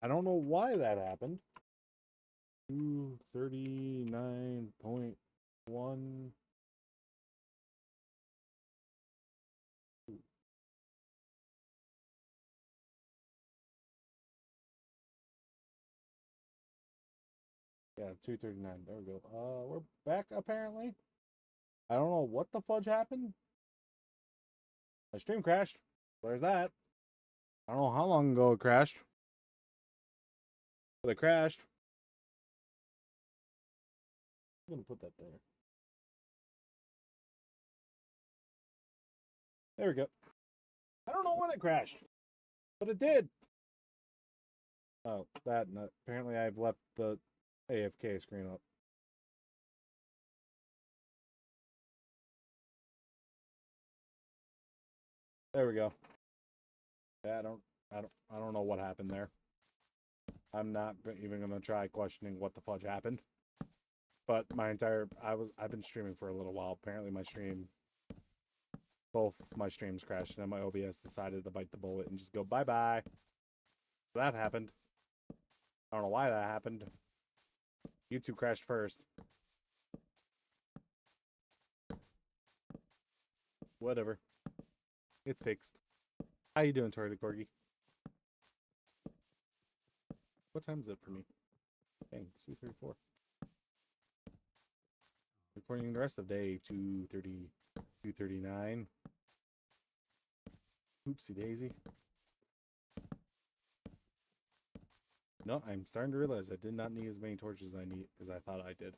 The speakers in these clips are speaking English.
I don't know why that happened. 239.1. Yeah, 239. There we go. We're back apparently. I don't know what the fudge happened. My stream crashed. There's that. I don't know how long ago it crashed. But it crashed. I'm gonna put that there. There we go. I don't know when it crashed, but it did. Oh, that. Apparently I've left the AFK screen up. There we go. Yeah, I don't know what happened there. I'm not even gonna try questioning what the fudge happened. But I've been streaming for a little while. Apparently both my streams crashed and my OBS decided to bite the bullet and just go bye-bye. That happened. I don't know why that happened. YouTube crashed first. Whatever. It's fixed. How you doing, Tori the Corgi? What time is it for me? Dang, it's 2:34. Recording the rest of the day, 2:30, 2:39. Oopsie daisy. No, I'm starting to realize I did not need as many torches as I thought I did.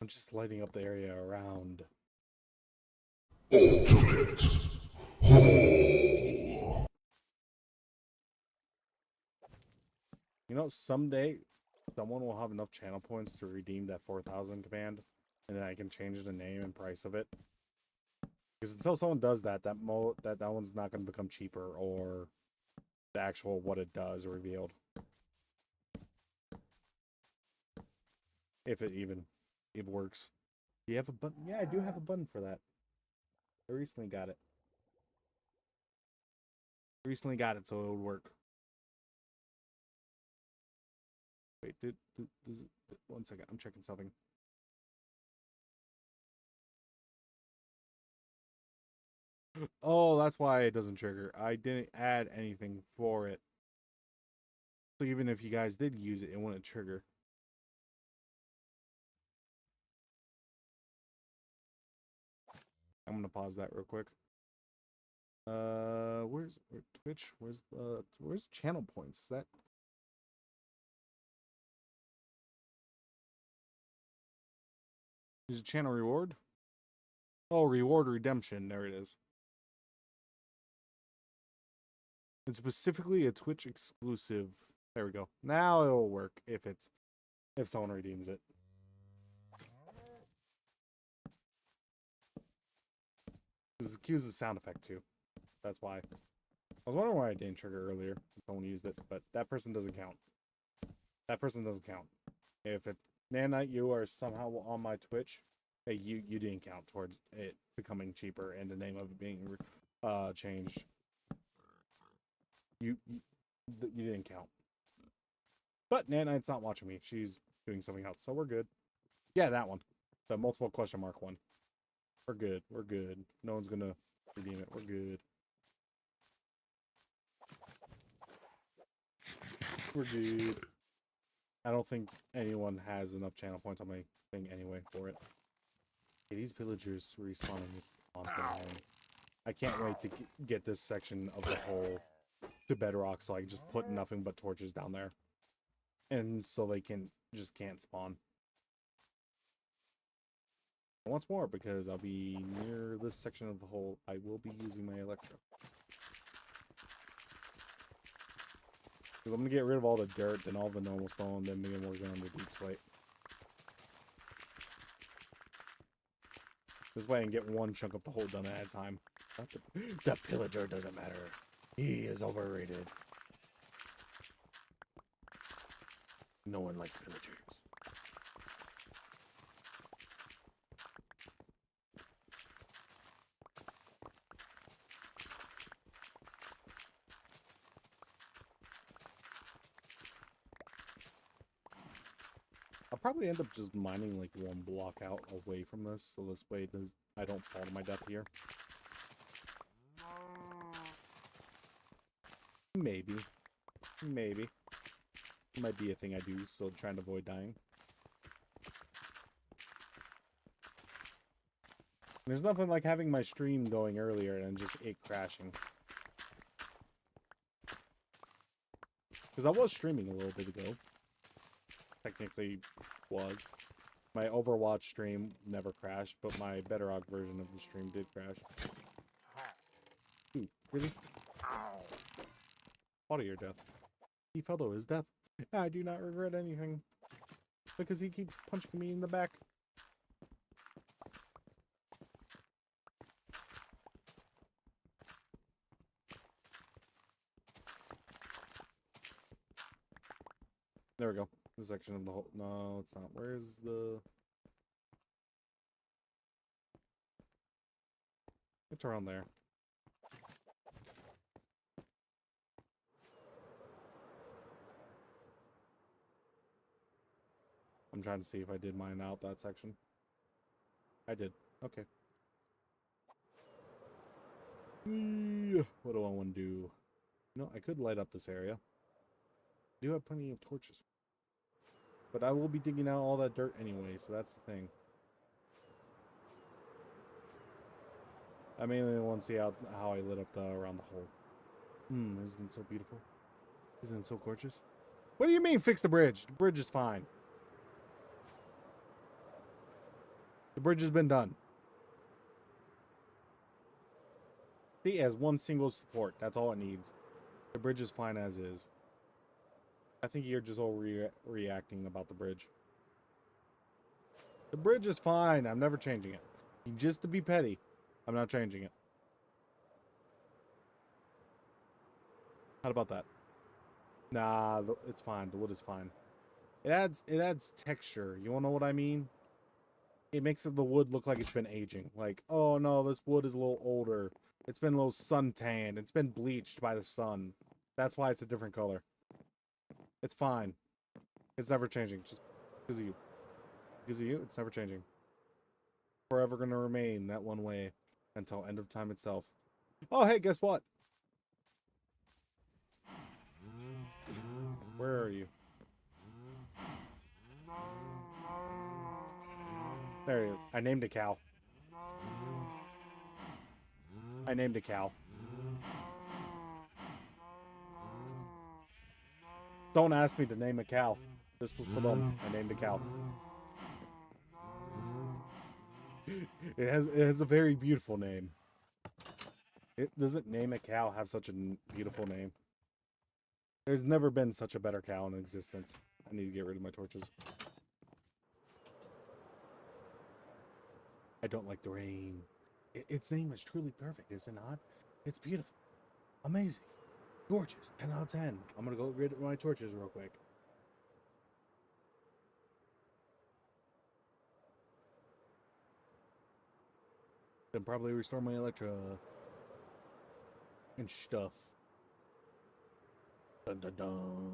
I'm just lighting up the area around. Ultimate Hole. You know, someday someone will have enough channel points to redeem that 4,000 command, and then I can change the name and price of it. Because until someone does that, that one's not going to become cheaper or the actual what it does revealed. If it works. Do you have a button? Yeah, I do have a button for that. I recently got it. So it would work. Wait, one second. I'm checking something. Oh, that's why it doesn't trigger. I didn't add anything for it. So even if you guys did use it, it wouldn't trigger. I'm gonna pause that real quick. Where's Twitch? Where's channel points? Is that is it channel reward? Oh, reward redemption. There it is. It's specifically a Twitch exclusive. There we go. Now it'll work if someone redeems it. This is cues the sound effect too. That's why. I was wondering why I didn't trigger earlier. Someone used it, but that person doesn't count. That person doesn't count. If it Nanite, you are somehow on my Twitch, hey, you didn't count towards it becoming cheaper and the name of it being changed. You didn't count. But Nanite's not watching me. She's doing something else, so we're good. Yeah, that one. The multiple question mark one. We're good. We're good. No one's gonna redeem it. We're good. We're good. I don't think anyone has enough channel points on my thing anyway for it. Okay, these pillagers respawning this monster island. I can't wait to get this section of the hole to bedrock so I can just put nothing but torches down there. And so they can't spawn. And once more, because I'll be near this section of the hole, I will be using my electro. Because I'm going to get rid of all the dirt and all the normal stone, then maybe we're going to deep slate. This way I can get one chunk of the hole done at a time. The pillager doesn't matter. He is overrated. No one likes pillagers. probably end up just mining like one block out away from this, so this way I don't fall to my death here. Maybe. Maybe. It might be a thing I do, so trying to avoid dying. There's nothing like having my stream going earlier and just it crashing. Because I was streaming a little bit ago. Technically was. My Overwatch stream never crashed, but my Bedrock version of the stream did crash. Ooh, really? Fall to your death. He fell to his death. I do not regret anything. Because he keeps punching me in the back. There we go. This section of the whole... No, it's not. Where's the... It's around there. I'm trying to see if I did mine out that section. I did. Okay. What do I want to do? No, I could light up this area. I do have plenty of torches. But I will be digging out all that dirt anyway, so that's the thing. I mainly want to see how I lit up around the hole. Isn't it so beautiful? Isn't it so gorgeous? What do you mean fix the bridge? The bridge is fine. The bridge has been done. See, it has one single support. That's all it needs. The bridge is fine as is. I think you're just overreacting about the bridge. The bridge is fine. I'm never changing it. Just to be petty, I'm not changing it. How about that? Nah, it's fine. The wood is fine. It adds texture. You wanna know what I mean? It makes the wood look like it's been aging. Like, oh no, this wood is a little older. It's been a little suntanned. It's been bleached by the sun. That's why it's a different color. It's fine. It's never changing. Just because of you. Because of you, it's never changing. Forever gonna remain that one way until end of time itself. Oh, hey, guess what? Where are you? There you go. I named a cow. I named a cow. Don't ask me to name a cow. This was for them. I named a cow. It has a very beautiful name. It doesn't name a cow have such a beautiful name. There's never been such a better cow in existence. I need to get rid of my torches. I don't like the rain. Its name is truly perfect, is it not? It's beautiful. Amazing. Gorgeous. 10 out of 10. I'm gonna go get rid of my torches real quick. Then probably restore my Electra. And stuff. Dun dun dun.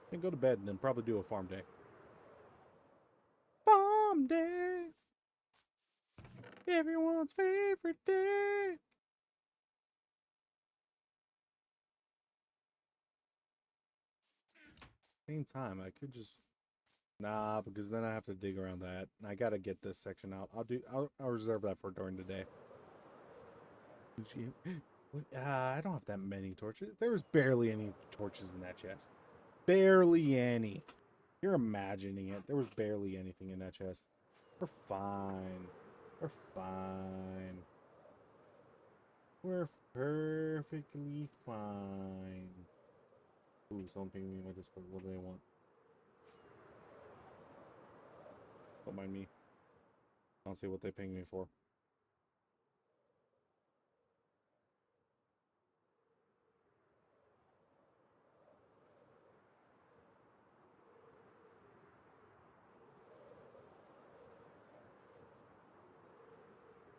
Then go to bed and then probably do a farm day. Farm day! Everyone's favorite day! Same time, I could just... Nah, because then I have to dig around that. And I gotta get this section out. I'll reserve that for during the day. I don't have that many torches. There was barely any torches in that chest. Barely any. You're imagining it. There was barely anything in that chest. We're fine. We're fine. We're perfectly fine. Ooh, someone pinged me in my Discord. What do they want? Don't mind me. I don't see what they pinged me for.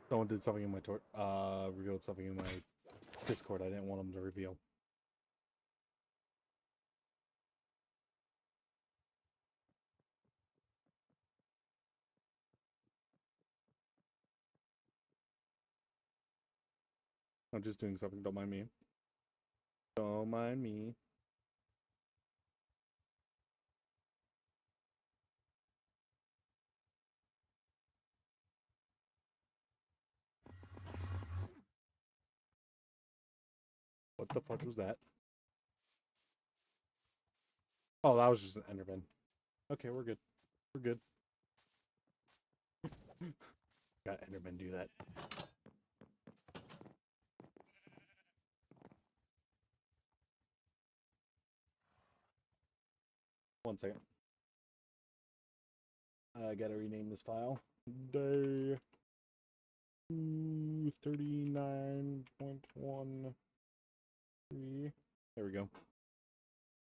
Someone did something in my revealed something in my Discord I didn't want them to reveal. I'm just doing something. Don't mind me. Don't mind me. What the fudge was that? Oh, that was just an Enderman. Okay, we're good. We're good. Got Enderman do that. One second. I gotta rename this file. Day 39.13. There we go.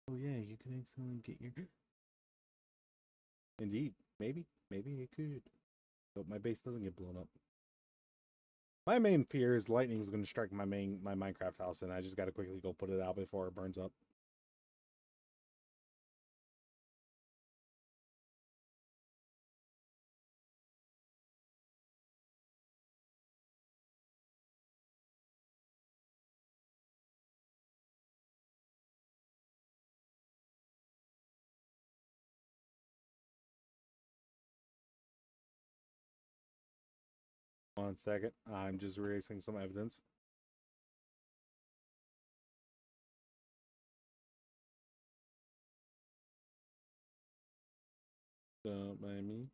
Oh yeah, you can accidentally get your. Indeed, maybe it could. But my base doesn't get blown up. My main fear is lightning is going to strike my Minecraft house, and I just gotta quickly go put it out before it burns up. One second, I'm just erasing some evidence. Don't mind me.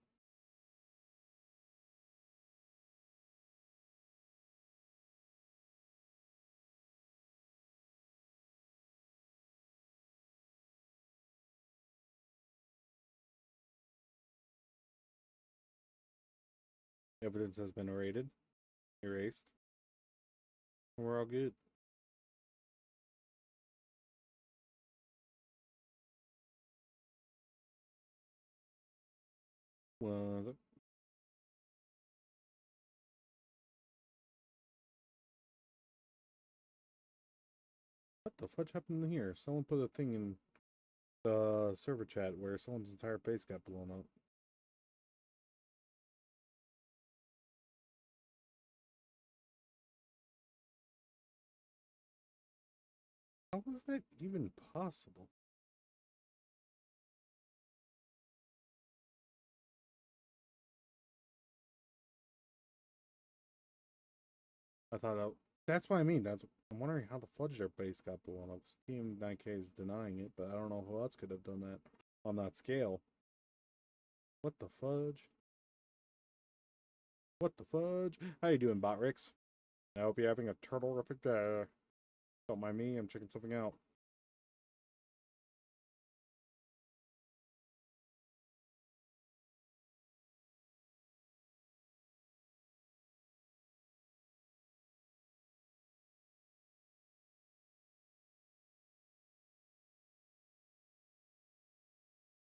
Evidence has been erased. We're all good. What the fudge happened in here? Someone put a thing in the server chat where someone's entire base got blown up. How was that even possible? I thought that's what I mean. I'm wondering how the fudge their base got blown up. Team 9K is denying it, but I don't know who else could have done that on that scale. What the fudge? What the fudge? How you doing, Botrix? I hope you're having a turtle-rific day. Don't mind me, I'm checking something out.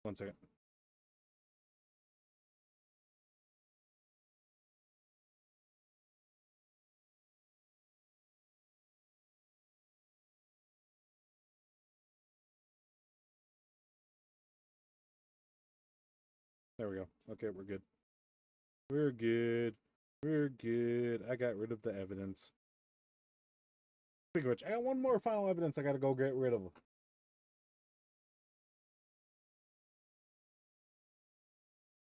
One second. There we go. Okay, we're good. We're good. We're good. I got rid of the evidence. Speaking of which, I got one more final evidence I gotta go get rid of.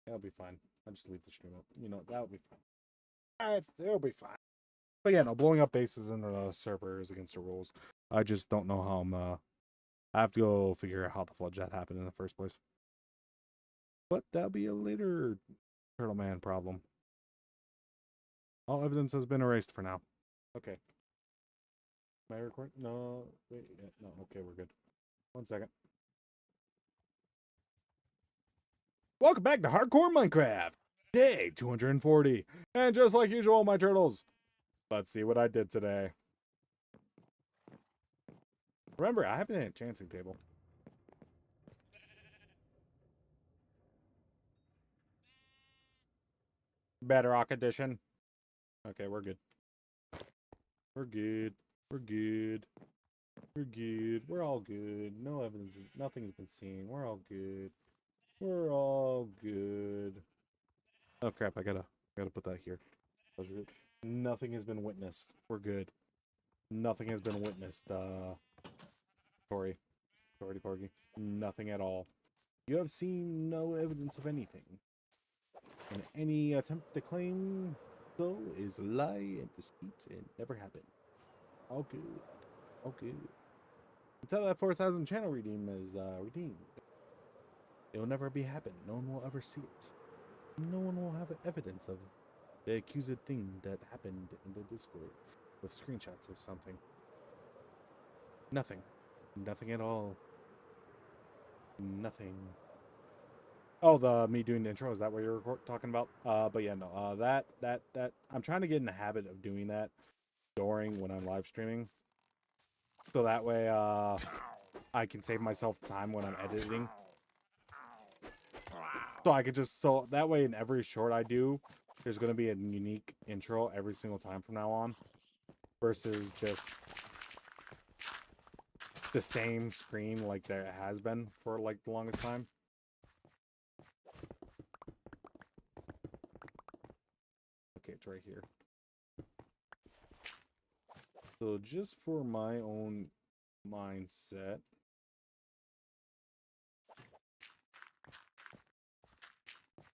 That'll be fine. I'll just leave the stream up. You know, that'll be fine. It'll be fine. But yeah, no, blowing up bases in the server is against the rules. I just don't know how I'm, I have to go figure out how the fudge that happened in the first place. But that'll be a later Turtle Man problem. All evidence has been erased for now. Okay. Am I recording? No. Wait, no. Okay, we're good. One second. Welcome back to Hardcore Minecraft. Day 240. And just like usual, my turtles. Let's see what I did today. Remember, I have an enchanting table. Bedrock edition. Okay, we're good. We're good. We're good. We're good. We're all good. No evidence. Nothing's been seen. We're all good. We're all good. Oh crap! I gotta put that here. Nothing has been witnessed. We're good. Nothing has been witnessed, Tori. Tori Corgi. Nothing at all. You have seen no evidence of anything. And any attempt to claim so is a lie and deceit and never happened. All good. All good. Until that 4,000 channel redeem is redeemed, it will never be happen. No one will ever see it. No one will have evidence of the accused thing that happened in the Discord with screenshots of something. Nothing. Nothing at all. Nothing. Oh, the me doing the intro, is that what you're talking about? But yeah, no, that I'm trying to get in the habit of doing that during when I'm live streaming. So that way, I can save myself time when I'm editing. So I could just, so that way in every short I do, there's going to be a unique intro every single time from now on. Versus just the same screen like there has been for like the longest time. Okay, it's right here. So just for my own mindset,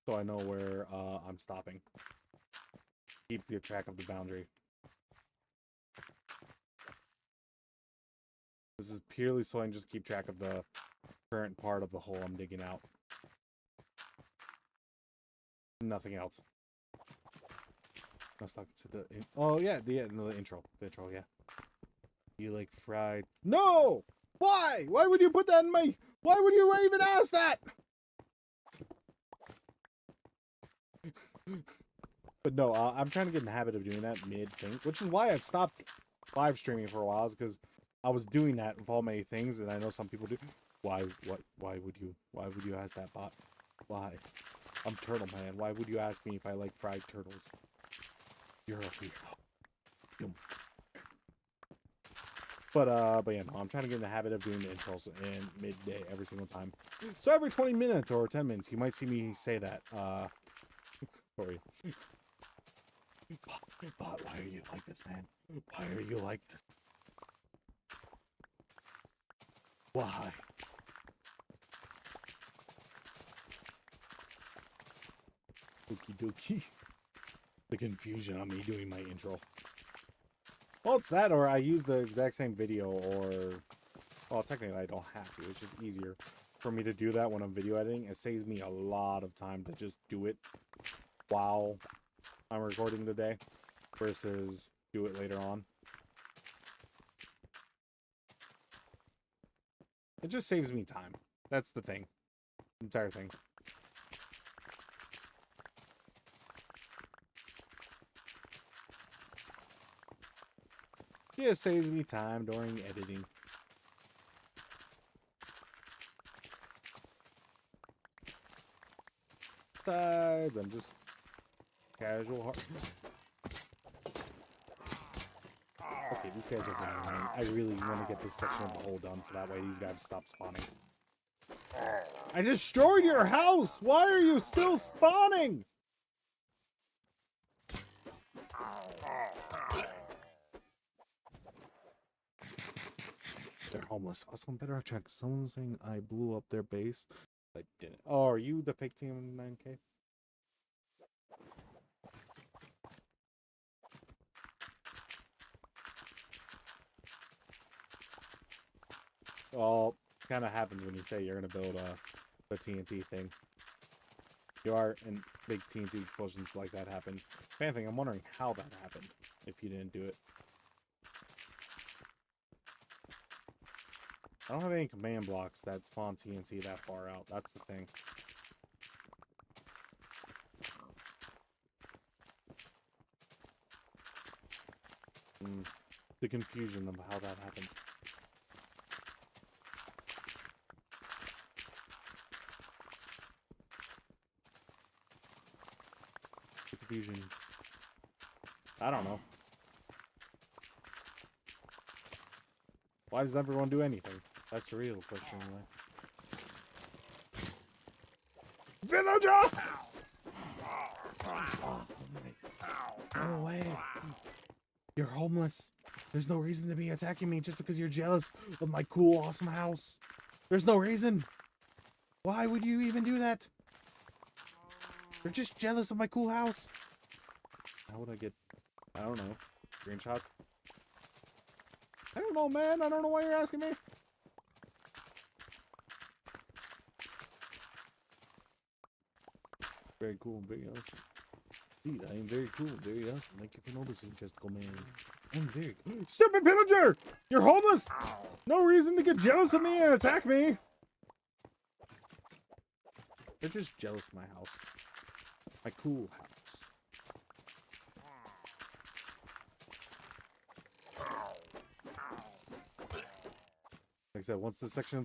so I know where I'm stopping. Keep the track of the boundary. This is purely so I can just keep track of the current part of the hole I'm digging out. Nothing else. Let's talk to the... oh, yeah, the intro. The intro, yeah. You like fried... No! Why? Why would you put that in my... Why would you even ask that? But no, I'm trying to get in the habit of doing that mid-thing, which is why I've stopped live streaming for a while, is because I was doing that with all many things, and I know some people do. Why would you ask that, bot? Why? I'm Turtle Man. Why would you ask me if I like fried turtles? You're a weirdo. But yeah, no, I'm trying to get in the habit of doing the intros in midday every single time. So every 20 minutes or 10 minutes, you might see me say that. Sorry. Bot, why are you like this, man? Why are you like this? Why? Okie dokie. The confusion on me doing my intro. Well, it's that, or I use the exact same video, or... well, technically I don't have to. It's just easier for me to do that when I'm video editing. It saves me a lot of time to just do it while I'm recording the day versus do it later on. It just saves me time. That's the thing. The entire thing. It just saves me time during editing. Besides, I'm just casual hard. Okay, these guys are getting annoying. I really want to get this section of the hole done so that way these guys stop spawning. I destroyed your house! Why are you still spawning? They're homeless. Also, better check. Someone's saying I blew up their base. I didn't. Oh, are you the fake team 9K? Well, kind of happens when you say you're going to build the TNT thing. You are, and big TNT explosions like that happen. If anything, I'm wondering how that happened, if you didn't do it. I don't have any command blocks that spawn TNT that far out. That's the thing. The confusion of how that happened. The confusion. I don't know. Why does everyone do anything? That's the real question, anyway. Villager! Go away. You're homeless. There's no reason to be attacking me just because you're jealous of my cool, awesome house. There's no reason. Why would you even do that? They're just jealous of my cool house. How would I get, I don't know, screenshots? I don't know, man. I don't know why you're asking me. Very cool, very awesome. Indeed, I am very cool, very awesome. Thank you for noticing, Chesticle Man. I'm very stupid pillager! You're homeless! No reason to get jealous of me and attack me! They're just jealous of my house. My cool house. Like I said, once this section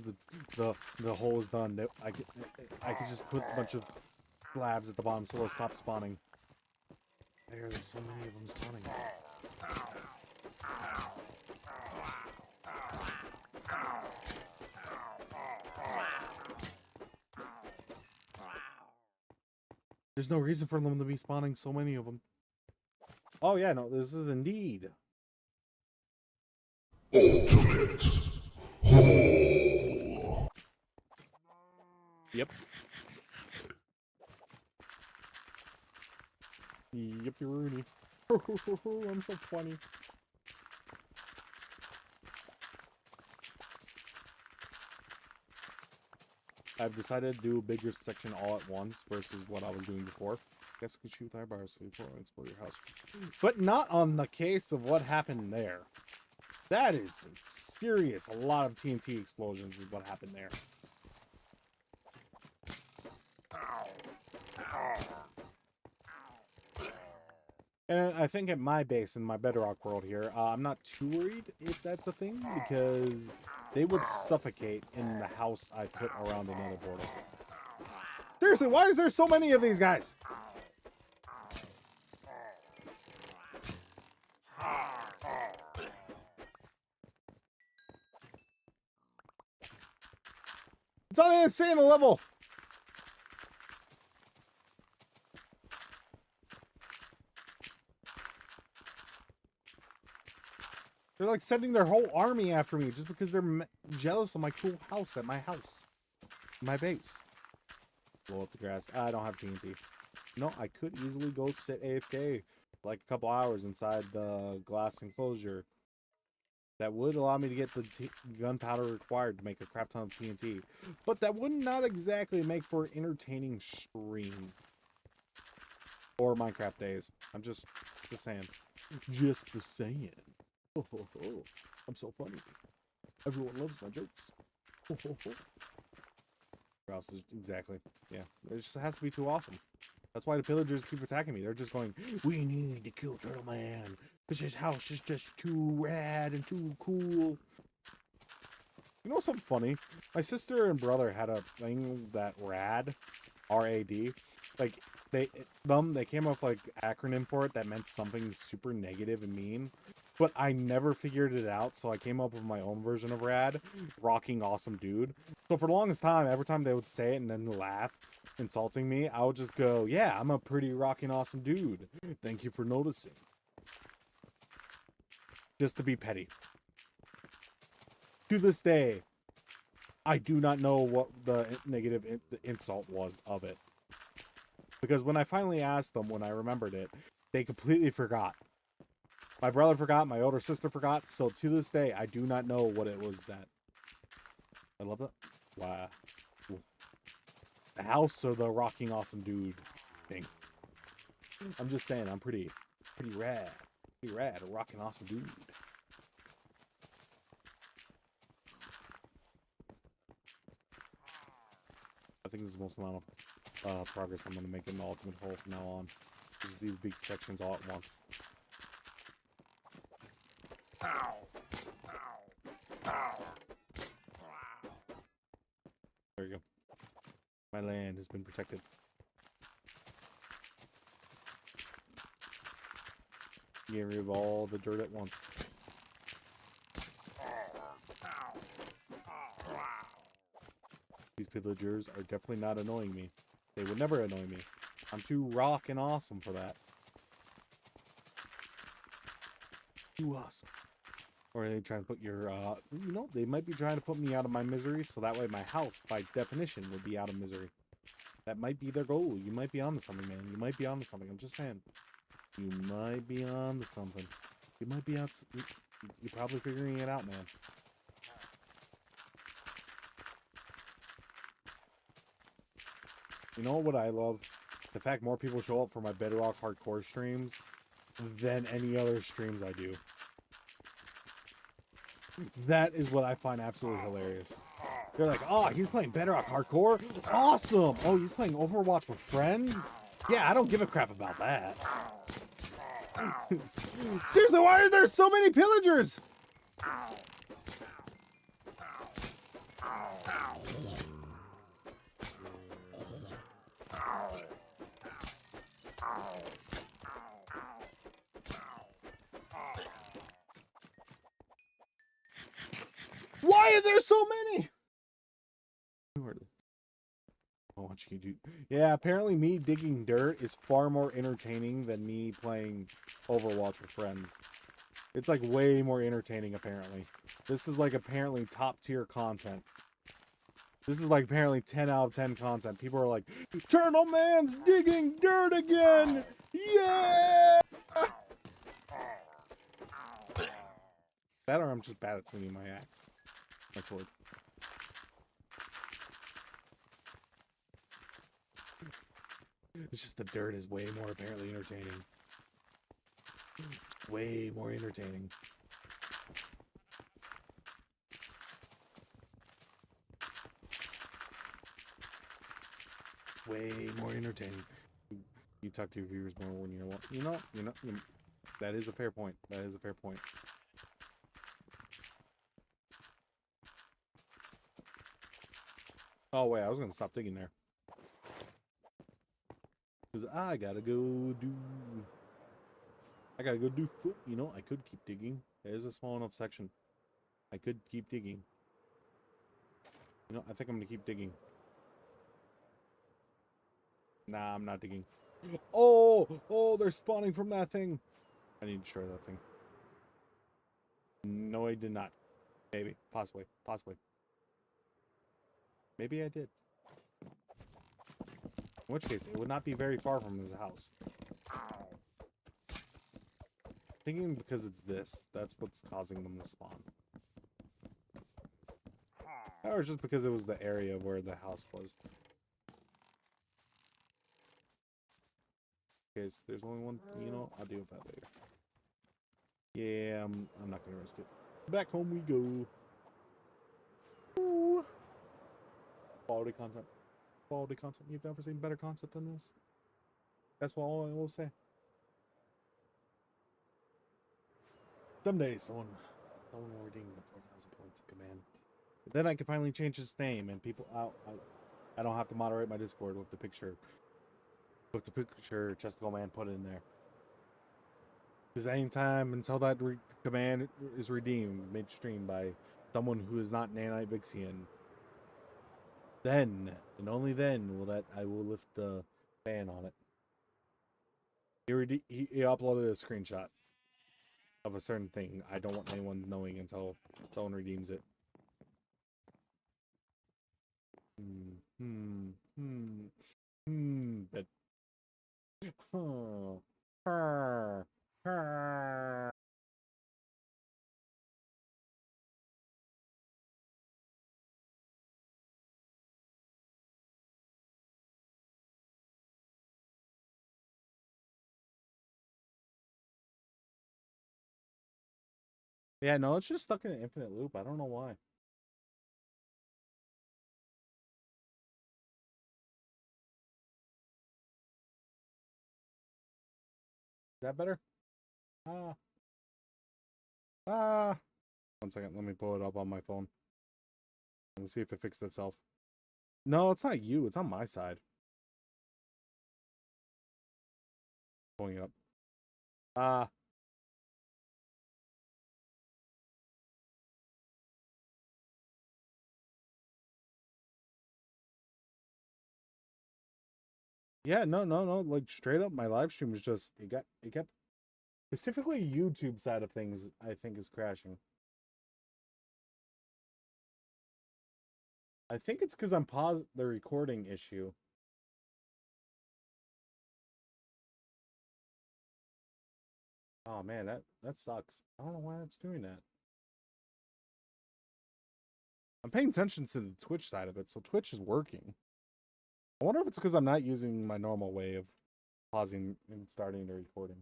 of the hole is done, I could just put a bunch of slabs at the bottom so they'll stop spawning. There's so many of them spawning. There's no reason for them to be spawning so many of them. Oh yeah, no, this is indeed ultimate hole. Yep. Yippee Rooney. I'm so funny. I've decided to do a bigger section all at once versus what I was doing before. Guess we could shoot with eyebrows before I explode your house. But not on the case of what happened there. That is serious. A lot of TNT explosions is what happened there. And I think at my base in my Bedrock world here, I'm not too worried if that's a thing because they would suffocate in the house I put around another portal. Seriously, why is there so many of these guys? It's on an insane level. They're like sending their whole army after me just because they're jealous of my cool house at my house. My base. Blow up the grass. I don't have TNT. No, I could easily go sit AFK like a couple hours inside the glass enclosure. That would allow me to get the gunpowder required to make a crap ton of TNT. But that would not exactly make for an entertaining stream. Or Minecraft days. I'm just saying. Just the saying. Oh, oh, oh. I'm so funny. Everyone loves my jokes. Oh, oh, oh. Grouse is exactly. Yeah. It just has to be too awesome. That's why the pillagers keep attacking me. They're just going, we need to kill Turtle Man. Because his house is just too rad and too cool. You know something funny? My sister and brother had a thing that RAD, R-A-D. Like, they came up with like acronym for it that meant something super negative and mean. But I never figured it out, so I came up with my own version of RAD, rocking awesome dude. So for the longest time, every time they would say it and then laugh, insulting me, I would just go, yeah, I'm a pretty rocking awesome dude. Thank you for noticing. Just to be petty. To this day, I do not know what the negative insult was of it. Because when I finally asked them, when I remembered it, they completely forgot. My brother forgot, my older sister forgot, so to this day, I do not know what it was that... I love that. Wow. The house or the rocking awesome dude thing. I'm just saying, I'm pretty rad. Pretty rad, a rocking awesome dude. I think this is the most amount of progress I'm going to make in the ultimate hole from now on. Just these big sections all at once. There you go. My land has been protected. Get rid of all the dirt at once. These pillagers are definitely not annoying me. They would never annoy me. I'm too rockin' awesome for that. Too awesome. Or are they trying to put your, you know, they might be trying to put me out of my misery, so that way my house, by definition, would be out of misery. That might be their goal. You might be onto something, man. You might be onto something. I'm just saying. You might be onto something. You might be out. You're probably figuring it out, man. You know what I love? The fact more people show up for my Bedrock hardcore streams than any other streams I do. That is what I find absolutely hilarious. They're like, oh, he's playing Bedrock hardcore? Awesome! Oh, he's playing Overwatch with friends? Yeah, I don't give a crap about that. Seriously, why are there so many pillagers? Why are there so many? I want you to do. Yeah, apparently me digging dirt is far more entertaining than me playing Overwatch with friends. It's like way more entertaining, apparently. This is like apparently top tier content. This is like apparently 10 out of 10 content. People are like, Turtle Man's digging dirt again! Yeah! That or I'm just bad at swinging my axe. My sword. It's just the dirt is way more apparently entertaining. Way more entertaining. Way more entertaining. You talk to your viewers more when you're... You know, that is a fair point. That is a fair point. Oh, wait, I was going to stop digging there. Because I gotta go do foot. You know, I could keep digging. There's a small enough section. I could keep digging. You know, I think I'm gonna keep digging. Nah, I'm not digging. Oh, they're spawning from that thing. I need to destroy that thing. No, I did not. Maybe. Possibly. Maybe I did. In which case, it would not be very far from his house. Thinking because it's this, that's what's causing them to spawn. Or just because it was the area where the house was. Okay, so there's only one, you know, I'll deal with that later. Yeah, I'm not gonna risk it. Back home we go. Ooh. Quality content. Quality content. You've never seen better content than this. That's all I will say. Someday someone will redeem the 4,000 points of command. Then I can finally change his name and people out. I don't have to moderate my Discord with the picture. With the picture Chesticle Man put in there. Because anytime until that command is redeemed midstream by someone who is not Nanite Vixian, then and only then will I will lift the ban on it. He uploaded a screenshot of a certain thing. I don't want anyone knowing until someone redeems it. But yeah, no, it's just stuck in an infinite loop. I don't know why. Is that better? One second, let me pull it up on my phone. Let me see if it fixed itself. No, it's not you. It's on my side. Pulling it up. Yeah, no. Like straight up, my live stream was just it kept specifically YouTube side of things. I think is crashing. I think it's because I'm paused the recording issue. Oh man, that sucks. I don't know why it's doing that. I'm paying attention to the Twitch side of it, so Twitch is working. I wonder if it's because I'm not using my normal way of pausing and starting the recording.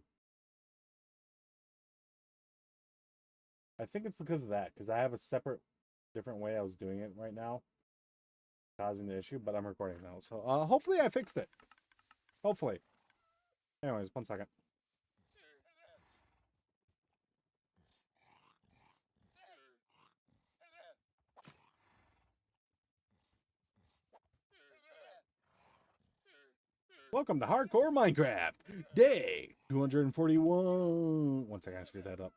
I think it's because of that, because I have a separate, different way I was doing it right now, causing the issue, but I'm recording now. So hopefully I fixed it. Hopefully. Anyways, 1 second. Welcome to Hardcore Minecraft, day 241. 1 second, I screwed that up.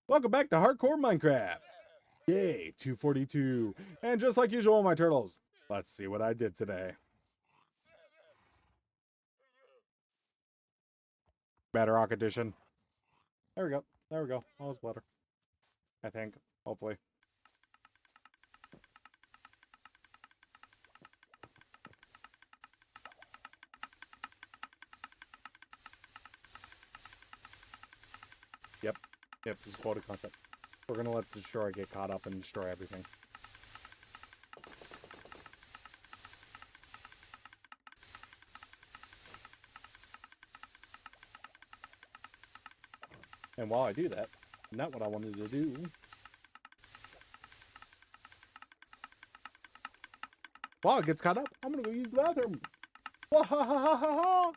Welcome back to Hardcore Minecraft, day 242. And just like usual, my turtles, let's see what I did today. BEDROCK edition. There we go. There we go. All is better. I think. Hopefully. Yep. Yep, this is quality content. We're gonna let the destroyer get caught up and destroy everything. And while I do that, not what I wanted to do. While it gets caught up, I'm gonna go use the bathroom. Wah-ha-ha-ha-ha-ha!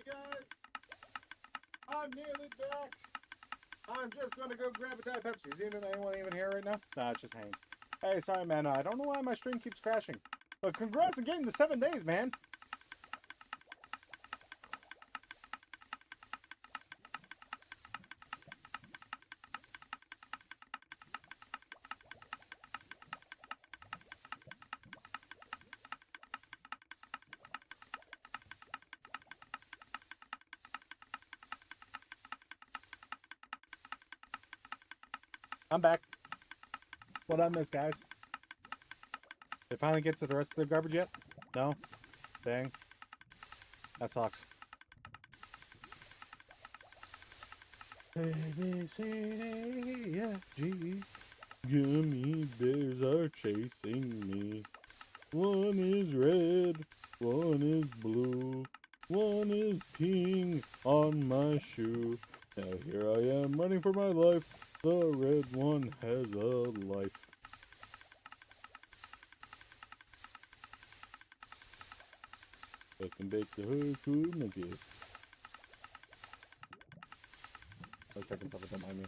Guys, I'm nearly back. I'm just gonna go grab a Diet Pepsi. Is anyone even here right now? Nah, it's just hanging. Hey, sorry, man. I don't know why my stream keeps crashing. But congrats on getting the 7 days, man. I'm back. What I missed, guys? They finally get to the rest of the garbage yet? No? Dang. That sucks. A, B, C, D, E, F, G. Gummy bears are chasing me. One is red, one is blue, one is peeing on my shoe. Now here I am running for my life. The red one has a life. I can bake the hood food and a gift. I was checking something, don't mind me.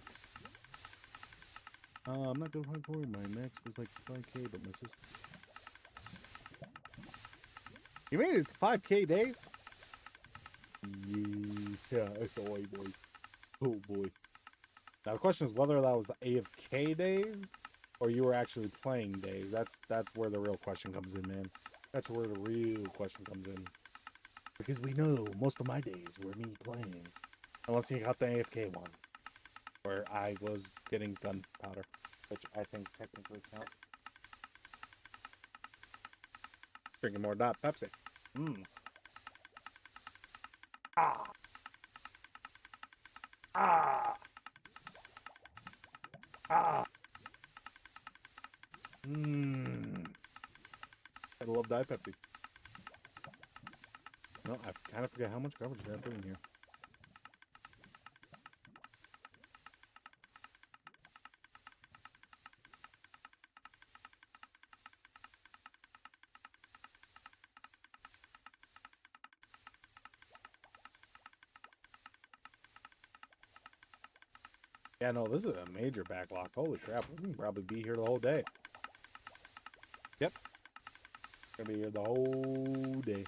I'm not going hardcore. My max was like 5K, but my sister. You made it 5K days? Yeah, it's a white boy. Oh boy. Now the question is whether that was AFK days or you were actually playing days. That's where the real question comes in, man. That's where the real question comes in. Because we know most of my days were me playing. Unless you got the AFK ones. Where I was getting gunpowder. Which I think technically counts. Drinking more Dot Pepsi. Mmm. Ah. Ah. Ah. Mmm. I love Diet Pepsi. No, I kind of forget how much garbage I put in here. Yeah, no, this is a major backlog. Holy crap, we can probably be here the whole day. Yep. Gonna be here the whole day.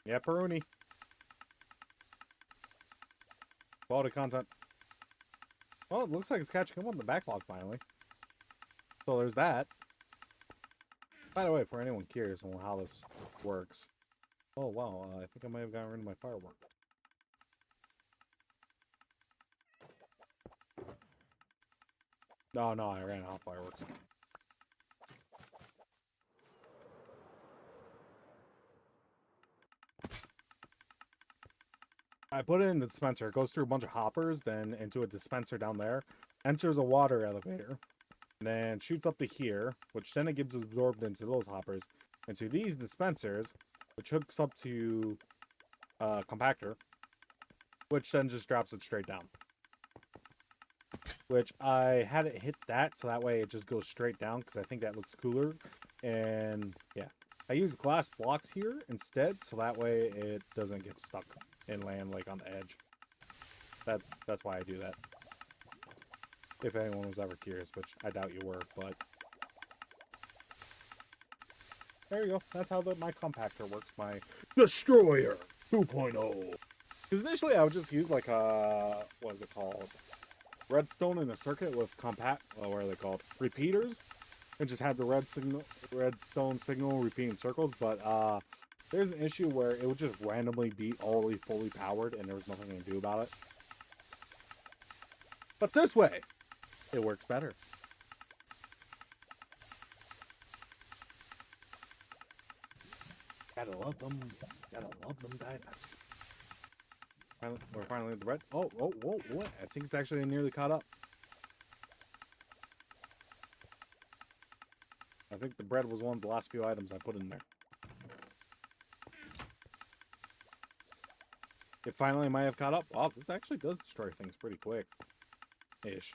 Yeah, Peroni. Quality content. Well, it looks like it's catching up on the backlog finally. So there's that. By the way, for anyone curious on how this works. Oh, wow. I think I might have gotten rid of my firework. No, I ran out of fireworks. I put it in the dispenser. It goes through a bunch of hoppers, then into a dispenser down there. Enters a water elevator. And then shoots up to here, which then it gets absorbed into those hoppers. Into these dispensers, which hooks up to a compactor. Which then just drops it straight down. Which I had it hit that, so that way it just goes straight down, because I think that looks cooler. And, yeah. I use glass blocks here instead, so that way it doesn't get stuck and land, like, on the edge. That's why I do that. If anyone was ever curious, which I doubt you were, but... There you go. That's how my compactor works. My Destroyer 2.0. Because initially I would just use, like, what is it called? Redstone in a circuit with what are they called? Repeaters. And just had the redstone signal repeating circles, but there's an issue where it would just randomly be already fully powered and there was nothing to do about it. But this way, it works better. Gotta love them diamonds. We're finally at the red. Oh, what? I think it's actually nearly caught up. I think the bread was one of the last few items I put in there. It finally might have caught up. Wow, this actually does destroy things pretty quick. Ish.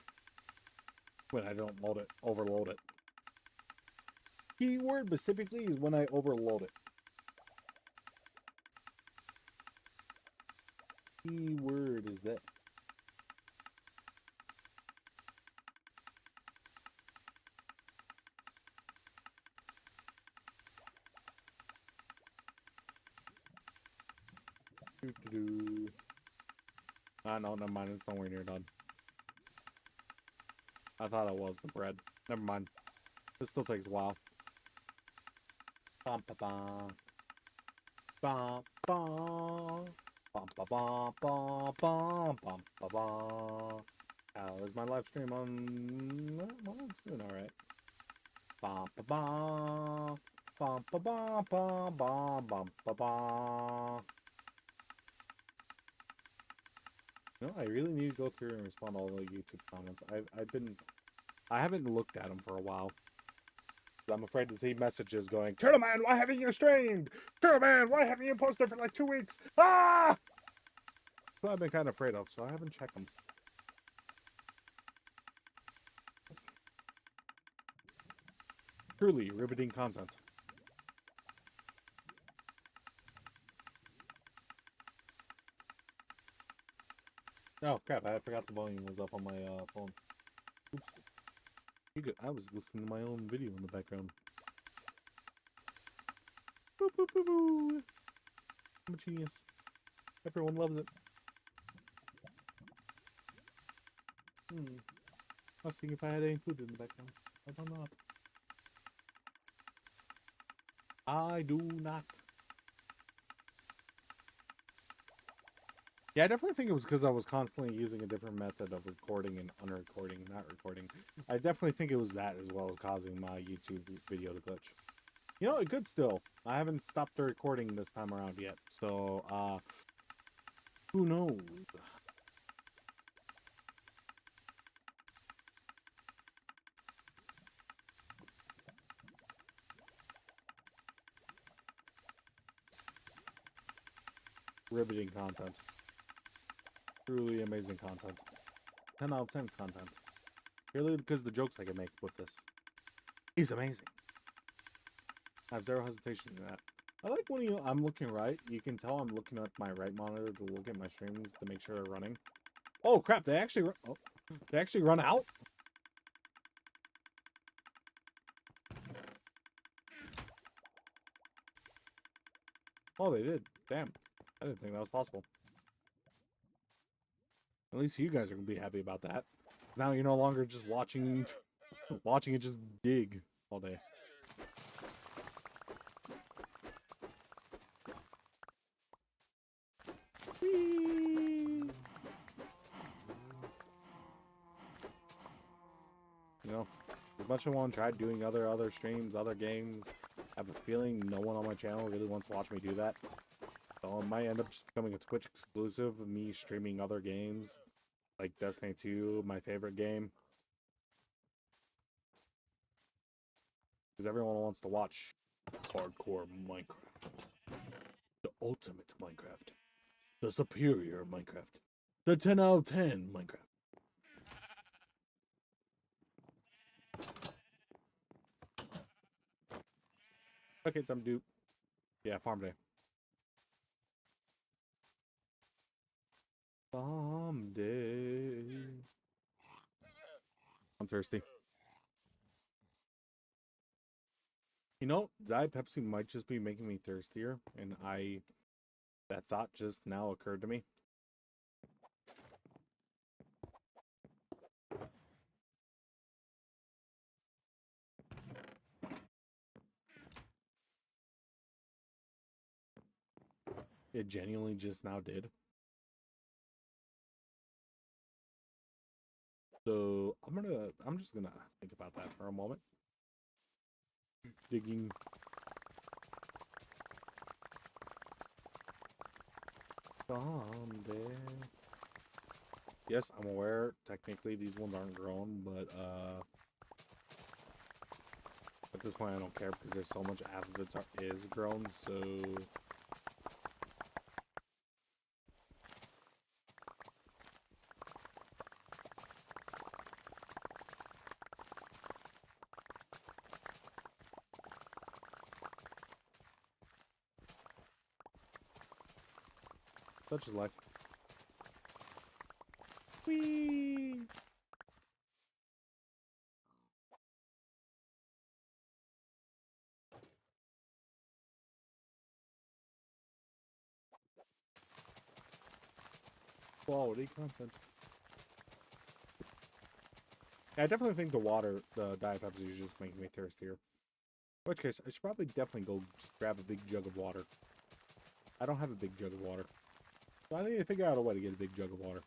When I don't overload it. Keyword specifically is when I overload it. Keyword is that. No, never mind. It's nowhere near done. I thought it was the bread. Never mind. This still takes a while. Bum ba bum. Bum bum. Bum ba bum bum bum bum ba bum. How is my live stream on? Well, it's doing alright. Bum ba bum. Bum ba bum bum bum bum ba bum. You know, I really need to go through and respond to all the YouTube comments. I haven't looked at them for a while. I'm afraid to see messages going, Turtle Man, why haven't you streamed? Turtle Man, why haven't you posted for like 2 weeks? Ah! So I've been kind of afraid of, so I haven't checked them. Truly riveting content. Oh crap, I forgot the volume was up on my phone. Oops. I was listening to my own video in the background. Boop, boop, boop, boop. I'm a genius. Everyone loves it. I was thinking if I had any food in the background. I do not. I do not. Yeah, I definitely think it was because I was constantly using a different method of recording and unrecording, not recording. I definitely think it was that as well as causing my YouTube video to glitch. You know, it could still. I haven't stopped the recording this time around yet, so, who knows? Riveting content. Truly amazing content. 10 out of 10 content. Purely because the jokes I can make with this is amazing. I have zero hesitation in that. I like when I'm looking right. You can tell I'm looking at my right monitor to look at my streams to make sure they're running. Oh crap! They actually they actually run out. Oh, they did. Damn, I didn't think that was possible. At least you guys are gonna be happy about that. Now you're no longer just watching it just dig all day. Whee! You know, as much as I want to try doing other streams, other games, I have a feeling no one on my channel really wants to watch me do that. So it might end up just becoming a Twitch exclusive of me streaming other games, like Destiny 2, my favorite game. Because everyone wants to watch hardcore Minecraft. The ultimate Minecraft. The superior Minecraft. The 10 out of 10 Minecraft. Okay, time to do... Yeah, farm day. Farm day. I'm thirsty. You know, Diet Pepsi might just be making me thirstier, and that thought just now occurred to me. It genuinely just now did. So I'm just gonna think about that for a moment. Digging. Someday. Yes, I'm aware technically these ones aren't grown, but at this point I don't care because there's so much after it is grown, so such is life. Whee! Quality content. Yeah, I definitely think the Diet Pepsi is just making me thirstier. In which case, I should probably definitely go just grab a big jug of water. I don't have a big jug of water. So I need to figure out a way to get a big jug of water.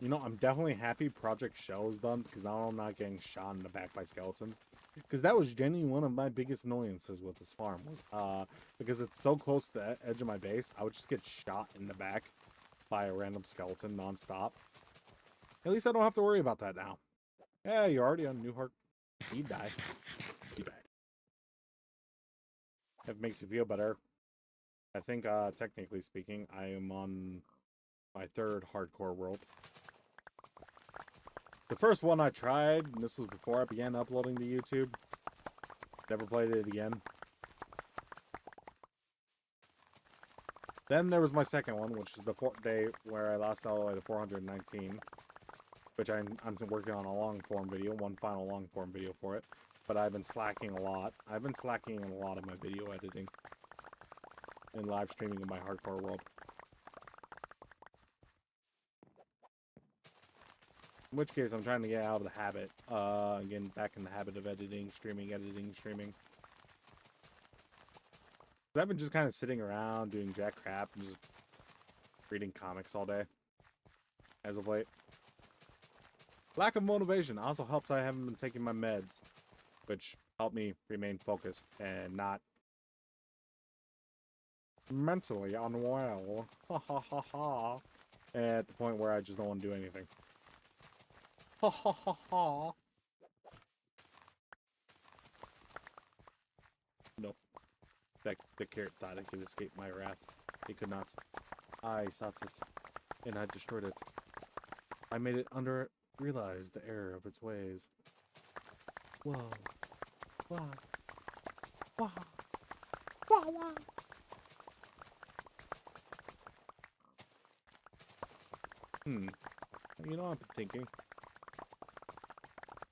You know, I'm definitely happy Project Shell is done because now I'm not getting shot in the back by skeletons. Because that was genuinely one of my biggest annoyances with this farm was because it's so close to the edge of my base, I would just get shot in the back by a random skeleton nonstop. At least I don't have to worry about that now. Yeah, you're already on New Heart. He died. He died. If it makes you feel better, I think technically speaking, I am on my third hardcore world. The first one I tried, and this was before I began uploading to YouTube. Never played it again. Then there was my second one, which is the day where I lost all the way to 419. Which I'm working on a long form video, one final long form video for it. But I've been slacking a lot. I've been slacking in a lot of my video editing. And live streaming in my hardcore world. In which case, I'm trying to get out of the habit. Again, back in the habit of editing, streaming. I've been just kind of sitting around doing jack crap and just reading comics all day. As of late. Lack of motivation also helps I haven't been taking my meds. Which help me remain focused and not mentally unwell. Ha ha ha ha. At the point where I just don't want to do anything. Ha ha ha ha. No. The carrot thought it could escape my wrath. It could not. I sought it. And I destroyed it. I made it under realize the error of its ways. Whoa. Wow. Wow. Wow, wow. You know, I've been thinking.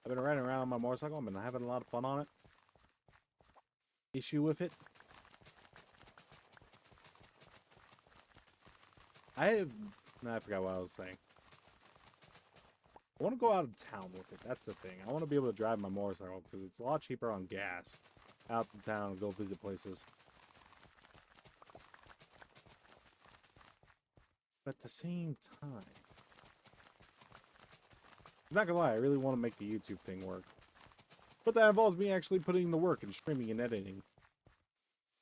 I've been riding around on my motorcycle. I've been having a lot of fun on it. Issue with it. I forgot what I was saying. I want to go out of town with it. That's the thing. I want to be able to drive my motorcycle because it's a lot cheaper on gas. Out to town and go visit places. But at the same time, I'm not gonna lie, I really want to make the YouTube thing work. But that involves me actually putting in the work and streaming and editing.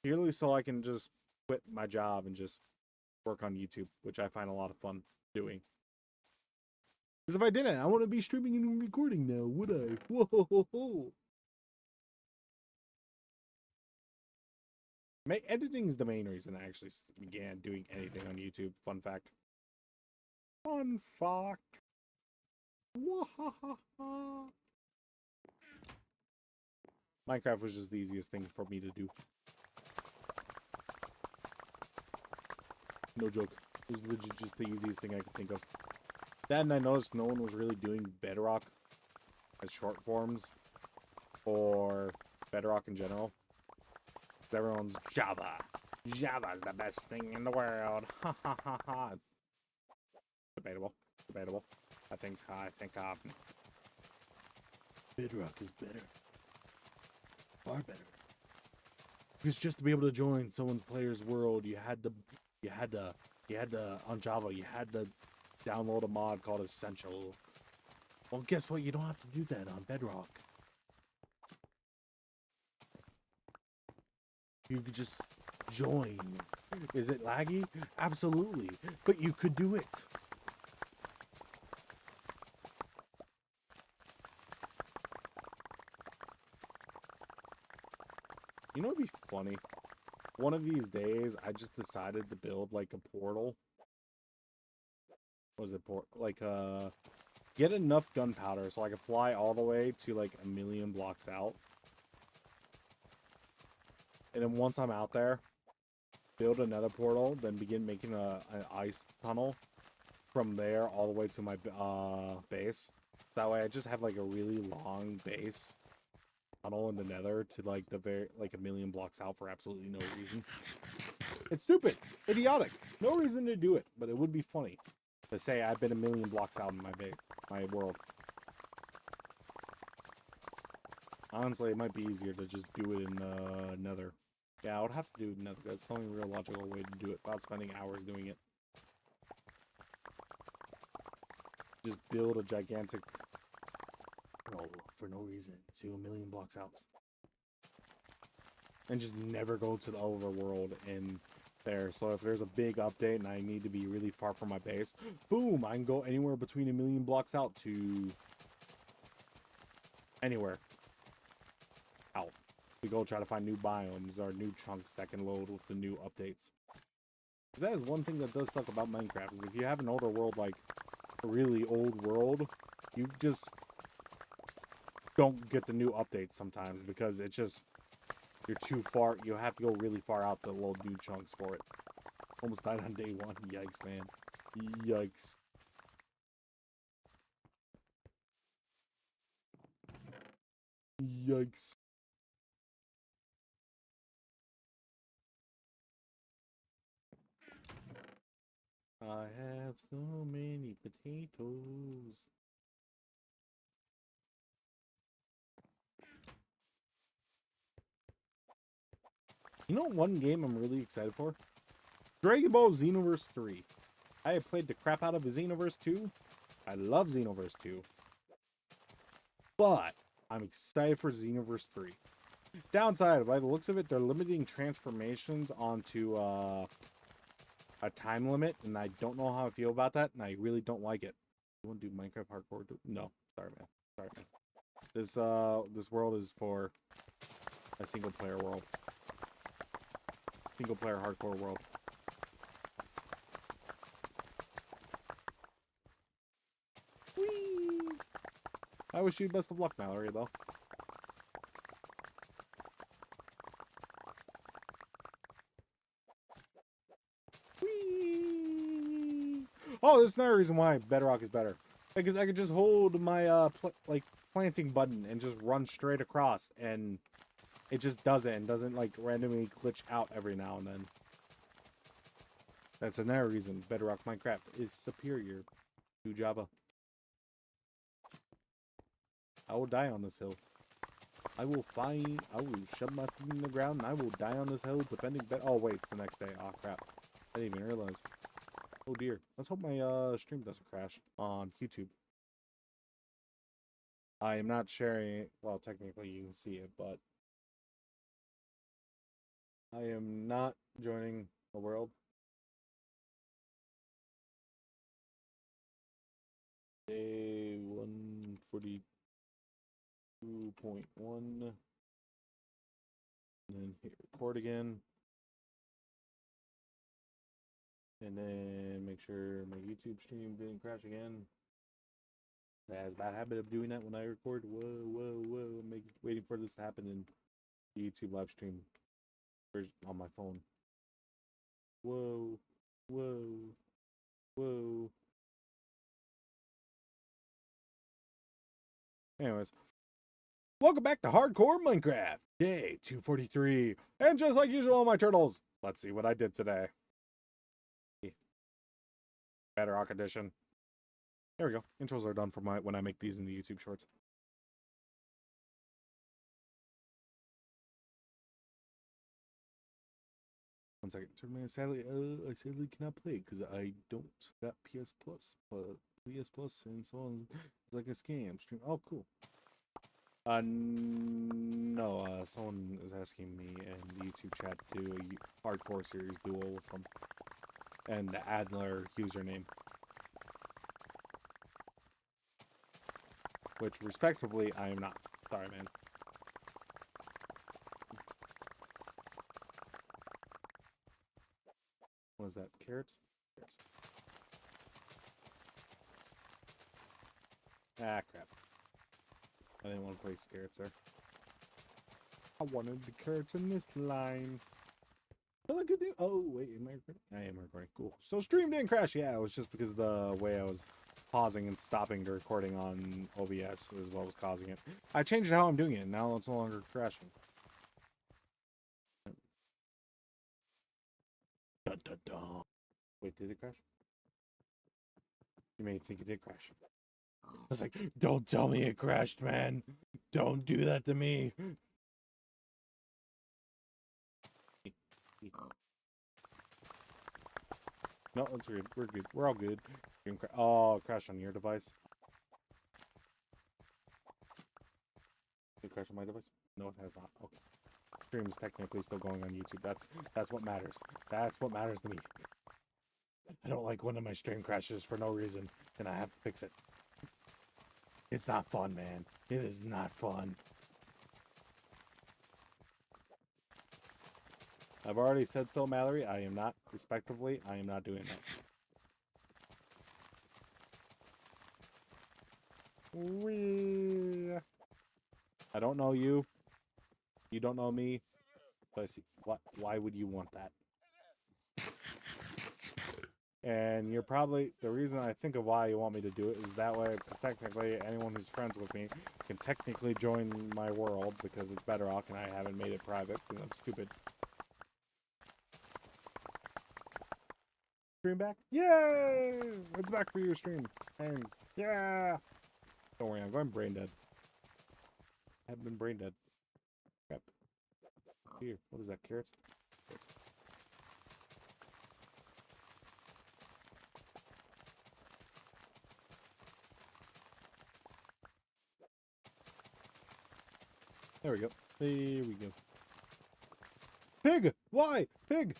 Purely so I can just quit my job and just work on YouTube, which I find a lot of fun doing. Because if I didn't, I wouldn't be streaming and recording now, would I? Whoa! Editing is the main reason I actually began doing anything on YouTube. Fun fact. Fun fact. Minecraft was just the easiest thing for me to do. No joke. It was legit just the easiest thing I could think of. Then I noticed no one was really doing BEDROCK as short forms or BEDROCK in general. Everyone's Java. Java's the best thing in the world. Ha ha ha ha. Debatable. Debatable. I think BEDROCK is better. Far better. Because just to be able to join someone's player's world, you had to on Java, you had to download a mod called Essential. Well, guess what? You don't have to do that on BEDROCK. You could just join. Is it laggy? Absolutely. But you could do it. You know what'd be funny? One of these days, I just decided to build like a portal. What was it? Get enough gunpowder so I can fly all the way to like 1,000,000 blocks out. And then once I'm out there, build another portal, then begin making an ice tunnel from there all the way to my base. That way I just have like a really long base tunnel in the nether to like the 1,000,000 blocks out for absolutely no reason. It's stupid, idiotic, no reason to do it, but it would be funny to say I've been 1,000,000 blocks out in my world. Honestly, it might be easier to just do it in nether. Yeah, I would have to do it in nether. That's the only real logical way to do it without spending hours doing it. Just build a gigantic for no reason to 1,000,000 blocks out. And just never go to the overworld in there. So if there's a big update and I need to be really far from my base, boom, I can go anywhere between 1,000,000 blocks out to anywhere out. We go try to find new biomes or new chunks that can load with the new updates. Because that is one thing that does suck about Minecraft, is if you have an older world, like a really old world, you just don't get the new updates sometimes because it's just, you're too far. You have to go really far out to load new chunks for it. Almost died on day one. Yikes, man. Yikes. Yikes. I have so many potatoes. You know one game I'm really excited for? Dragon Ball Xenoverse 3. I have played the crap out of Xenoverse 2. I love Xenoverse 2. But I'm excited for Xenoverse 3. Downside, by the looks of it, they're limiting transformations onto a time limit, and I don't know how I feel about that, and I really don't like it. You want to do Minecraft hardcore? No, sorry, man. Sorry, man. This world is for a single player world. Single player hardcore world. I wish you best of luck, Mallory, though. Whee! Oh, there's another reason why Bedrock is better. Because I could just hold my planting button and just run straight across, and it just doesn't like randomly glitch out every now and then. That's another reason Bedrock Minecraft is superior to Java. I will die on this hill. I will shove my feet in the ground and I will die on this hill defending oh wait, it's the next day. Oh crap. I didn't even realize. Oh dear. Let's hope my stream doesn't crash on YouTube. I am not sharing it. Well, technically you can see it, but I am not joining the world. Day 142.1. And then hit record again. And then make sure my YouTube stream didn't crash again. I have a bad habit of doing that when I record. Whoa. I'm waiting for this to happen in the YouTube live stream version on my phone. Whoa. Anyways, welcome back to Hardcore Minecraft, day 243. And just like usual, my turtles, let's see what I did today. Bedrock edition. There we go. Intros are done for when I make these in the YouTube shorts. One second. Sadly, I sadly cannot play because I don't got PS Plus, but PS Plus and so on is like a scam stream. Oh, cool. No, someone is asking me in the YouTube chat to do a hardcore series duo with them and add their username. Which, respectively, I am not. Sorry, man. What is that? Carrots? Ah, crap. I didn't want to place carrots there. I wanted the carrots in this line. Well, I could do. Oh, wait, am I recording? I am recording. Cool. So, stream didn't crash. Yeah, it was just because the way I was pausing and stopping the recording on OBS is what was causing it. I changed how I'm doing it. Now it's no longer crashing. Dun, dun, dun. Wait, did it crash? You may think it did crash. I was like, don't tell me it crashed, man. Don't do that to me. No, that's good. We're good. We're all good. Oh, crash on your device. Did it crash on my device? No, it has not. Okay. Stream is technically still going on YouTube. That's what matters. That's what matters to me. I don't like one of my stream crashes for no reason, and I have to fix it. It's not fun, man. It is not fun. I've already said so, Mallory. I am not, respectively, I am not doing that. Whee. I don't know you. You don't know me. So I see. Why would you want that? And you're probably, the reason I think of why you want me to do it is that way, because technically anyone who's friends with me can technically join my world because it's Bedrock and I haven't made it private because I'm stupid. Stream back? Yay! It's back for you, stream. Hands. Yeah! Don't worry, I'm going brain dead. I haven't been brain dead. Crap. Here, what is that, carrots? There we go. There we go. Pig! Why? Pig!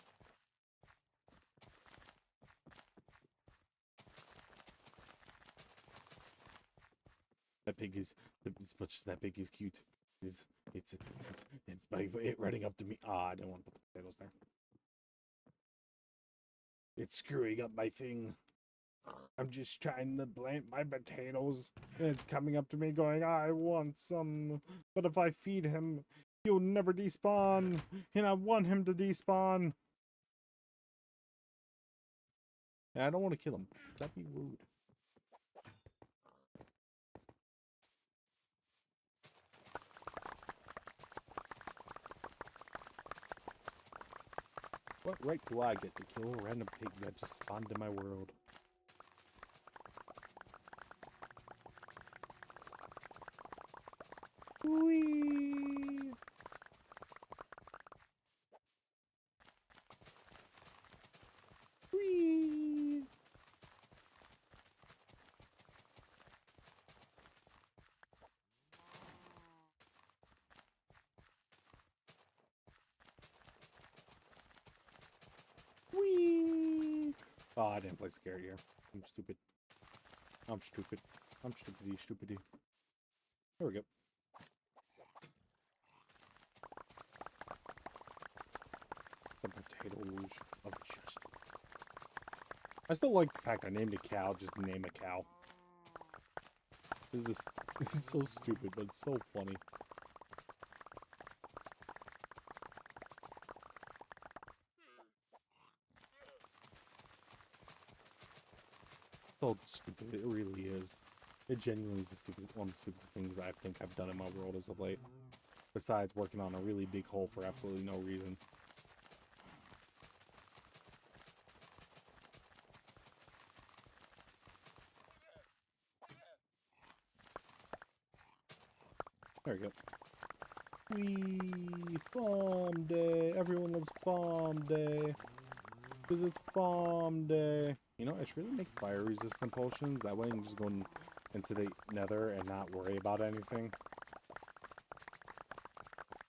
That pig is, as much as that pig is cute, it's by it running up to me. Ah, I don't want to put the potatoes there. It's screwing up my thing. I'm just trying to plant my potatoes, and it's coming up to me going, I want some. But if I feed him, he'll never despawn, and I want him to despawn. And I don't want to kill him. That'd be rude. What right do I get to kill a random pig that just spawned in my world? Whee! Whee! Whee! Oh, I didn't play scary here. I'm stupid. I'm stupid. I'm stupidity, stupidity. There we go. The potatoes of justice. I still like the fact I named a cow, just name a cow. This is so stupid, but it's so funny. So stupid, it really is. It genuinely is the one of the stupid things I think I've done in my world as of late. Besides working on a really big hole for absolutely no reason. There we go. Whee! Farm day! Everyone loves farm day! Because it's farm day! You know, I should really make fire resistant potions. That way I can just go into the nether and not worry about anything.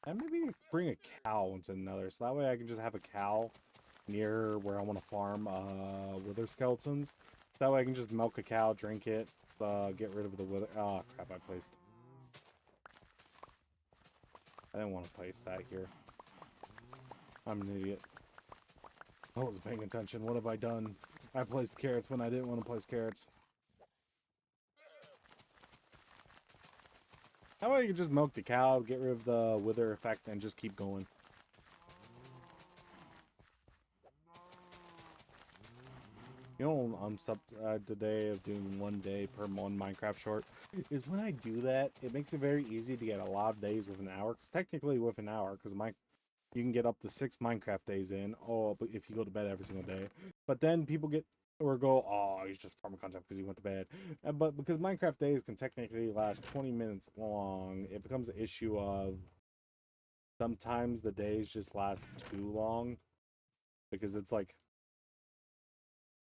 And maybe bring a cow into the nether. So that way I can just have a cow near where I want to farm wither skeletons. That way I can just milk a cow, drink it, get rid of the wither. Oh, crap, I placed. I didn't want to place that here. I'm an idiot. I wasn't paying attention. What have I done? I placed carrots when I didn't want to place carrots. That way you can just milk the cow, get rid of the wither effect, and just keep going. You know, I'm sub today of doing 1 day per one Minecraft short. Is when I do that, it makes it very easy to get a lot of days with an hour. Because technically with an hour, because you can get up to 6 Minecraft days in. Oh, but if you go to bed every single day. But then people get or go, oh, he's just farming content because he went to bed. But because Minecraft days can technically last 20 minutes long, it becomes an issue of sometimes the days just last too long because it's like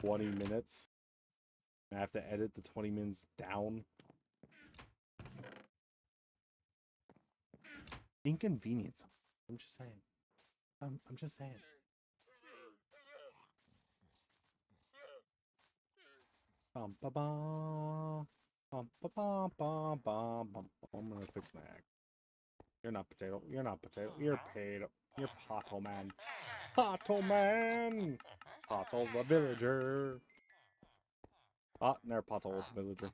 20 minutes. I have to edit the 20 minutes down. Inconvenience. I'm just saying. I'm just saying. I'm gonna fix my act. You're not potato. You're not potato. You're potato. You're Pothole Man. Pothole Man! Pothole the villager. Ah, never Pothole the villager.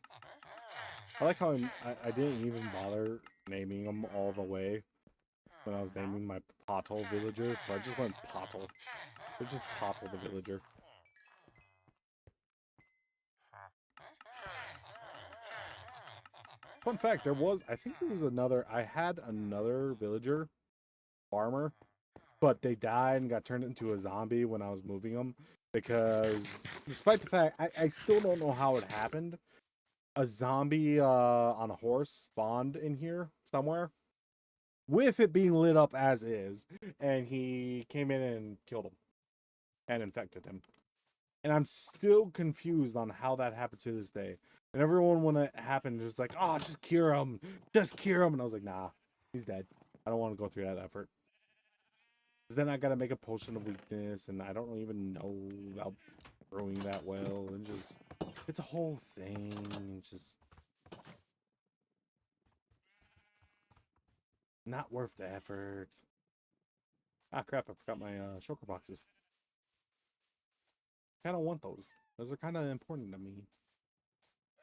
I like how I didn't even bother naming them all the way when I was naming my Pothole villagers, so I just went Pothole. They're just Pothole the villager. Fun fact, I think there was I had another villager, farmer, but they died and got turned into a zombie when I was moving them, because despite the fact, I still don't know how it happened, a zombie on a horse spawned in here somewhere, with it being lit up as is, and he came in and killed him, and infected him. And I'm still confused on how that happened to this day. And everyone, when it happened, just like, oh, just cure him. Just cure him. And I was like, nah, he's dead. I don't want to go through that effort. Because then I got to make a potion of weakness. And I don't even know about brewing that well. And just, it's a whole thing. And just not worth the effort. Ah, crap. I forgot my shulker boxes. I kind of want those. Those are kind of important to me.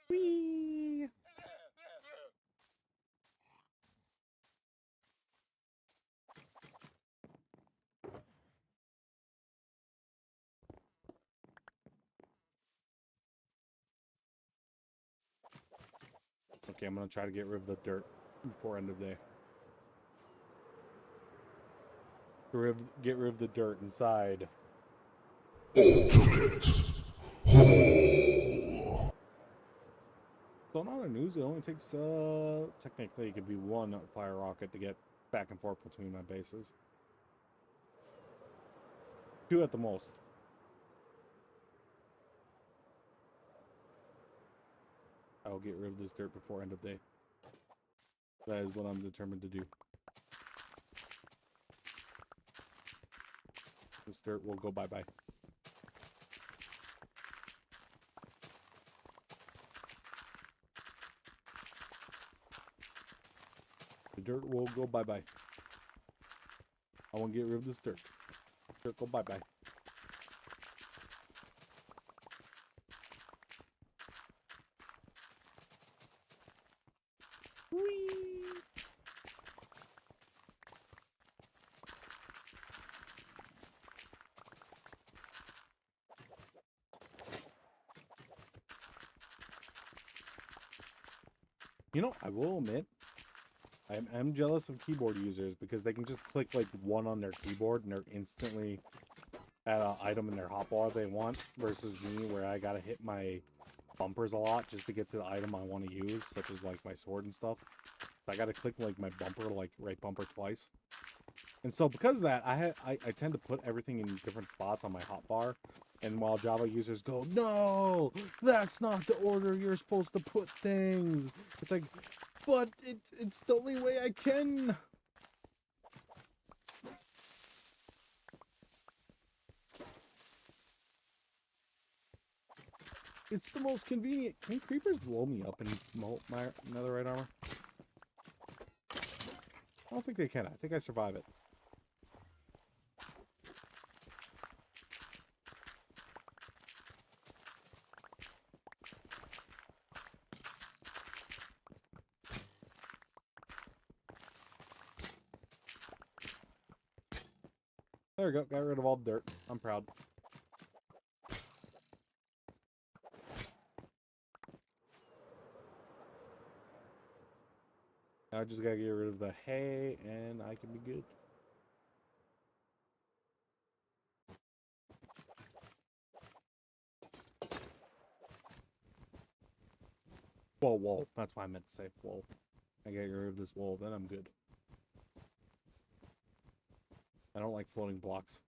Whee! Okay, I'm gonna try to get rid of the dirt before end of day. Get rid of the dirt inside. Ultimate Hole. So in other news, it only takes technically it could be one fire rocket to get back and forth between my bases. 2 at the most. I'll get rid of this dirt before end of day. That is what I'm determined to do. This dirt will go bye-bye. The dirt will go bye-bye. I want to get rid of this dirt. Dirt go bye-bye. You know, I will admit, I'm jealous of keyboard users because they can just click like 1 on their keyboard and they're instantly at an item in their hotbar they want, versus me where I gotta hit my bumpers a lot just to get to the item I want to use, such as like my sword and stuff. I gotta click like my bumper, like right bumper twice. And so because of that, I tend to put everything in different spots on my hotbar. And while Java users go, no, that's not the order you're supposed to put things. It's like, but it's the only way I can. It's the most convenient. Can creepers blow me up and mold my netherite armor? I don't think they can. I think I survive it. There we go. Got rid of all the dirt. I'm proud. Now I just gotta get rid of the hay and I can be good. Whoa. That's what I meant to say. Whoa. I gotta get rid of this wall, then I'm good. I don't like floating blocks.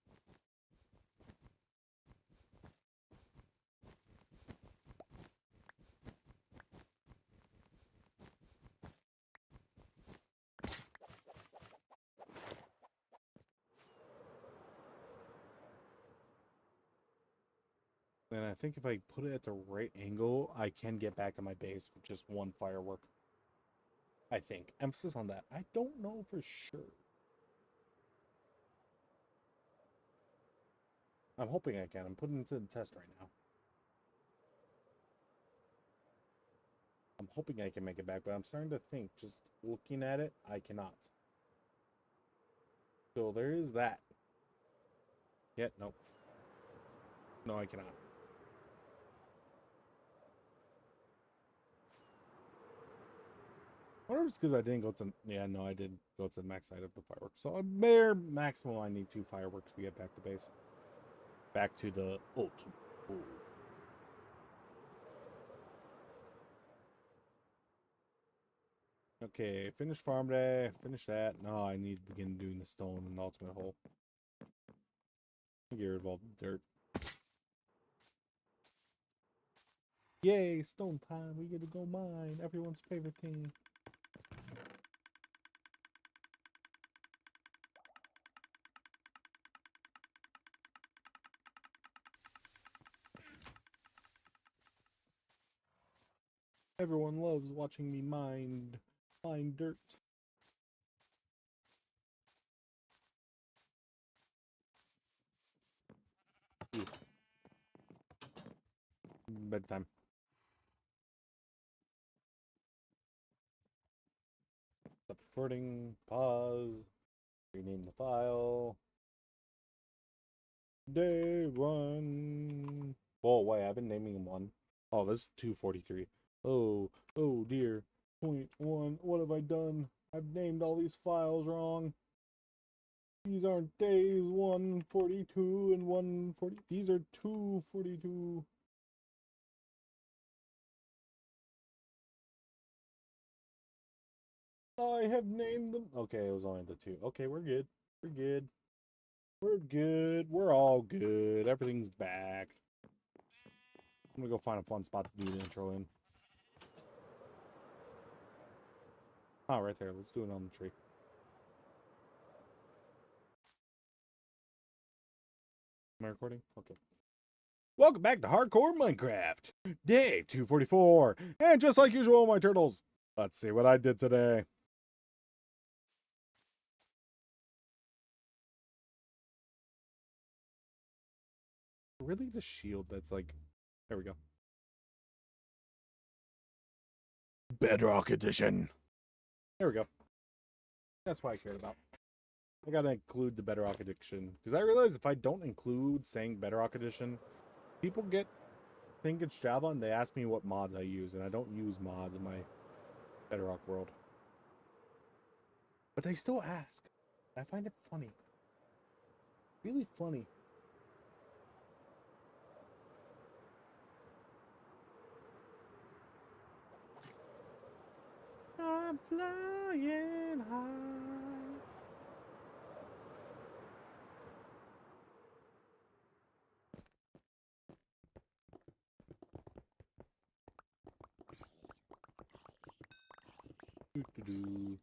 And I think if I put it at the right angle, I can get back to my base with just 1 firework. I think. Emphasis on that. I don't know for sure. I'm hoping I can. I'm putting it to the test right now. I'm hoping I can make it back, but I'm starting to think, just looking at it, I cannot. So there is that. Yeah, nope. No, I cannot. I wonder if it's because I didn't go to... Yeah, no, I did go to the max side of the fireworks. So a bare maximum, I need 2 fireworks to get back to base. Back to the ultimate. Okay, finish farm day. Finish that. No, I need to begin doing the stone and the ultimate hole. Get rid of all the dirt. Yay, stone time. We get to go mine. Everyone's favorite thing. Everyone loves watching me mine dirt. Ooh. Bedtime. Stop recording. Pause. Rename the file. Day 1. Oh, wait, I've been naming one. Oh, this is 243. Oh dear. Point 1. What have I done? I've named all these files wrong. These aren't days 142 and 140. These are 242. I have named them. Okay, it was only the 2. Okay, we're good. We're good. We're good. We're all good. Everything's back. I'm gonna go find a fun spot to do the intro in. Oh, right there. Let's do it on the tree. Am I recording? Okay. Welcome back to Hardcore Minecraft. Day 244. And just like usual, my turtles. Let's see what I did today. Really the shield that's like... There we go. Bedrock Edition. There we go. That's what I cared about. I gotta include the Bedrock Edition. Because I realize if I don't include saying Bedrock Edition, people think it's Java and they ask me what mods I use. And I don't use mods in my Bedrock world. But they still ask. I find it funny. Really funny. I'm flying high. Doo-doo-doo.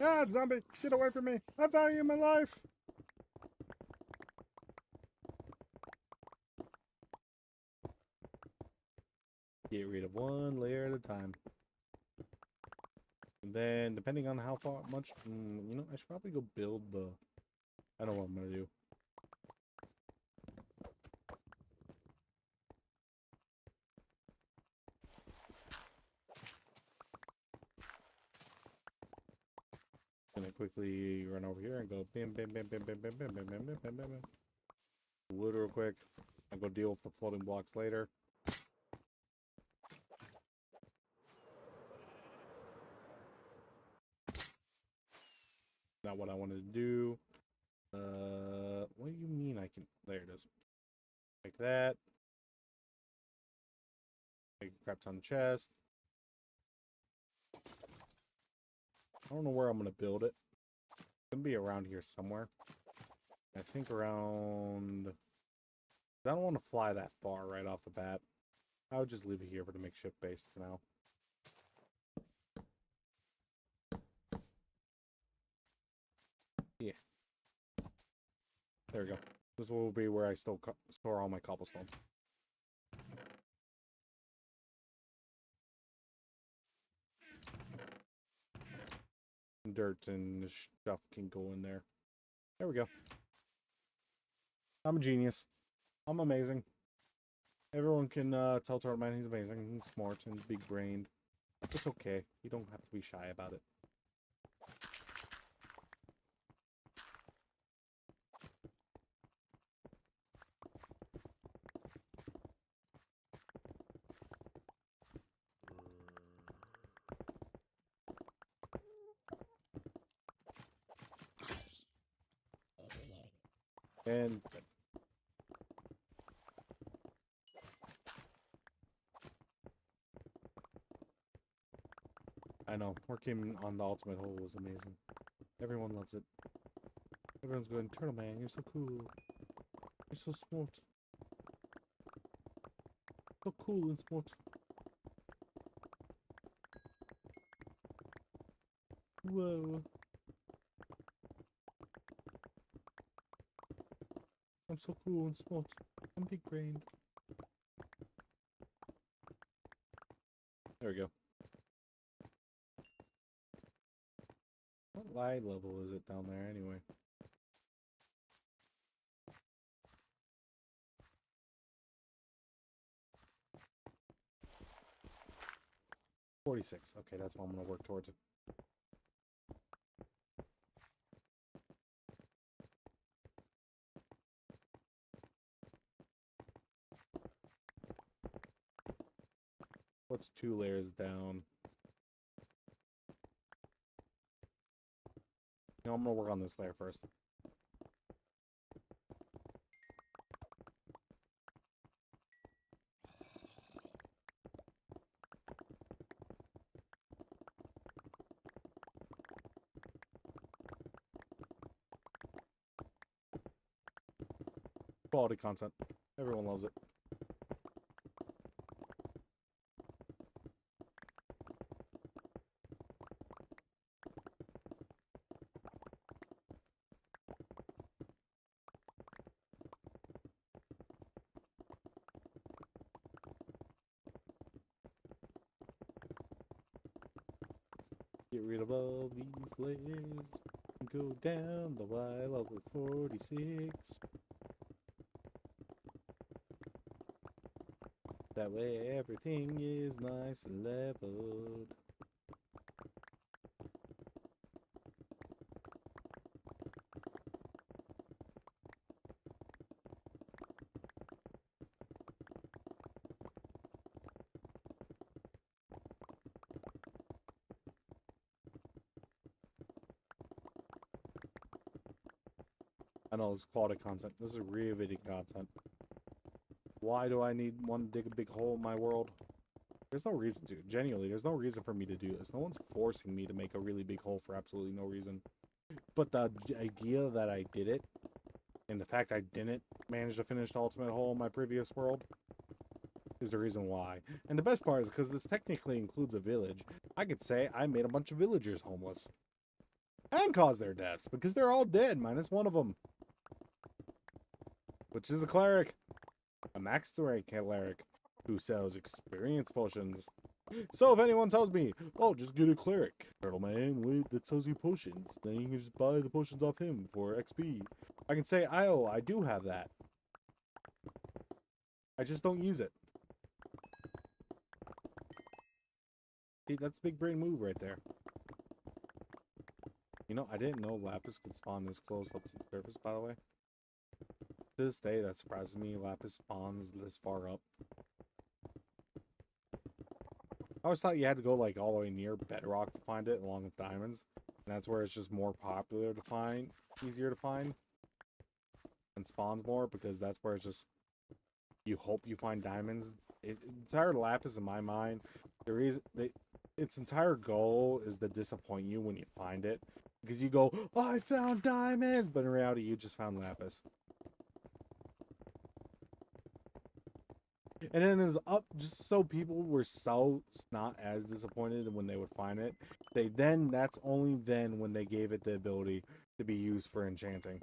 Ah, zombie! Get away from me! I value my life! Get rid of one layer at a time. And then, depending on how much... you know, I should probably go build the... I don't know what I'm gonna do. Gonna quickly run over here and go bam, bam, bam, bam, bam, bam, bam, bam, bam, bam, bam, bam, bam. Wood real quick. I'll go deal with the floating blocks later. Not what I wanted to do. What do you mean I can... There it is. Like that. Make a crap ton of chest. I don't know where I'm gonna build it. It's gonna be around here somewhere. I think around... I don't want to fly that far right off the bat. I would just leave it here for the makeshift base for now. Yeah. There we go. This will be where I still store all my cobblestone. Dirt and stuff can go in there. There we go. I'm a genius. I'm amazing. Everyone can tell Turtleman he's amazing, he's smart, and big-brained. It's okay. You don't have to be shy about it. And I know, working on the ultimate hole was amazing. Everyone loves it. Everyone's going, Turtle Man, you're so cool. You're so smart. So cool and smart. Whoa. I'm so cool and smart. I'm big-brained. There we go. What light level is it down there anyway? 46. Okay, that's what I'm gonna work towards. What's 2 layers down? No, I'm gonna work on this layer first. Quality content. Everyone loves it. Get rid of all these layers. Go down the Y level 46. That way everything is nice and leveled. I know this is quality content. This is riveting content. Why do I need one to dig a big hole in my world? There's no reason to. Genuinely, there's no reason for me to do this. No one's forcing me to make a really big hole for absolutely no reason. But the idea that I did it, and the fact I didn't manage to finish the ultimate hole in my previous world, is the reason why. And the best part is because this technically includes a village. I could say I made a bunch of villagers homeless. And caused their deaths, because they're all dead, minus one of them. Which is a cleric. A max rank cleric who sells experience potions. So if anyone tells me, oh, just get a cleric, turtle man that sells you potions, then you can just buy the potions off him for XP. I can say, I do have that. I just don't use it. See, that's a big brain move right there. You know, I didn't know Lapis could spawn this close up to the surface, by the way. To this day, that surprises me. Lapis spawns this far up. I always thought you had to go like all the way near bedrock to find it, along with diamonds. And that's where it's just more popular to find, easier to find. And spawns more, because that's where it's just, you hope you find diamonds. Entire Lapis, in my mind, its entire goal is to disappoint you when you find it. Because you go, oh, I found diamonds! But in reality, you just found Lapis. And then it's up just so people were so not as disappointed when they would find it. That's only then when they gave it the ability to be used for enchanting.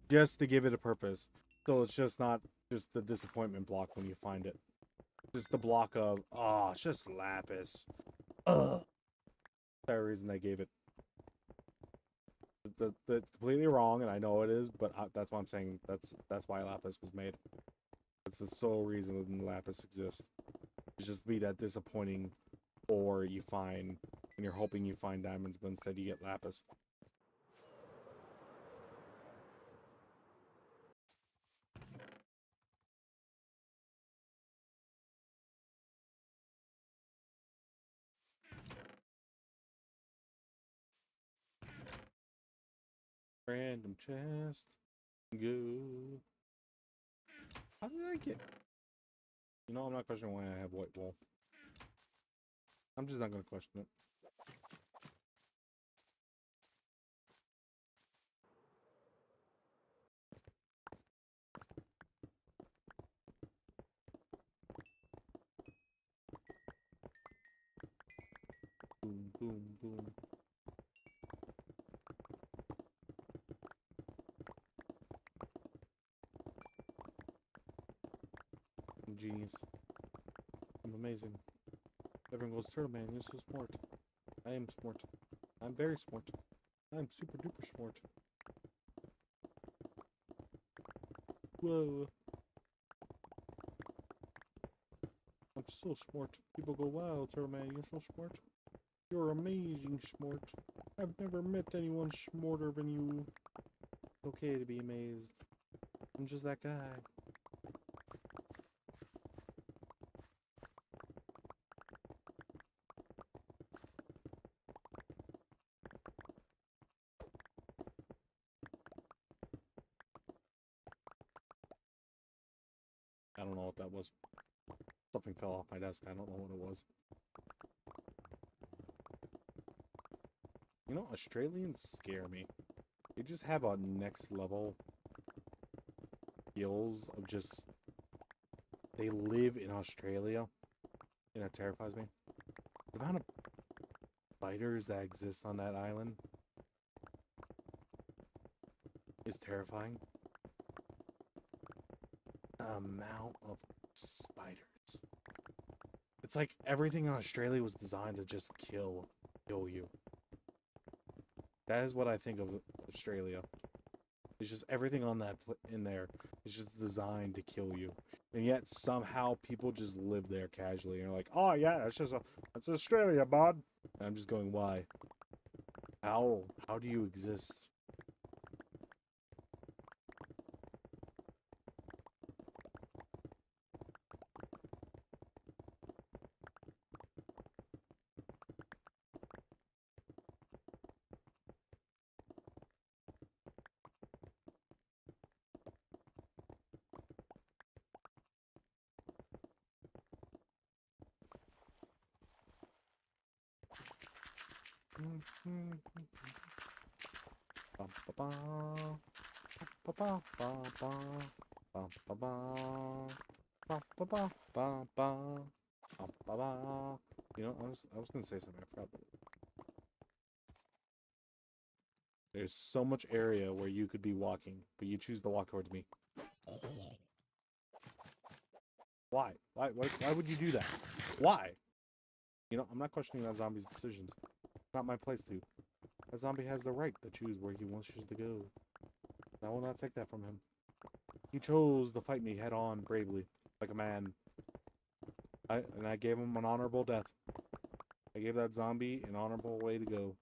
Just to give it a purpose. So it's just not just the disappointment block when you find it. Just the block of, oh, it's just Lapis. Ugh. That's the reason they gave it. That's completely wrong, and I know it is, but that's why I'm saying that's why Lapis was made. It's the sole reason Lapis exists. It's just to be that disappointing, or you find, and you're hoping you find diamonds, but instead you get Lapis. Random chest. Go. How did I get? You know, I'm not questioning why I have white wool. I'm just not gonna question it. Boom, boom, boom. I'm a genius. I'm amazing. Everyone goes, Turtle Man, you're so smart. I am smart. I'm very smart. I'm super duper smart. Whoa. I'm so smart. People go, wow, Turman, you're so smart. You're amazing smart. I've never met anyone smarter than you. It's okay to be amazed. I'm just that guy. I don't know what that was. Something fell off my desk. I don't know what it was. You know, Australians scare me. They just have a next level skills of just... They live in Australia. And it terrifies me. The amount of spiders that exist on that island is terrifying. The amount of spiders. It's like everything in Australia was designed to just kill you. That is what I think of Australia. It's just everything on that in there is just designed to kill you, and yet somehow people just live there casually. And you're like, oh yeah, it's Australia, bud. And I'm just going, why? How do you exist? You know, I was gonna say something. I forgot. There's so much area where you could be walking, but you choose to walk towards me. Why? Why would you do that? Why? You know, I'm not questioning that zombie's decisions. It's not my place to. That zombie has the right to choose where he wants to go. I will not take that from him. He chose to fight me head on bravely, like a man. And I gave him an honorable death. I gave that zombie an honorable way to go.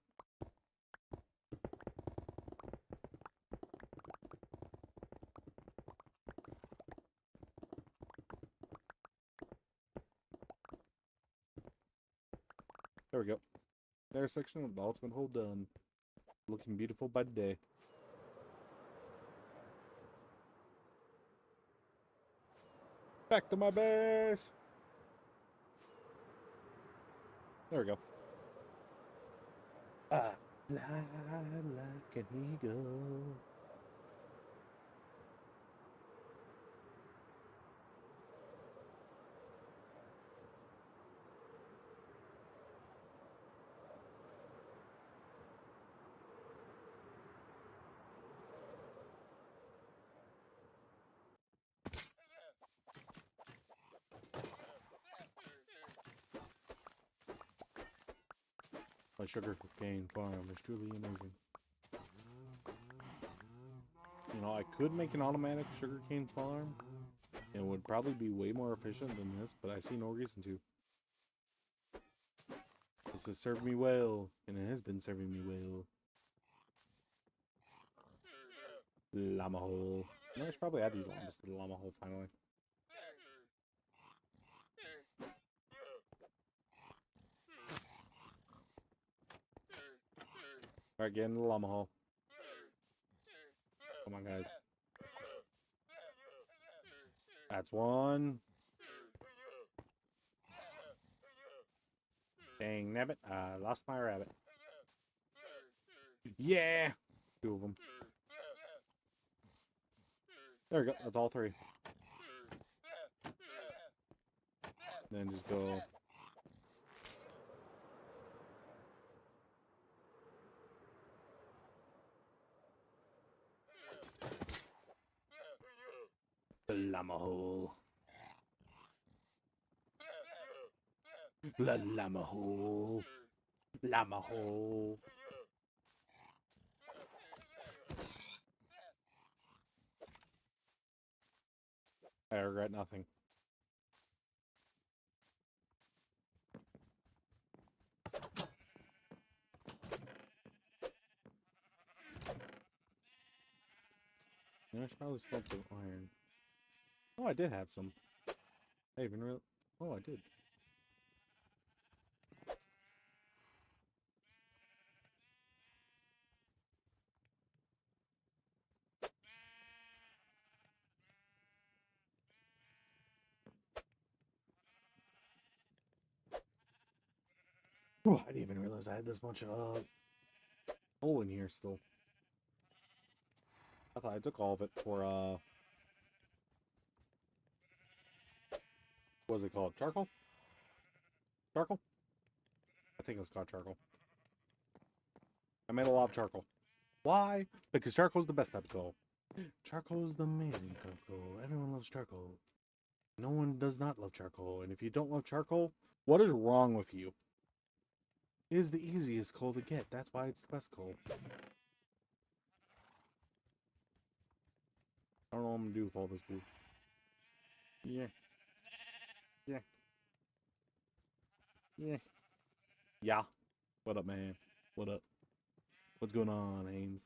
There we go. There's section of the ultimate hole done. Looking beautiful by the day. Back to my base! There we go. Ah, fly like an eagle. My sugar cane farm is truly amazing. You know, I could make an automatic sugarcane farm. It would probably be way more efficient than this, but I see no reason to. This has served me well, and it has been serving me well. Llama hole. I should probably add these llamas to the llama hole finally. Alright, get in the llama hole. Come on, guys. That's one. Dang nabbit, I lost my rabbit. Yeah! Two of them. There we go, that's all three. Then just go. The llama hole. The llama hole. Llama hole. I regret nothing. Yeah, I should probably smelt the iron. Oh, I did have some. I even really. Oh, I did. Oh, I didn't even realize I had this much coal in here still. I thought I took all of it for what was it called? Charcoal? Charcoal? I think it was called charcoal. I made a lot of charcoal. Why? Because charcoal is the best type of coal. Charcoal is the amazing type of coal. Everyone loves charcoal. No one does not love charcoal. And if you don't love charcoal, what is wrong with you? It is the easiest coal to get. That's why it's the best coal. I don't know what I'm gonna do with all this blue. Yeah. Yeah. Yeah. Yeah. What up, man? What up? What's going on, Haynes?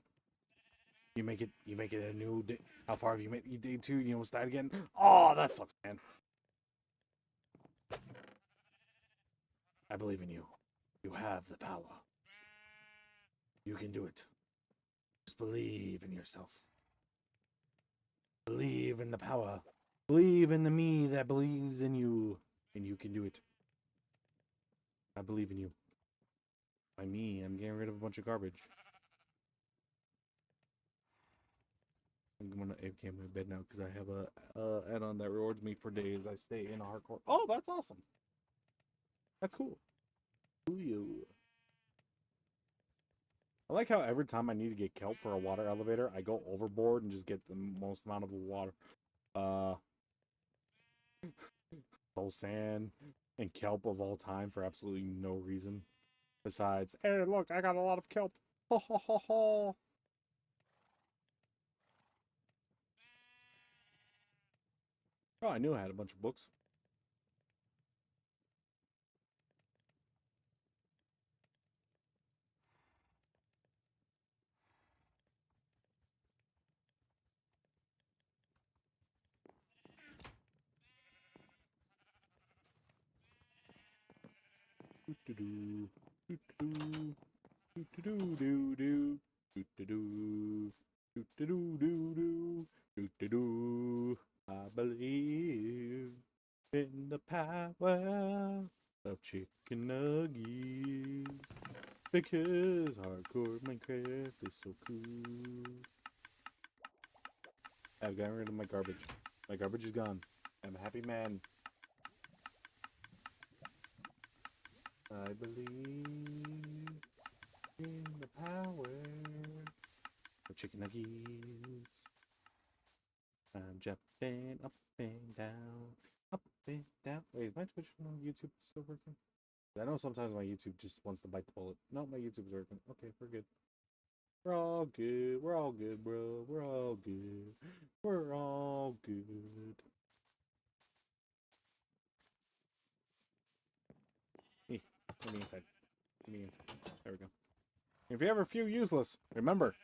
You make it a new day. How far have you made? You day 2, you almost died again? Oh, that sucks, man. I believe in you. You have the power. You can do it. Just believe in yourself. Believe in the power. Believe in the me that believes in you. And you can do it. I believe in you. By me, I'm getting rid of a bunch of garbage. I'm gonna AFK my bed now because I have a add-on that rewards me for days I stay in a hardcore. Oh, that's awesome. That's cool. Coolio. I like how every time I need to get kelp for a water elevator, I go overboard and just get the most amount of water. Soul sand and kelp of all time for absolutely no reason. Besides, hey, look, I got a lot of kelp. Ho ho ho ho. Oh, I knew I had a bunch of books. Do do do do do do do do do do do do do do do do do do. I believe in the power of chicken nuggets because hardcore Minecraft is so cool. I've gotten rid of my garbage. My garbage is gone. I'm a happy man. I believe in the power of chicken nuggets. I'm jumping up and down, up and down. Wait, is my Twitch on YouTube still working? I know sometimes my YouTube just wants to bite the bullet. No, my YouTube's working. Okay, we're good. We're all good. We're all good, bro. We're all good. We're all good. Hey, let me inside. Let me inside. There we go. If you ever feel useless, remember,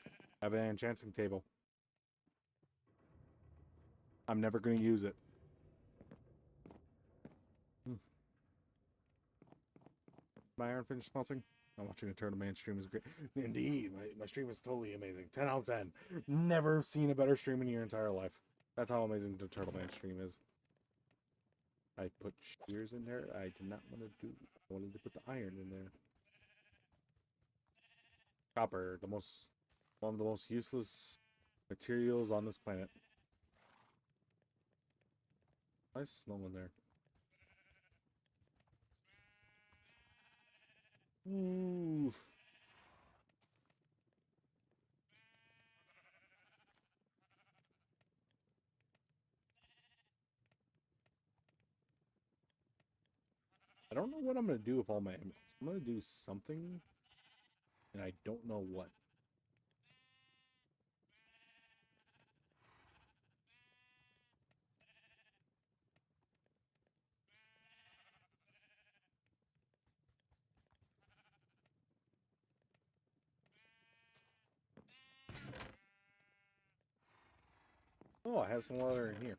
I have an enchanting table. I'm never going to use it. My iron finished smelting. I'm watching a Turtle Man stream is great. Indeed, my stream is totally amazing. 10 out of 10. Never seen a better stream in your entire life. That's how amazing the Turtle Man stream is. I put shears in there. I did not want to do. I wanted to put the iron in there. Copper, one of the most useless materials on this planet. Nice snow in there. Ooh. I don't know what I'm going to do with all my emeralds. I'm going to do something, and I don't know what. Oh, I have some leather in here.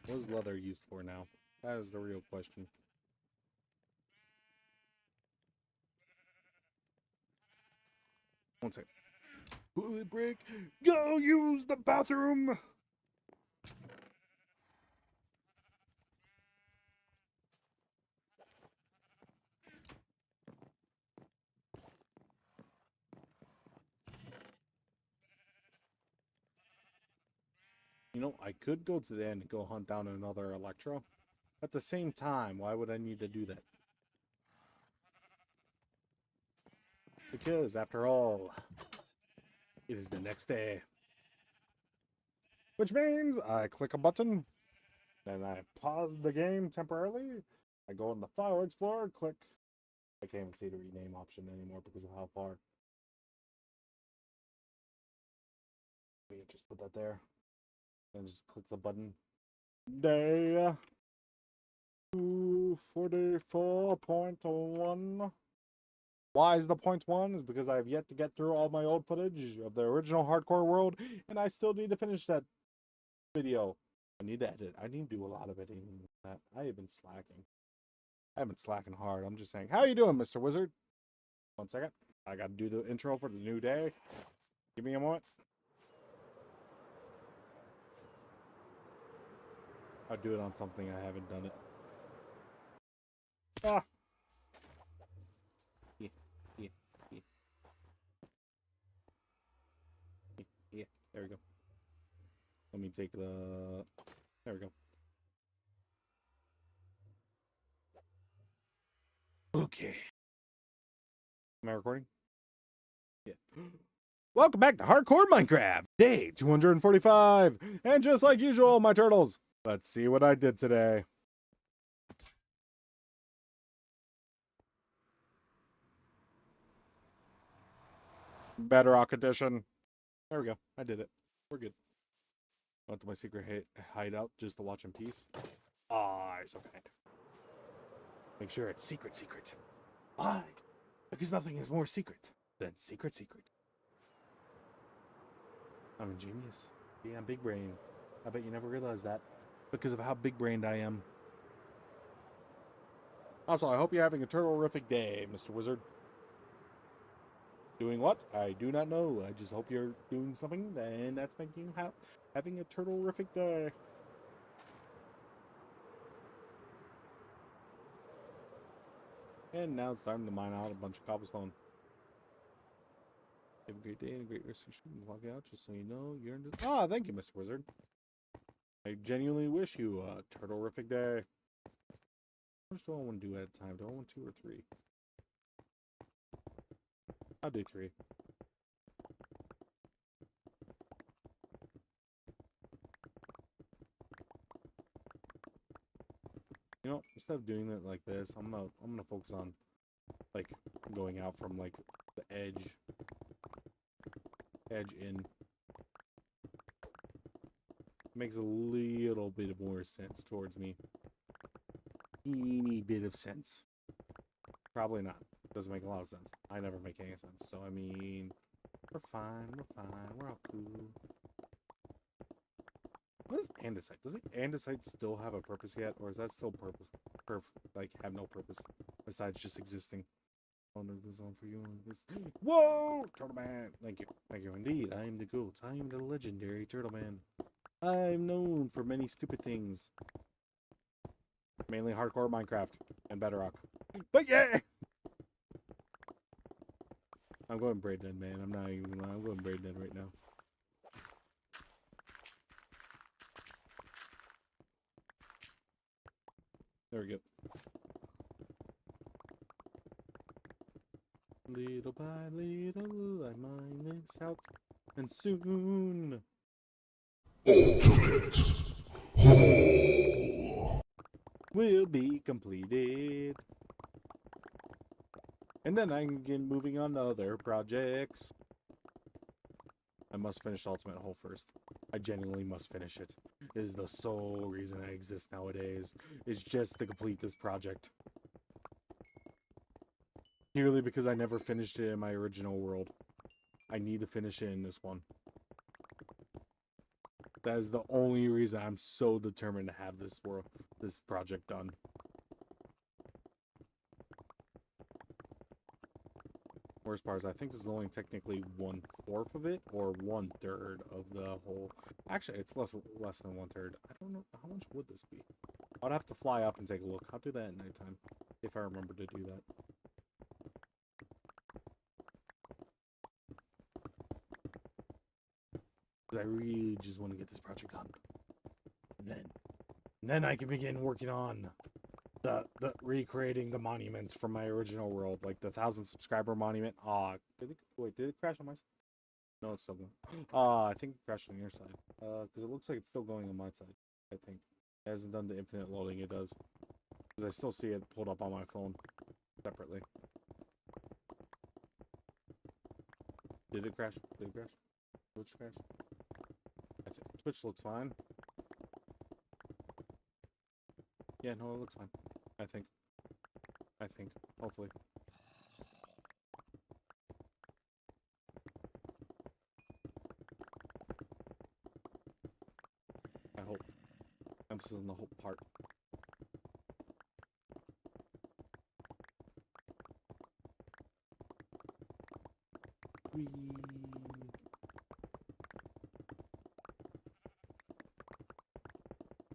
What is leather used for now? That is the real question. One second. Bullet break. Go use the bathroom. You know, I could go to the end and go hunt down another Electro. At the same time, why would I need to do that? Because, after all, it is the next day. Which means I click a button, then I pause the game temporarily. I go in the File Explorer, click. I can't even see the rename option anymore because of how far. Let me just put that there. And just click the button. Day 244.1. Why is the .1? Is because I have yet to get through all my old footage of the original hardcore world, and I still need to finish that video. I need to edit. I need to do a lot of editing. That I have been slacking. I have been slacking hard. I'm just saying. How you doing, Mr. Wizard? 1 second. I got to do the intro for the new day. Give me a moment. I'll do it on something I haven't done it. Ah. Yeah. There we go. Let me take the... There we go. Okay. Am I recording? Yeah. Welcome back to Hardcore Minecraft, day 245. And just like usual, my turtles, let's see what I did today. Bedrock edition. There we go. I did it. We're good. I went to my secret hideout just to watch in peace. Ah, you're so kind. Make sure it's secret. Why? Because nothing is more secret than secret. I'm a genius. Yeah, I'm big brain. I bet you never realized that because of how big brained I am. Also, I hope you're having a turtle-rific day, Mr. Wizard. Doing what? I do not know. I just hope you're doing something, and that's making you having a turtle-rific day. And now it's time to mine out a bunch of cobblestone. Have a great day and a great rest of your stream. Log out just so you know you're in the... Ah, thank you, Mr. Wizard. I genuinely wish you a turtle-rific day. How much do I want to do at a time? Do I want 2 or 3? I'll do 3. You know, instead of doing it like this, I'm gonna focus on like going out from like the edge in. Makes a little bit more sense towards me. Teeny bit of sense. Probably not. Doesn't make a lot of sense. I never make any sense. So I mean, we're fine. We're all cool. What is andesite? Does andesite still have a purpose yet, or is that still like have no purpose besides just existing? Honor goes on for you. Whoa, Turtle Man! Thank you indeed. I am the GOAT. I am the legendary Turtle Man. I'm known for many stupid things, mainly hardcore Minecraft and Bedrock. But yeah, I'm going braid dead, man. I'm not even. I'm going braid dead right now. There we go. Little by little, I mine this out, and soon Ultimate Hole will be completed. And then I can get moving on to other projects. I must finish Ultimate Hole first. I genuinely must finish it. It is the sole reason I exist nowadays. Is just to complete this project. Purely because I never finished it in my original world. I need to finish it in this one. That is the only reason I'm so determined to have this project done. Worst part is I think this is only technically 1/4 of it, or 1/3 of the whole. Actually, it's less than 1/3. I don't know how much would this be. I'd have to fly up and take a look. I'll do that at nighttime if I remember to do that. I really just want to get this project done. And then I can begin working on the recreating the monuments from my original world, like the 1,000 subscriber monument. Did it crash on my side? No, it's still going. I think it crashed on your side. Because it looks like it's still going on my side. I think it hasn't done the infinite loading. It does, because I still see it pulled up on my phone separately. Did it crash? Did it crash? Twitch crash? I think Twitch looks fine. Yeah, no, it looks fine. I think. Hopefully. I hope. Emphasis on the hope part. Whee.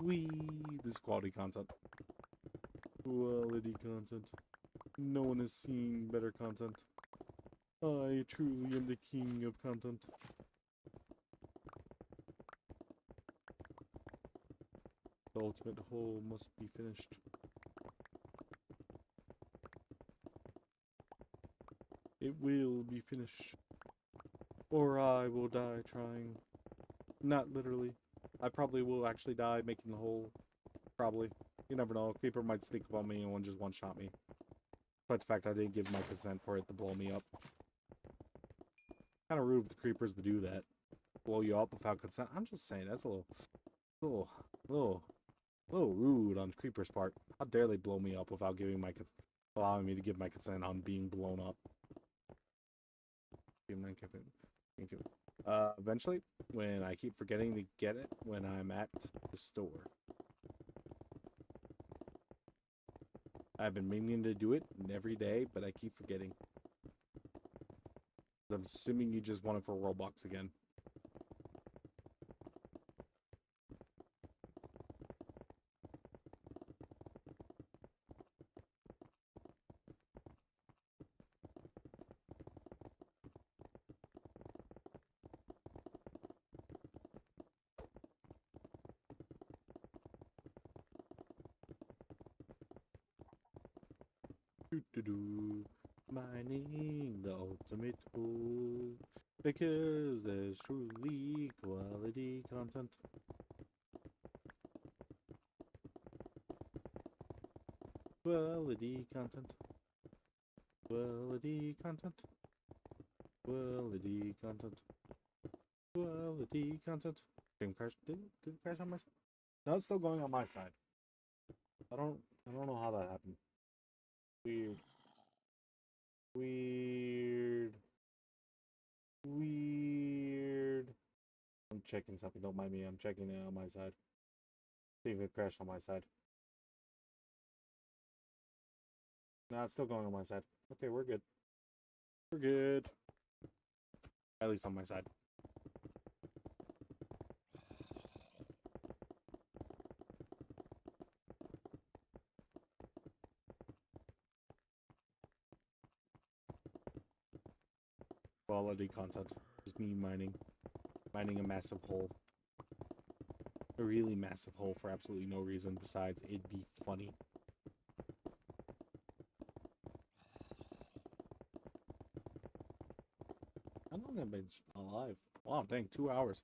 Whee. This is quality content. Quality content. No one has seen better content. I truly am the king of content. The ultimate hole must be finished. It will be finished. Or I will die trying. Not literally. I probably will actually die making the hole. Probably. You never know. Creeper might sneak up on me and just one-shot me. But the fact I didn't give my consent for it to blow me up. Kind of rude of the creepers to do that. Blow you up without consent. I'm just saying, that's a little rude on creeper's part. How dare they blow me up without allowing me to give my consent on being blown up. Eventually, when I keep forgetting to get it when I'm at the store. I've been meaning to do it every day, but I keep forgetting. I'm assuming you just want it for Roblox again. Mining the ultimate tool, because there's truly quality content. Quality content. Quality content. Quality content. Quality content. Did it crash on my side? No, it's still going on my side. I don't know how that happened. Weird. I'm checking something, don't mind me. I'm checking it on my side. See if it crashed on my side. Nah, it's still going on my side. Okay, we're good. We're good. At least on my side. Quality content. Just me mining a massive hole. A really massive hole for absolutely no reason besides it'd be funny. How long have I been alive? Wow, dang, 2 hours.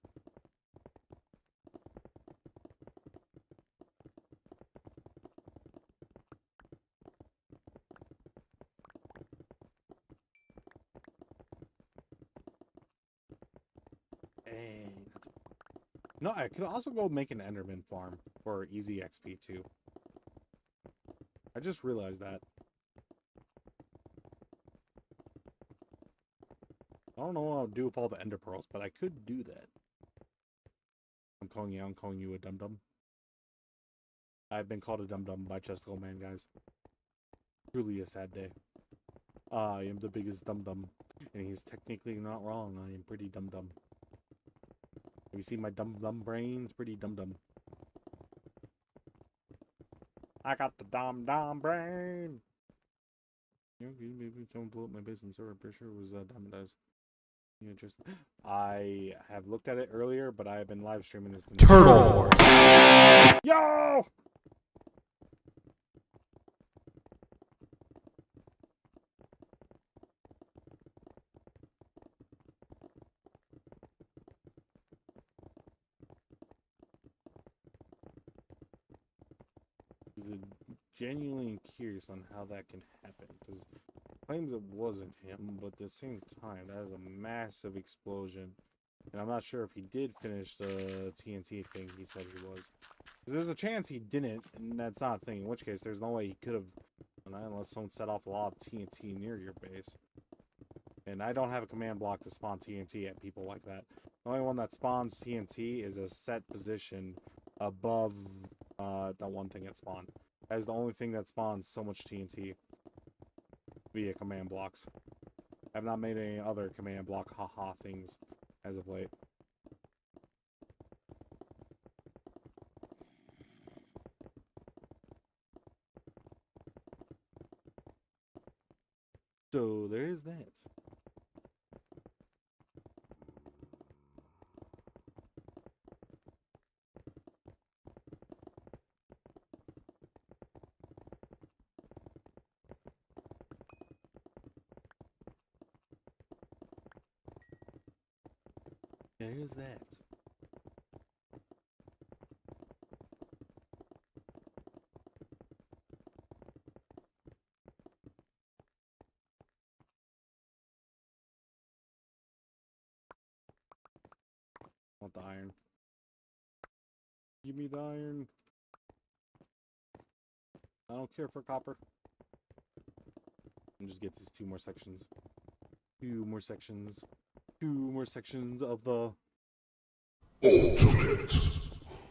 Dang. No, I could also go make an Enderman farm for easy XP too. I just realized that. I don't know what I'll do with all the Ender Pearls, but I could do that. I'm calling you out. I'm calling you a dum-dum. I've been called a dum-dum by Chesticle Man, guys. Truly a sad day. I am the biggest dum-dum. And he's technically not wrong. I am pretty dum-dum. Have you seen my dum-dum brain? It's pretty dum-dum. I got the dum-dum brain. You know, maybe someone blew up my business, or I'm pretty sure it was Diamond. You interested? I have looked at it earlier, but I have been live streaming this. Turtle Horse! Yo! Is it genuinely curious on how that can happen? Because claims it wasn't him, but at the same time, that is a massive explosion. And I'm not sure if he did finish the TNT thing he said he was. Because there's a chance he didn't, and that's not a thing. In which case, there's no way he could have, unless someone set off a lot of TNT near your base. And I don't have a command block to spawn TNT at people like that. The only one that spawns TNT is a set position above that one thing at spawn. That is the only thing that spawns so much TNT via command blocks. I have not made any other command block haha things as of late. So there is that. There is that. I want the iron. Give me the iron. I don't care for copper. And just get these two more sections. Two more sections. Two more sections of the Ultimate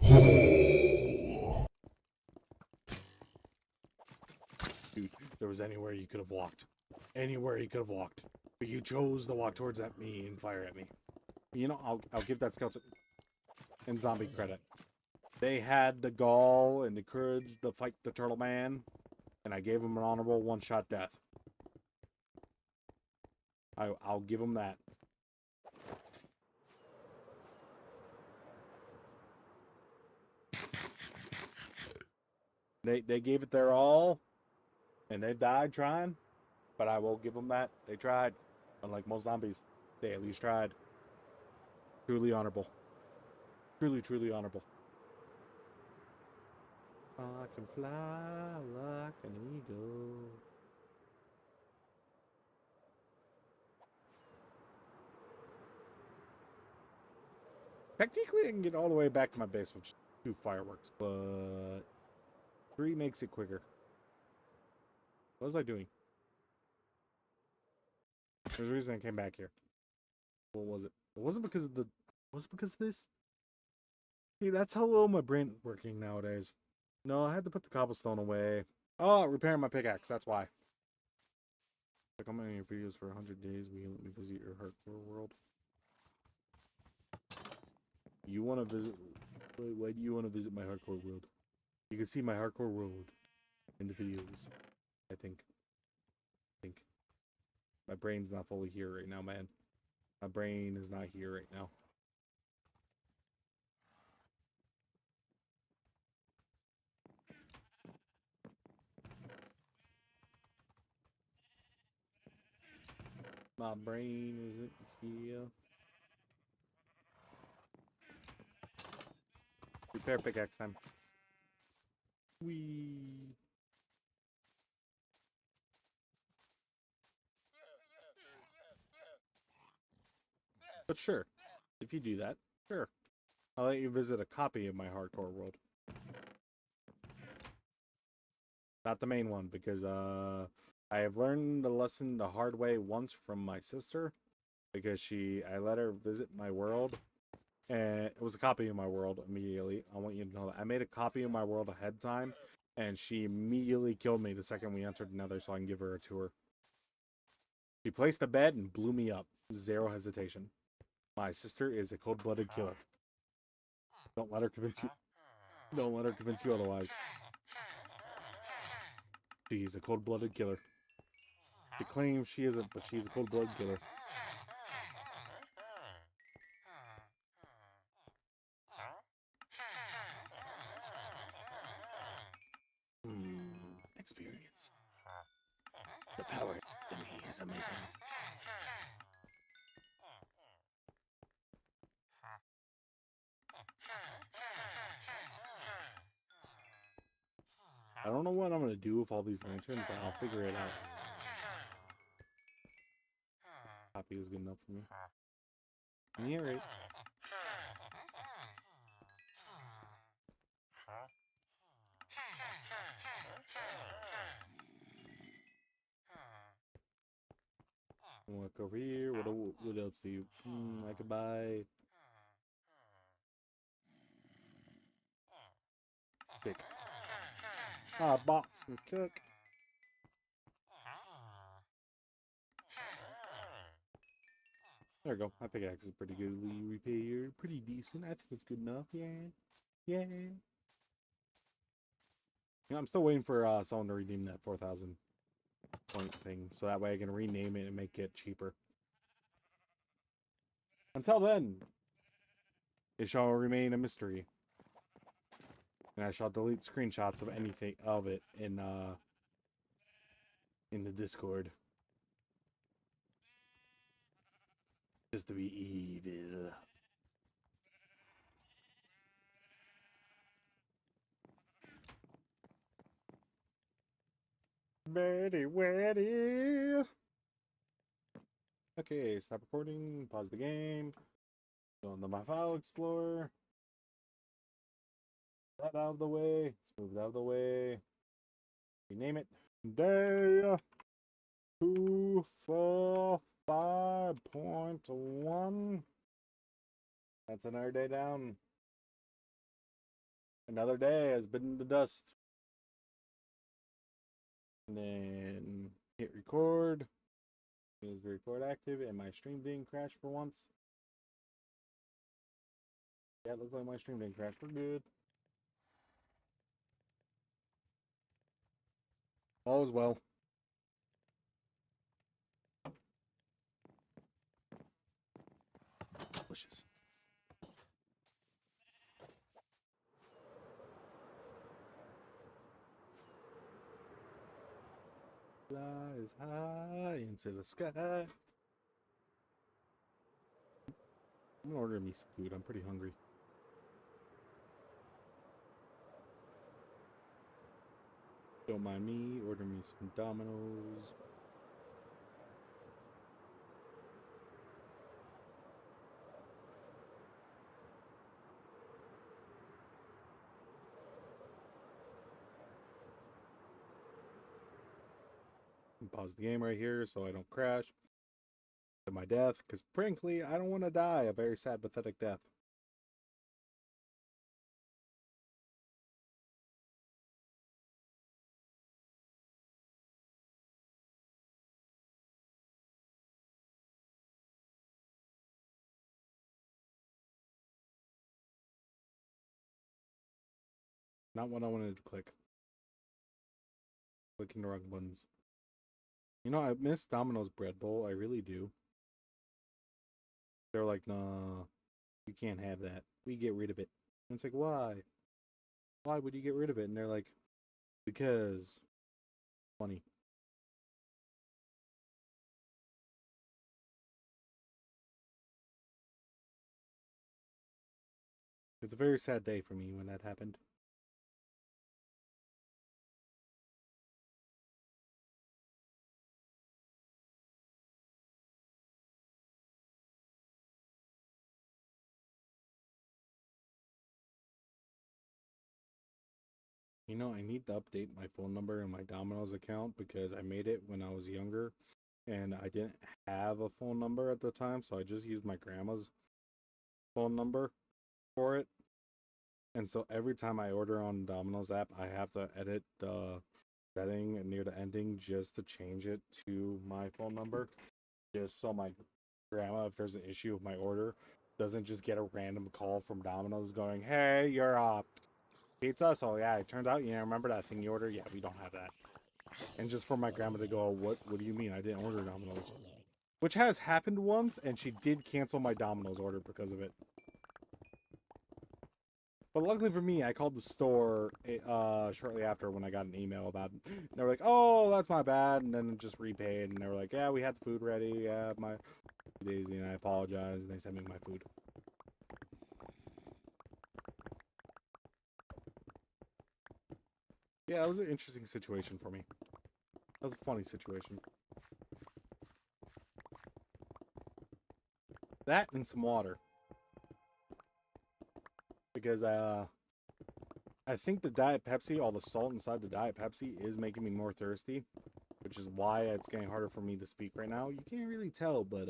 Hole. Dude, there was anywhere you could have walked. Anywhere you could have walked. But you chose to walk towards at me and fire at me. You know, I'll give that scout and zombie credit. They had the gall and the courage to fight the turtle man, and I gave them an honorable one-shot death. I'll give them that. They gave it their all, and they died trying, but I will give them that. They tried. Unlike most zombies, they at least tried. Truly honorable. Truly, truly honorable. I can fly like an eagle. Technically, I can get all the way back to my base with just 2 fireworks, but 3 makes it quicker. What was I doing? There's a reason I came back here. What was it? It wasn't because of the... Was it because of this? See, that's how low my brain is working nowadays. No, I had to put the cobblestone away. Oh, repairing my pickaxe, that's why. Check out my videos for 100 days. Will you let me visit your hardcore world? You want to visit... Why do you want to visit my hardcore world? You can see my hardcore world in the videos. I think. My brain's not fully here right now, man. My brain is not here right now. My brain isn't here. Repair pickaxe time. Whee. But sure, if you do that, sure. I'll let you visit a copy of my hardcore world. Not the main one, because I have learned the lesson the hard way once from my sister. Because I let her visit my world, And it was a copy of my world immediately. I want you to know that I made a copy of my world ahead of time, and she immediately killed me the second we entered another, so I can give her a tour. She placed a bed and blew me up. Zero hesitation. My sister is a cold-blooded killer. Don't let her convince you. Don't let her convince you otherwise. She's a cold-blooded killer. She claims she isn't, but she's a cold-blooded killer. Experience. The power in me is amazing. I don't know what I'm gonna do with all these lanterns, but I'll figure it out. Copy is good enough for me. Yeah, right. Look over here. What else do you? I could buy. Pick. Box and cook. There we go. My pickaxe is pretty good. Repaired. Pretty decent. I think it's good enough. Yeah. Yeah. You know, I'm still waiting for someone to redeem that 4,000 point thing, so that way I can rename it and make it cheaper. Until then, it shall remain a mystery, and I shall delete screenshots of anything of it in the Discord, just to be evil. Betty Weddy. Okay, stop recording, pause the game, go into my file explorer. That out of the way. Let's move it out of the way. Rename it. Day 245.1. That's another day down. Another day has bitten the dust. And then hit record. Is the record active? And my stream didn't crash for once. Yeah, it looks like my stream didn't crash. We're good. All is well. Delicious. Flies high into the sky. I'm gonna order me some food. I'm pretty hungry. Don't mind me. Order me some Domino's. Pause the game right here so I don't crash to my death, because frankly I don't want to die a very sad, pathetic death. Not what I wanted to click. Clicking the wrong buttons. You know, I miss Domino's bread bowl. I really do. They're like, nah, you can't have that. We get rid of it. And it's like, why? Why would you get rid of it? And they're like, because funny. It's a very sad day for me when that happened. You know, I need to update my phone number in my Domino's account because I made it when I was younger and I didn't have a phone number at the time, so I just used my grandma's. phone number for it. And so every time I order on Domino's app, I have to edit the setting near the ending just to change it to my phone number. Just so my grandma, if there's an issue with my order, doesn't just get a random call from Domino's going, "Hey, your pizza." So yeah, it turns out, remember that thing you ordered? Yeah, we don't have that. And just for my grandma to go, what do you mean? I didn't order Domino's. Which has happened once, and she did cancel my Domino's order because of it. But luckily for me, I called the store shortly after when I got an email about it. And they were like, "Oh, that's my bad," and then just repaid. And they were like, "Yeah, we had the food ready. Yeah, my Daisy," and I apologize. And they sent me my food. Yeah, it was an interesting situation for me. That was a funny situation. That and some water. Because I think the Diet Pepsi, all the salt inside the Diet Pepsi is making me more thirsty, which is why it's getting harder for me to speak right now. You can't really tell, but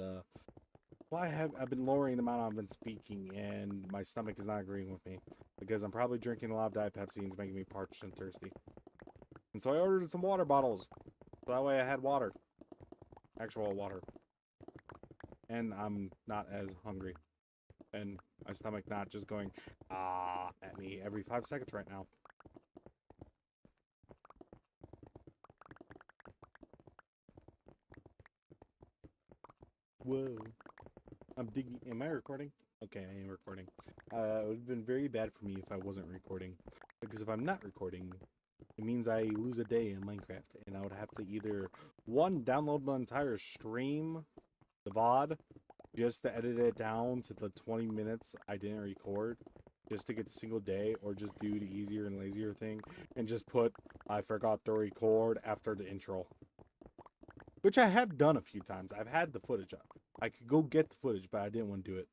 why I've been lowering the amount I've been speaking, and my stomach is not agreeing with me because I'm probably drinking a lot of Diet Pepsi and it's making me parched and thirsty. And so I ordered some water bottles, so that way I had water, actual water, and I'm not as hungry, and my stomach not just going at me every 5 seconds right now. Whoa. I'm digging. Am I recording? Okay, I am recording. It would have been very bad for me if I wasn't recording. Because if I'm not recording, it means I lose a day in Minecraft. And I would have to either, one, download the entire stream, the VOD, just to edit it down to the 20 minutes I didn't record, just to get the single day, or just do the easier and lazier thing, and just put, "I forgot to record" after the intro. Which I have done a few times. I've had the footage up. I could go get the footage, but I didn't want to do it.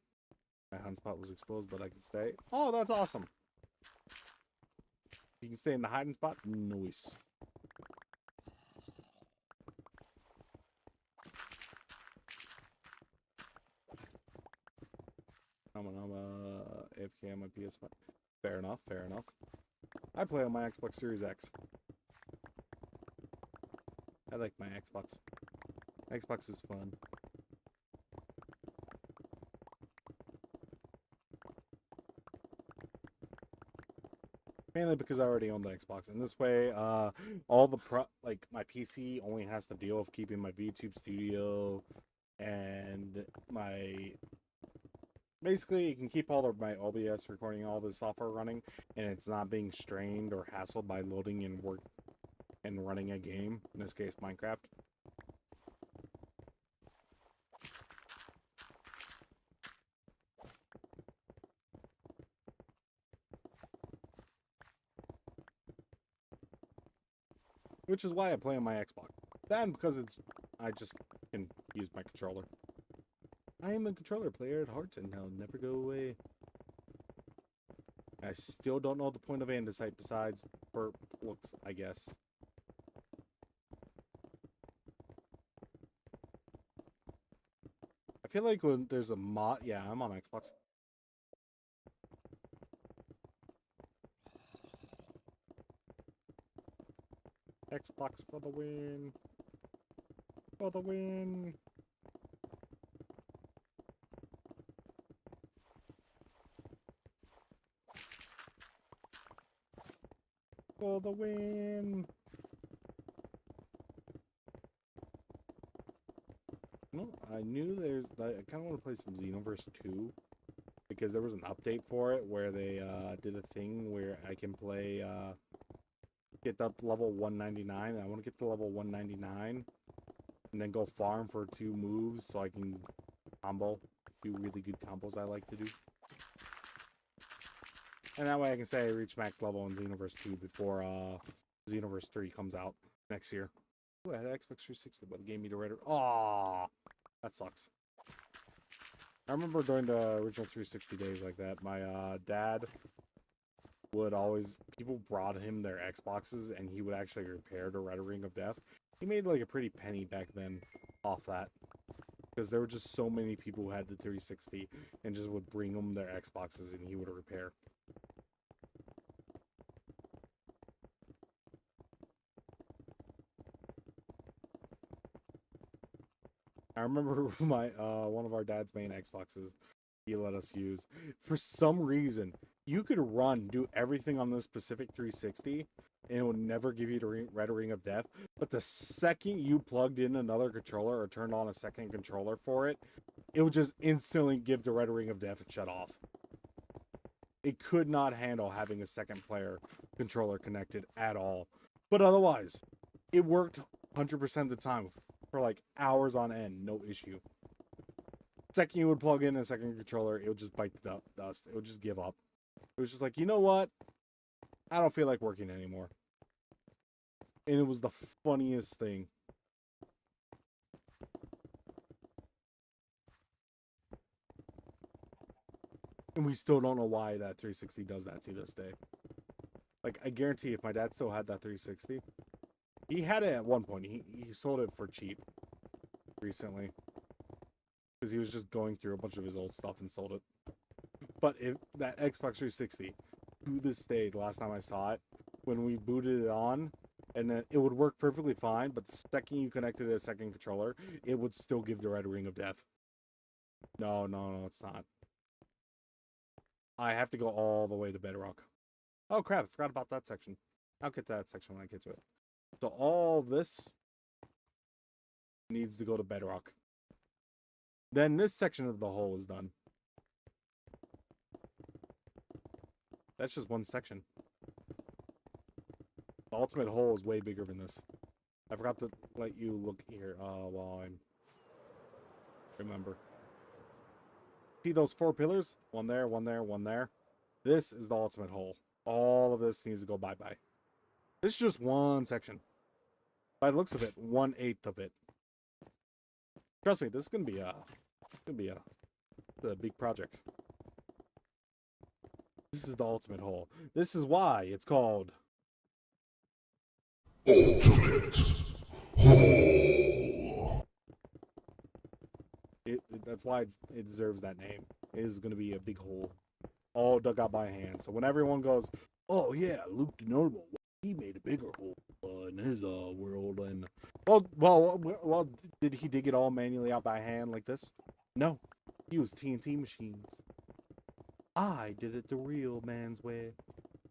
My hiding spot was exposed, but I could stay. Oh, that's awesome. You can stay in the hiding spot? Nice. I'm AFK on my PS5. Fair enough, fair enough. I play on my Xbox Series X. I like my Xbox. Xbox is fun. Mainly because I already own the Xbox, and this way, all the my PC only has to deal with keeping my VTube Studio and my. Basically, you can keep all of my OBS recording, all the software running, and it's not being strained or hassled by loading and work and running a game. In this case, Minecraft. Which is why I play on my Xbox. That and because I just can use my controller. I am a controller player at heart, and I'll never go away. I still don't know the point of andesite besides for looks, I guess. I feel like when there's a mod... Yeah, I'm on Xbox. Xbox for the win. For the win. For the win. No, I knew there's... I kind of want to play some Xenoverse 2. Because there was an update for it where they did a thing where I can play... get up to level 199. I want to get to level 199. And then go farm for 2 moves so I can combo. Do really good combos I like to do. And that way I can say I reach max level in Xenoverse 2 before Xenoverse 3 comes out next year. Ooh, I had Xbox 360, but it gave me the red... Aww! That sucks. I remember during the original 360 days like that, my dad would always... People brought him their Xboxes, and he would actually repair the Red Ring of Death. He made like a pretty penny back then off that. because there were just so many people who had the 360 and just would bring them their Xboxes and he would repair. I remember my one of our dad's main Xboxes he let us use. For some reason, you could do everything on this specific 360 and it would never give you the red ring of death. But the second you plugged in another controller or turned on a second controller for it, it would just instantly give the red ring of death and shut off. It could not handle having a second player controller connected at all. But otherwise, it worked 100% of the time for like hours on end, no issue. Second you would plug in a second controller, it would just bite the dust. It would just give up. It was just like, you know what? I don't feel like working anymore. And it was the funniest thing. And we still don't know why that 360 does that to this day. Like, I guarantee if my dad still had that 360, he had it at one point. He sold it for cheap recently. Because he was just going through a bunch of his old stuff and sold it. But if that Xbox 360, to this day, the last time I saw it, when we booted it on, and then it would work perfectly fine, but the second you connected a second controller, it would still give the red ring of death. No, it's not. I have to go all the way to Bedrock. Oh crap, I forgot about that section. I'll get to that section when I get to it. So all this needs to go to Bedrock. Then this section of the hole is done. That's just one section. The ultimate hole is way bigger than this. I forgot to let you look here while I'm... Remember. See those 4 pillars? One there, one there, one there. This is the ultimate hole. All of this needs to go bye-bye. This is just one section. By the looks of it, 1/8 of it. Trust me, this is gonna be a big project. This is the ultimate hole. This is why it's called Ultimate Hole. That's why it deserves that name. It is gonna be a big hole, all dug out by hand. So when everyone goes, "Oh yeah, Luke the Notable, he made a bigger hole in his world," and well, did he dig it all manually out by hand like this? No, he used TNT machines. I did it the real man's way.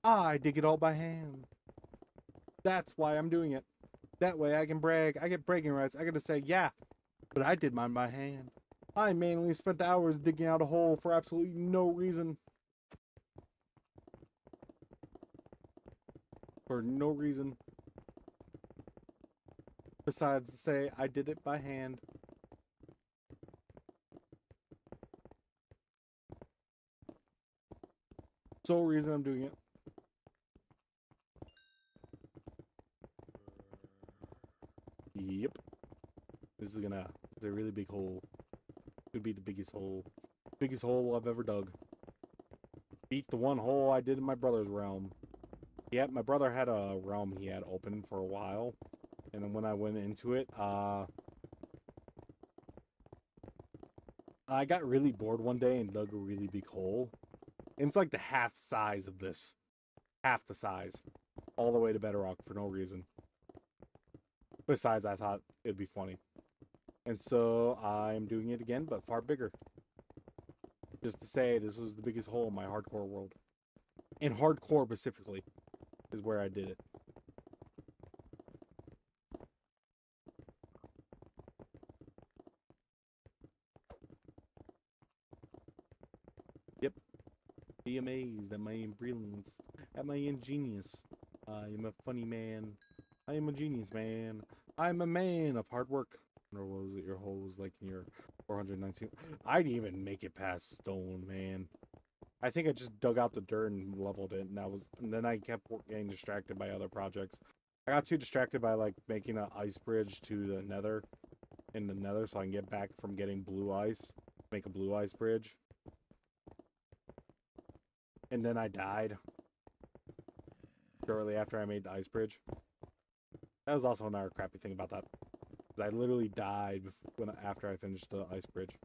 I dig it all by hand. That's why I'm doing it. That way I can brag. I get bragging rights. I get to say, yeah, but I did mine by hand. I manually spent hours digging out a hole for absolutely no reason. For no reason. Besides to say I did it by hand. Sole reason I'm doing it. Yep. This is a really big hole. Could be the biggest hole. Biggest hole I've ever dug. Beat the one hole I did in my brother's realm. Yeah, my brother had a realm he had open for a while. And then when I went into it, I got really bored one day and dug a really big hole. And it's like the half size of this. Half the size. All the way to Bedrock for no reason. Besides, I thought it'd be funny. And so I'm doing it again, but far bigger. Just to say, this was the biggest hole in my hardcore world. In hardcore specifically, is where I did it. Yep. Be amazed at my brilliance, at my ingenious. I am a funny man. I am a genius man. I'm a man of hard work. Or was it your hole was like in your 419? I didn't even make it past stone, man. I think I just dug out the dirt and leveled it, and then I kept getting distracted by other projects. I got too distracted by like making an ice bridge to the nether, so I can get back from getting blue ice, make a blue ice bridge. And then I died shortly after I made the ice bridge. That was also another crappy thing about that. I literally died after I finished the ice bridge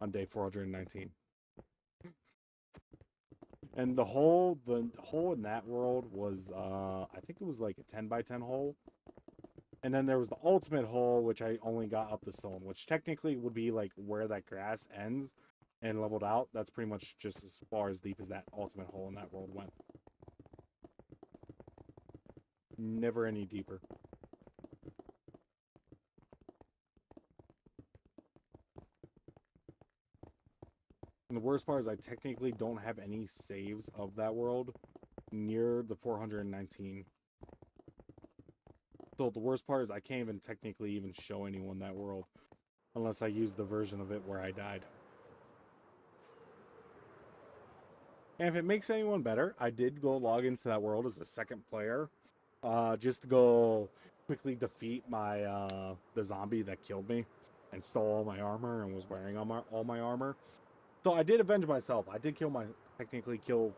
on day 419. And the hole in that world was I think it was like a 10 by 10 hole. And then there was the ultimate hole, which I only got up the stone, which technically would be like where that grass ends and leveled out. That's pretty much just as far as deep as that ultimate hole in that world went. Never any deeper. And the worst part is I technically don't have any saves of that world near the 419. So the worst part is I can't even technically even show anyone that world unless I use the version of it where I died. And if it makes anyone better, I did go log into that world as a second player, just to go quickly defeat my the zombie that killed me and stole all my armor and was wearing all my armor. So I did avenge myself. I did technically kill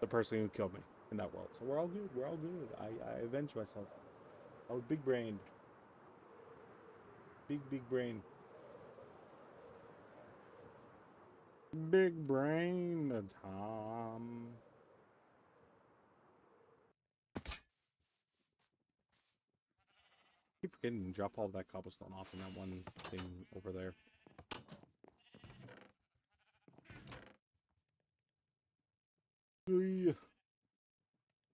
the person who killed me in that world. So we're all good. We're all good. I avenged myself. I was big brained. Big brain. Big brain, Tom. I keep forgetting to drop all that cobblestone off in that one thing over there.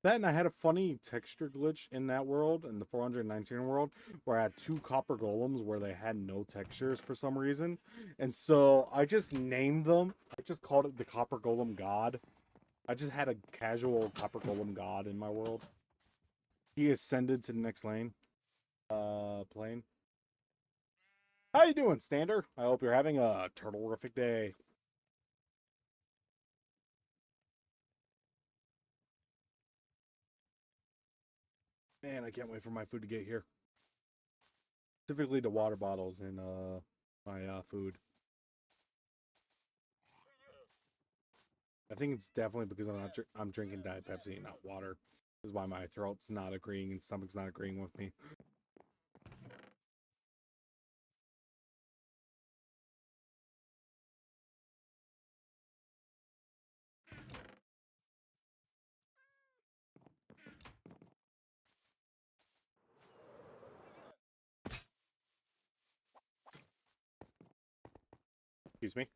That, and I had a funny texture glitch in that world, in the 419 world, where I had 2 copper golems where they had no textures for some reason. And so I just named them. I just called it the Copper Golem God. I just had a casual Copper Golem God in my world. He ascended to the next plane. How you doing, Stander? I hope you're having a turtle-rific day. Man, I can't wait for my food to get here. Specifically the water bottles and my food. I think it's definitely because I'm drinking Diet Pepsi, not water. This is why my throat's not agreeing and stomach's not agreeing with me. Excuse me.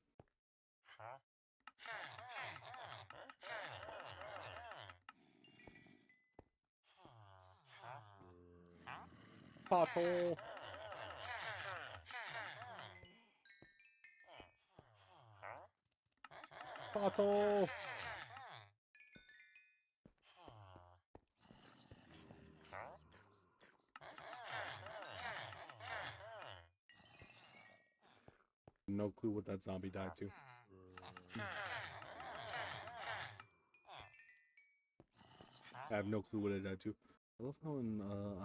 Pothole. Pothole. No clue what that zombie died to. I have no clue what it died to. I love how I'm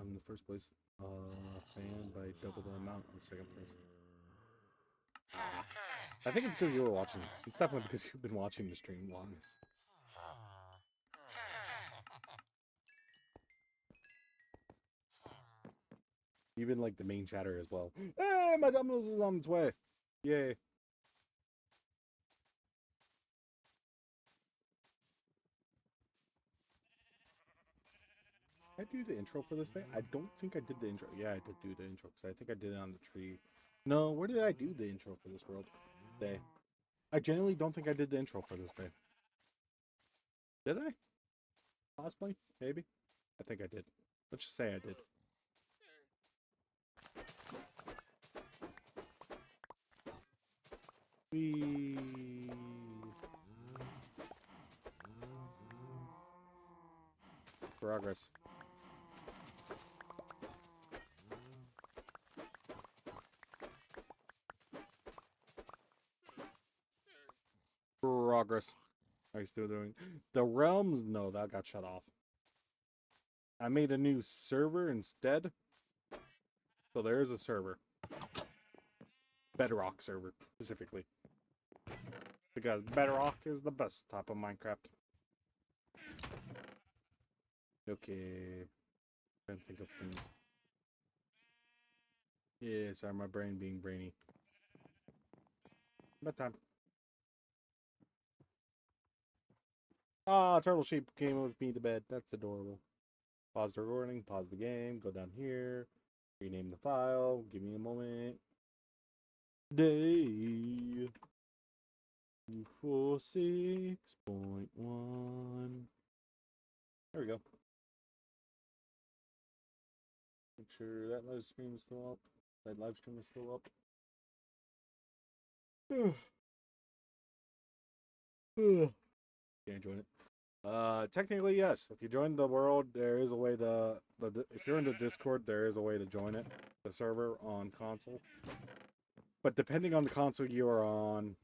in the first place. Fan by double the amount in second place. I think it's because you were watching. It's definitely because you've been watching the stream longest. Even like the main chatter as well. Hey, my Domino's is on its way. Yay. Did I do the intro for this day? I don't think I did the intro. Yeah, I did do the intro because I think I did it on the tree. No, where did I do the intro for this world day? I genuinely don't think I did the intro for this day. Did I? Possibly? Maybe? I think I did. Let's just say I did. Progress. Progress. Are you still doing the realms? No, that got shut off. I made a new server instead. So there is a server. BEDROCK server, specifically. Because BEDROCK is the best type of Minecraft. Okay. Trying to think of things. Yeah, sorry, my brain being brainy. Bedtime. Ah, Turtle Sheep came with me to bed. That's adorable. Pause the recording, pause the game, go down here, rename the file, give me a moment. Day 246.1. There we go. Make sure that live stream is still up. That live stream is still up. Can't join it. Technically yes. If you join the world, there is a way if you're in the Discord, there is a way to join it, the server on console. But depending on the console you are on,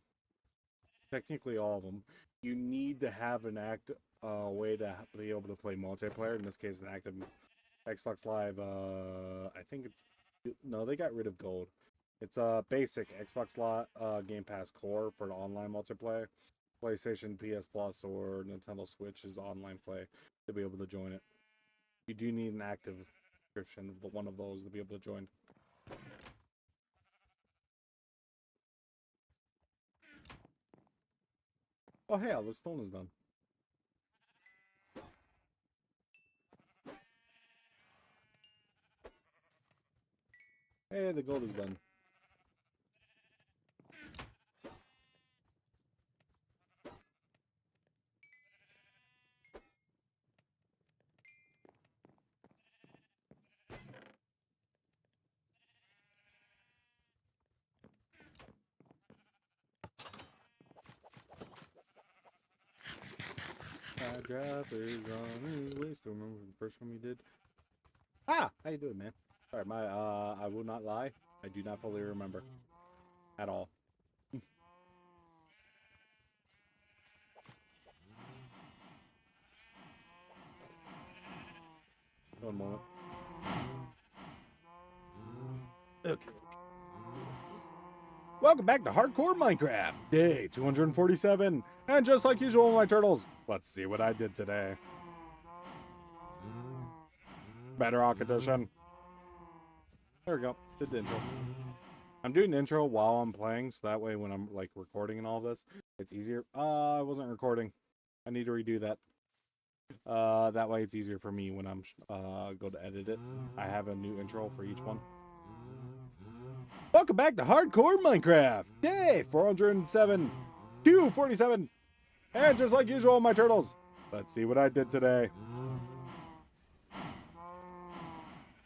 technically all of them, you need to have an active way to be able to play multiplayer. In this case, an active Xbox Live. I think it's no, they got rid of Gold. It's basic Xbox Game Pass Core for the online multiplayer. PlayStation, PS Plus, or Nintendo Switch is online play to be able to join it. You do need an active subscription of one of those to be able to join. Oh hell, the stone is done. Hey, the gold is done. My job is on his way. Still remember the first one we did? Ah, how you doing, man? Sorry, I will not lie. I do not fully remember at all. One moment. Okay. Welcome back to Hardcore Minecraft, day 247. And just like usual, my turtles, let's see what I did today. Bedrock edition. There we go. Did the intro. I'm doing the intro while I'm playing, so that way when I'm like recording and all this, it's easier. I wasn't recording. I need to redo that. That way it's easier for me when I'm go to edit it. I have a new intro for each one. Welcome back to Hardcore Minecraft, day 407, 247. And just like usual, my turtles, let's see what I did today.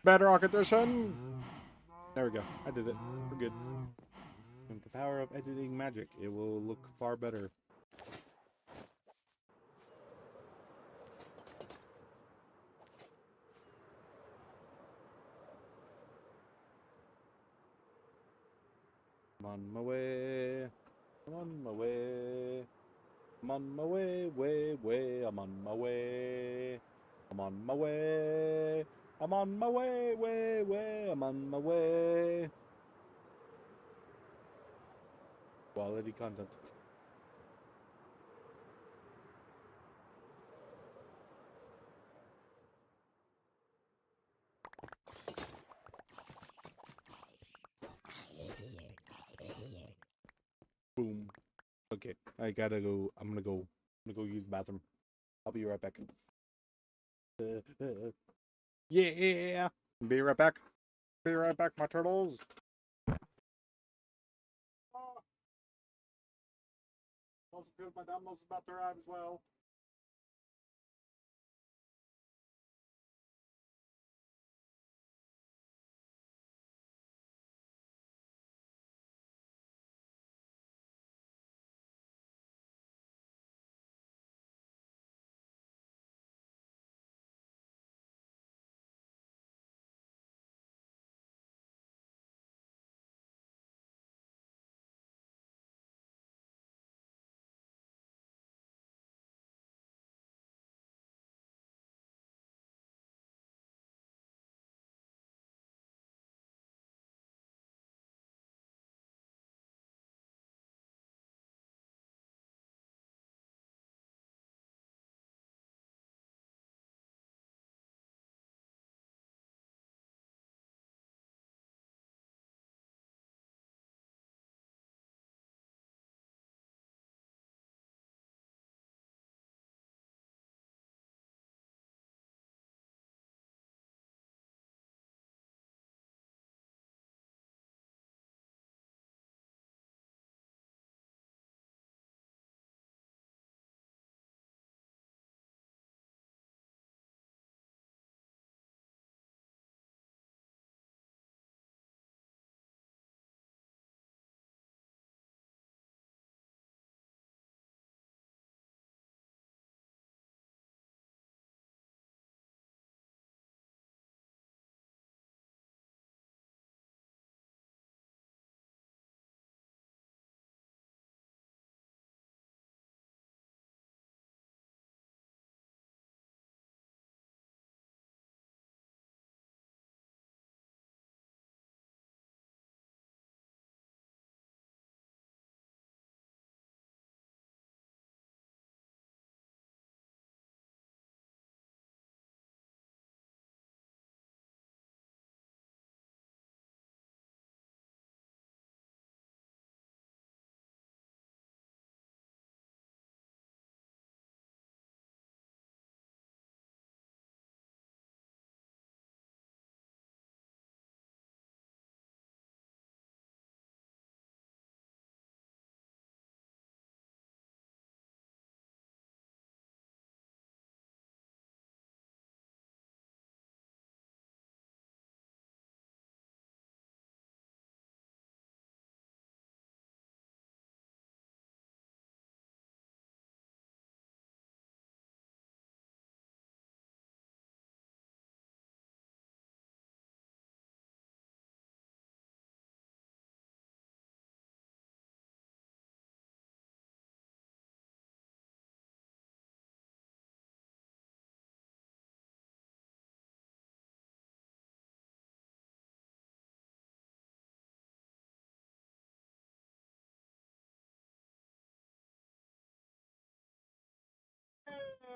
Bedrock edition. There we go. I did it. We're good. With the power of editing magic, it will look far better. I'm on my way. I'm on my way. I'm on my way, way. I'm on my way. I'm on my way. I'm on my way, way. I'm on my way. Quality content. Boom. Okay, I gotta go. I'm gonna go use the bathroom. I'll be right back. Yeah. Be right back. Be right back, my turtles. Also, because my dumbbell's about to arrive as well.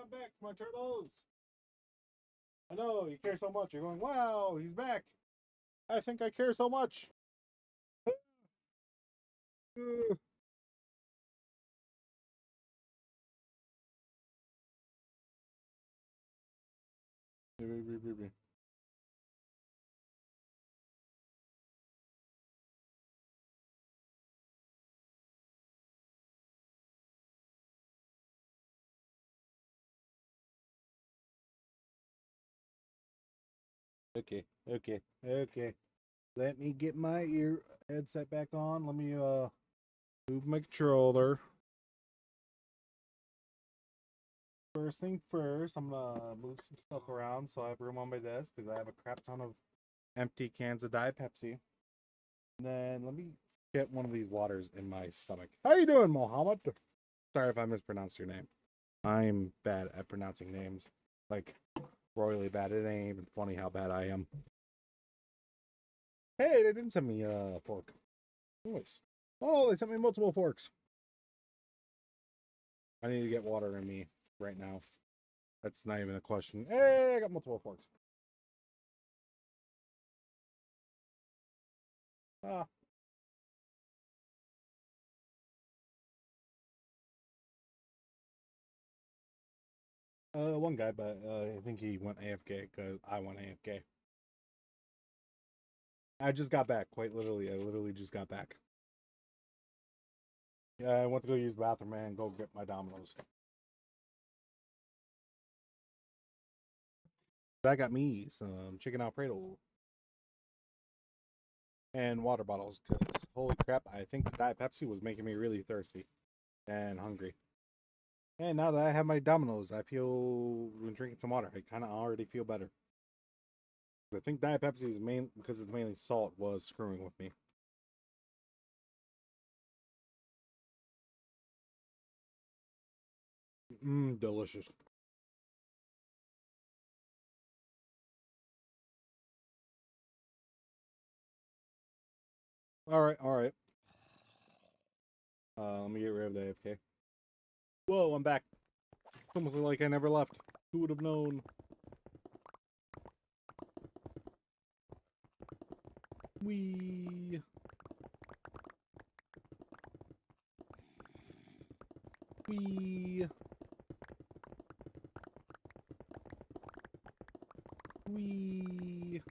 I'm back, my turtles. I know you care so much. You're going, wow, he's back. I think I care so much. Okay, okay, okay. Let me get my ear headset back on. Let me move my controller. First thing first, I'm gonna move some stuff around so I have room on my desk because I have a crap ton of empty cans of Diet Pepsi. And then let me get one of these waters in my stomach. How you doing, Mohammed? Sorry if I mispronounced your name. I'm bad at pronouncing names. Like, royally bad. It ain't even funny how bad I am. Hey, they didn't send me a fork. Nice. Oh, they sent me multiple forks. I need to get water in me right now. That's not even a question. Hey, I got multiple forks. Ah. One guy, but I think he went AFK because I went AFK. I just got back, quite literally. I literally just got back. Yeah, I went to go use the bathroom and go get my Dominoes. That got me some chicken Alfredo and water bottles because holy crap, I think the Diet Pepsi was making me really thirsty and hungry. And now that I have my Dominoes, I feel when drinking some water, I kind of already feel better. I think Diet Pepsi is main because it's mainly salt was screwing with me. Delicious. All right, all right. Let me get rid of the AFK. Whoa, I'm back. It's almost like I never left. Who would have known? Wee. Wee. Wee.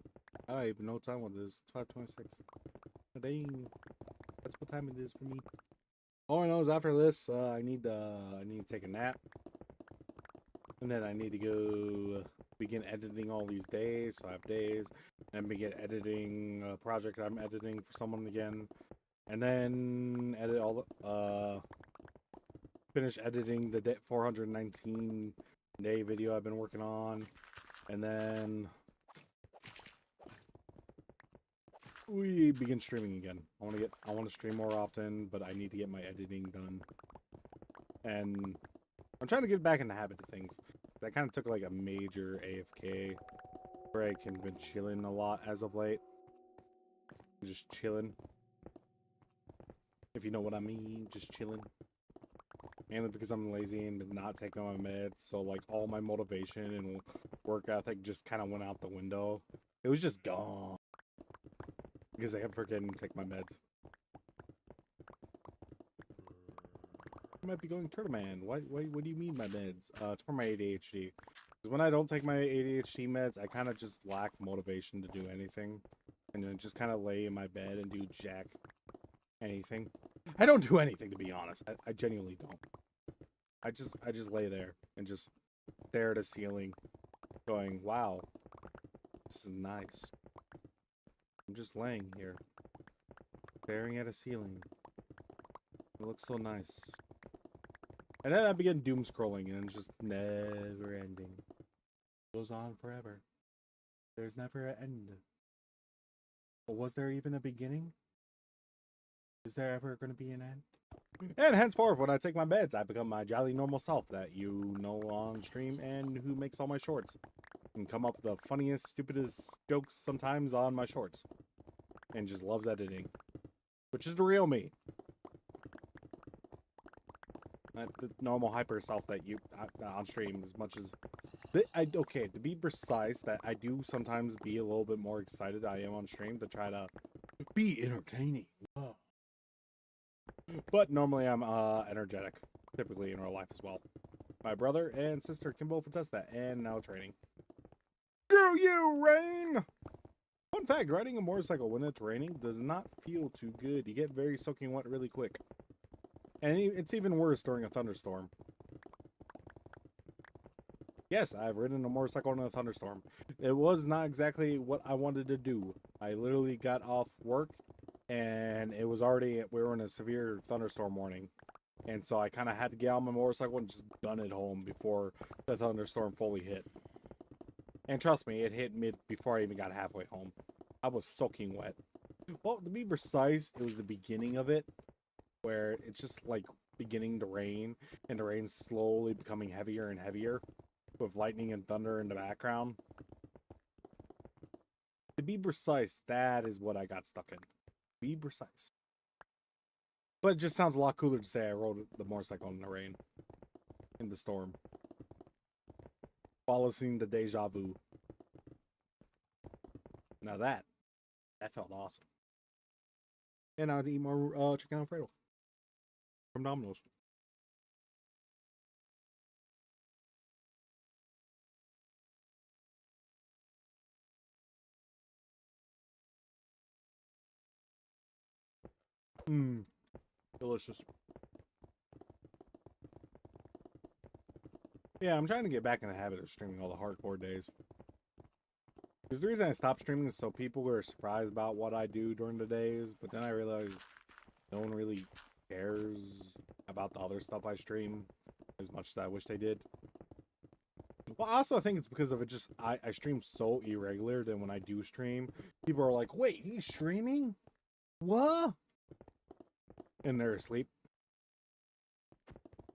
I don't even know what time it is. 5:26. Dang. That's what time it is for me. All I know is after this, I need to take a nap. And then I need to go begin editing all these days. So I have days. And begin editing a project I'm editing for someone again. And then edit all the finish editing the 419 day video I've been working on. And then we begin streaming again. I want to stream more often, but I need to get my editing done. And I'm trying to get back in the habit of things. I kind of took like a major AFK where I can been chilling a lot as of late. Just chilling. If you know what I mean, just chilling. Mainly because I'm lazy and not taking my meds, so like all my motivation and work ethic just kind of went out the window. It was just gone because I kept forgetting to take my meds. I might be going Turtle Man. What do you mean my meds? It's for my ADHD. Because when I don't take my ADHD meds, I kind of just lack motivation to do anything, and then just kind of lay in my bed and do jack anything. I don't do anything, to be honest. I genuinely don't. I just lay there and just stare at a ceiling, going, "Wow, this is nice." I'm just laying here, staring at a ceiling. It looks so nice. And then I begin doom scrolling, and it's just never ending. It goes on forever. There's never an end. But was there even a beginning? Is there ever going to be an end? And henceforth, when I take my meds, I become my jolly normal self that you know on stream and who makes all my shorts. And come up with the funniest, stupidest jokes sometimes on my shorts. And just loves editing. Which is the real me. Not the normal hyper self that you on stream as much as okay, to be precise, that I do sometimes be a little bit more excited I am on stream to try to be entertaining. But normally I'm energetic, typically in real life as well. My brother and sister can both attest that, and now training. Go you, Rain! Fun fact, riding a motorcycle when it's raining does not feel too good. You get very soaking wet really quick. And it's even worse during a thunderstorm. Yes, I've ridden a motorcycle in a thunderstorm. It was not exactly what I wanted to do. I literally got off work, and it was already, we were in a severe thunderstorm warning. And so I kind of had to get on my motorcycle and just gun it home before the thunderstorm fully hit. And trust me, it hit mid before I even got halfway home. I was soaking wet. Well, to be precise, it was the beginning of it, where it's just like beginning to rain, and the rain's slowly becoming heavier and heavier, with lightning and thunder in the background. To be precise, that is what I got stuck in. Be precise. But it just sounds a lot cooler to say I rode the motorcycle in the rain. In the storm. Following the deja vu. Now that felt awesome. And I had to eat more chicken Alfredo. From Domino's. Mmm. Delicious. Yeah, I'm trying to get back in the habit of streaming all the hardcore days. Because the reason I stopped streaming is so people are surprised about what I do during the days, but then I realized no one really cares about the other stuff I stream as much as I wish they did. Well, also I think it's because of it just, I stream so irregular that when I do stream, people are like, wait, he's streaming? What? And they're asleep.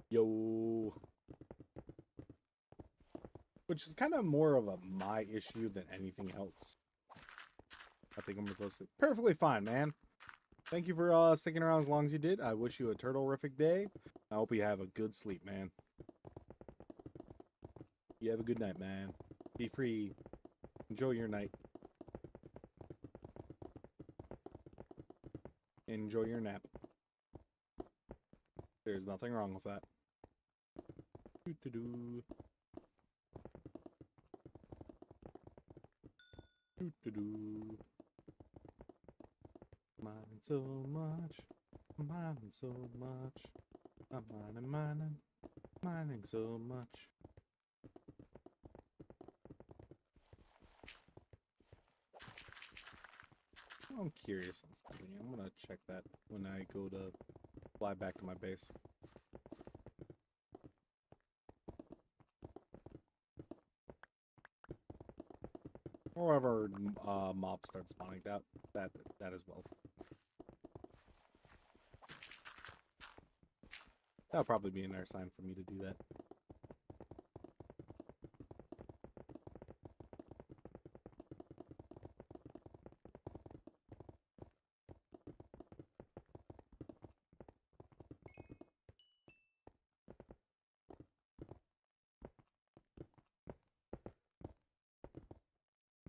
Yo. Which is kind of more of a my issue than anything else. I think I'm gonna go sleep. Perfectly fine, man. Thank you for sticking around as long as you did. I wish you a turtle-rific day. I hope you have a good sleep, man. You have a good night, man. Be free. Enjoy your night. Enjoy your nap. There's nothing wrong with that. Doo-doo-doo. Doo-doo-doo. Mining so much. Mining so much. I'm mining so much. I'm curious on something. I'm gonna check that when I go to fly back to my base. Or wherever mobs start spawning, that as well. That'll probably be an air sign for me to do that.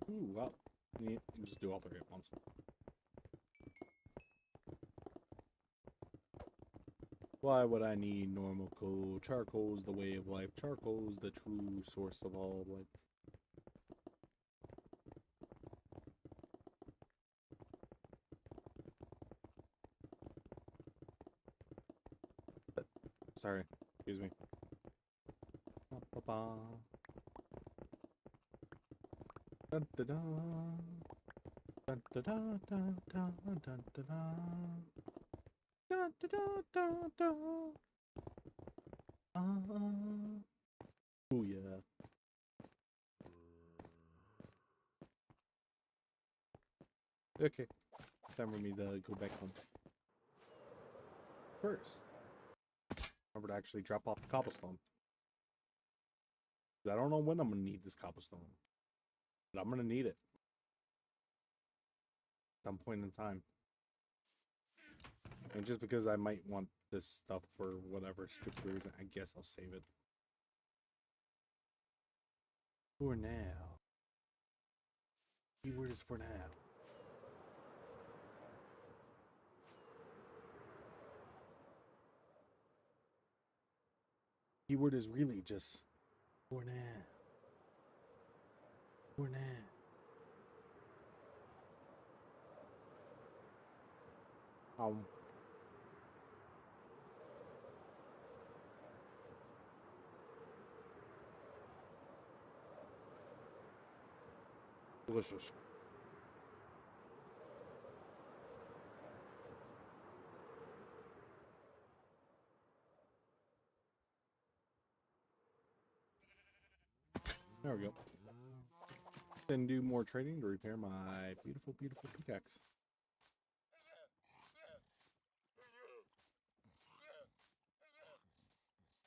Ooh, well, you just do all three at once. Why would I need normal coal? Charcoal is the way of life. Charcoal is the true source of all life. Sorry, excuse me. Ba-ba-ba. Dun da da. Dun da da da da dun da da. Dun da da da da. Ooh yeah. Okay. Time for me to go back home. First, remember to actually drop off the cobblestone. I don't know when I'm gonna need this cobblestone, but I'm gonna need it. At some point in time. And just because I might want this stuff for whatever stupid reason, I guess I'll save it. For now. Keyword is for now. Keyword is really just for now. For now. Delicious. There we go. Then do more trading to repair my beautiful, beautiful pickaxe.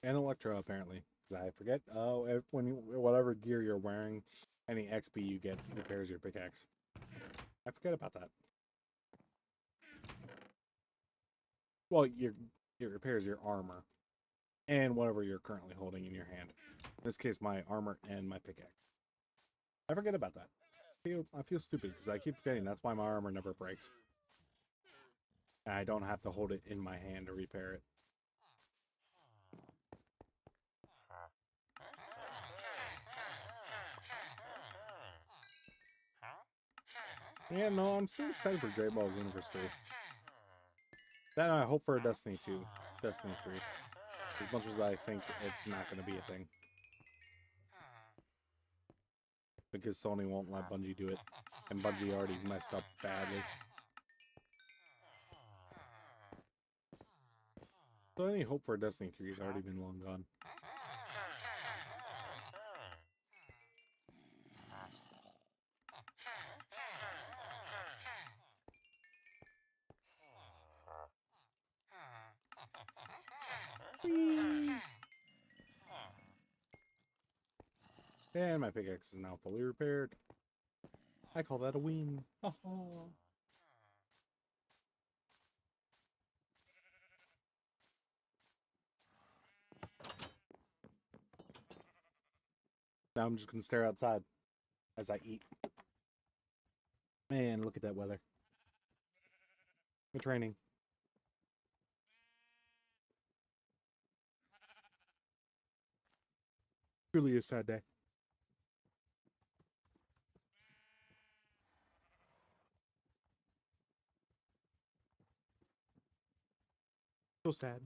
And Electro, apparently. I forget. Oh, when whatever gear you're wearing, any XP you get repairs your pickaxe. I forget about that. Well, it repairs your armor and whatever you're currently holding in your hand. In this case, my armor and my pickaxe. I forget about that. I feel stupid because I keep forgetting. That's why my armor never breaks. And I don't have to hold it in my hand to repair it. Yeah, no, I'm still excited for Dragon Ball Universe 3. Then I hope for a Destiny 2, Destiny 3. As much as I think it's not going to be a thing. Because Sony won't let Bungie do it. And Bungie already messed up badly. So any hope for a Destiny 3 has already been long gone. And my pickaxe is now fully repaired. I call that a win. Now I'm just going to stare outside as I eat. Man, look at that weather. The training. Truly a sad day. So sad.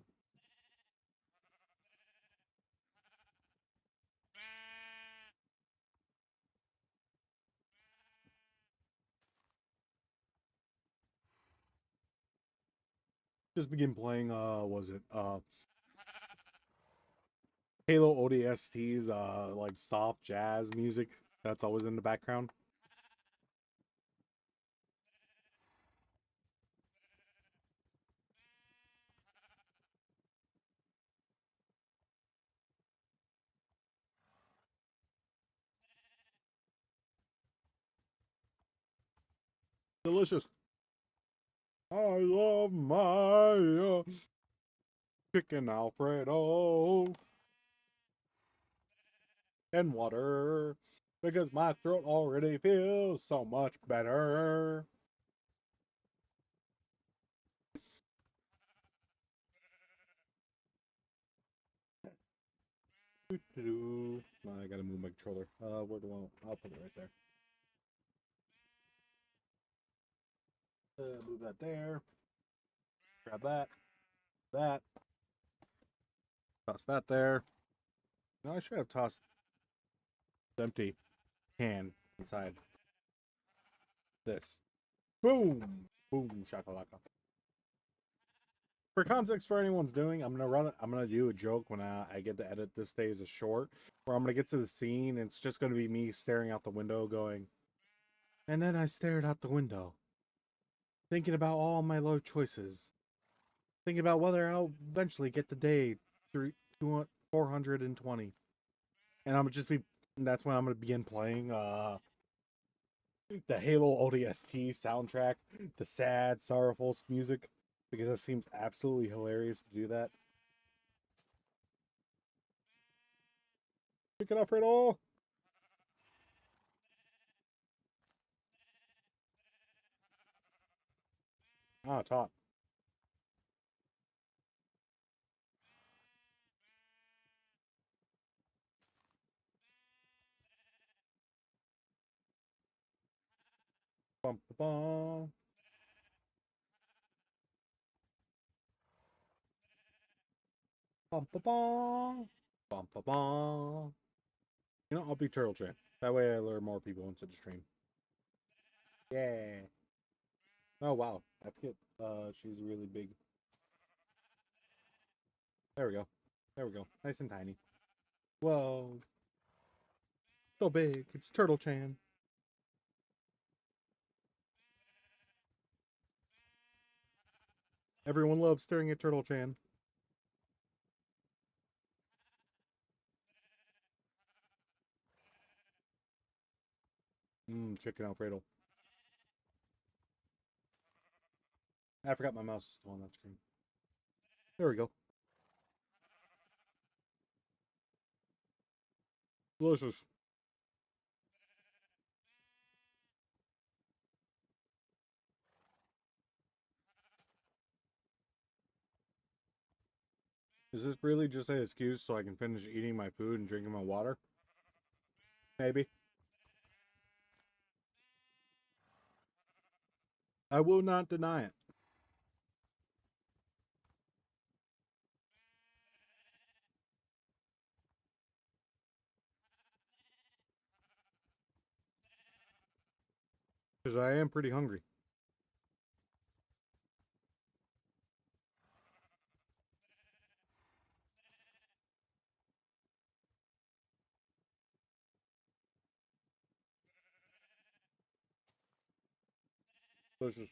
Just begin playing, was it, Halo ODST's, like, soft jazz music that's always in the background. Delicious. I love my chicken Alfredo and water because my throat already feels so much better. I gotta move my controller. Where do I'll put it right there. Move that there. Grab that. That. Toss that there. No, I should have tossed the empty can inside this. Boom! Boom, shakalaka. For context for anyone's doing, I'm gonna do a joke when I get to edit this day as a short, where I'm gonna get to the scene and it's just gonna be me staring out the window going, and then I stared out the window, thinking about all my life choices, thinking about whether I'll eventually get the day 420. And that's when I'm gonna begin playing the Halo ODST soundtrack, the sad, sorrowful music. because it seems absolutely hilarious to do that. Pick it up, Riddle. Ah, top. Bum, ba, bum. Bum, ba, bum. Bum, ba, bum. You know, I'll be Turtle Train. That way I lure more people into the stream. Yeah. Oh, wow. I forget. She's really big. There we go. There we go. Nice and tiny. Whoa. So big. It's Turtle Chan. Everyone loves staring at Turtle Chan. Chicken Alfredo. I forgot my mouse is still on that screen. There we go. Delicious. Is this really just an excuse so I can finish eating my food and drinking my water? Maybe. I will not deny it. Because I am pretty hungry. Delicious.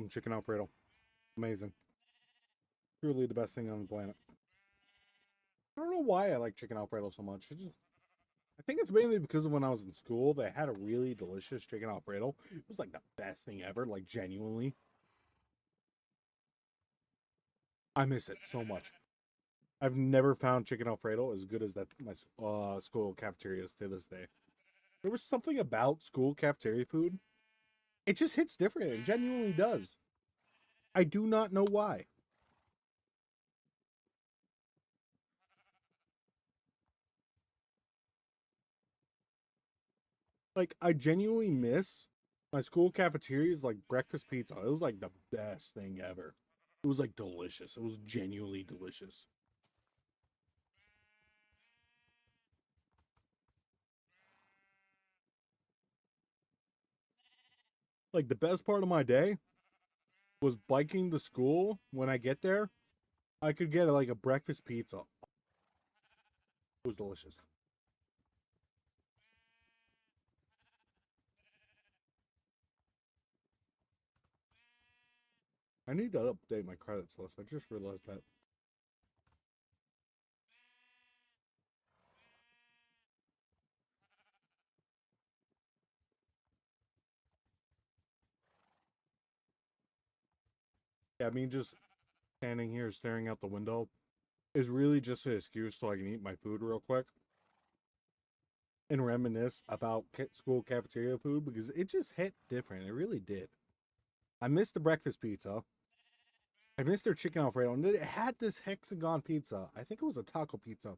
Chicken Alfredo. Amazing. Truly the best thing on the planet. I don't know why I like chicken Alfredo so much. I think it's mainly because of when I was in school, they had a really delicious chicken Alfredo. It was like the best thing ever, like genuinely. I miss it so much. I've never found chicken Alfredo as good as that my school cafeterias to this day. There was something about school cafeteria food. It just hits different. It genuinely does. I do not know why. Like, I genuinely miss my school cafeteria's like breakfast pizza. It was like the best thing ever. It was like delicious. It was genuinely delicious. Like, the best part of my day was biking to school. When I get there, I could get like a breakfast pizza. It was delicious. I need to update my credits list. I just realized that. Yeah, I mean, just standing here staring out the window is really just an excuse so I can eat my food real quick and reminisce about school cafeteria food because it just hit different. It really did. I missed the breakfast pizza. I missed their chicken Alfredo, and it had this hexagon pizza. I think it was a taco pizza,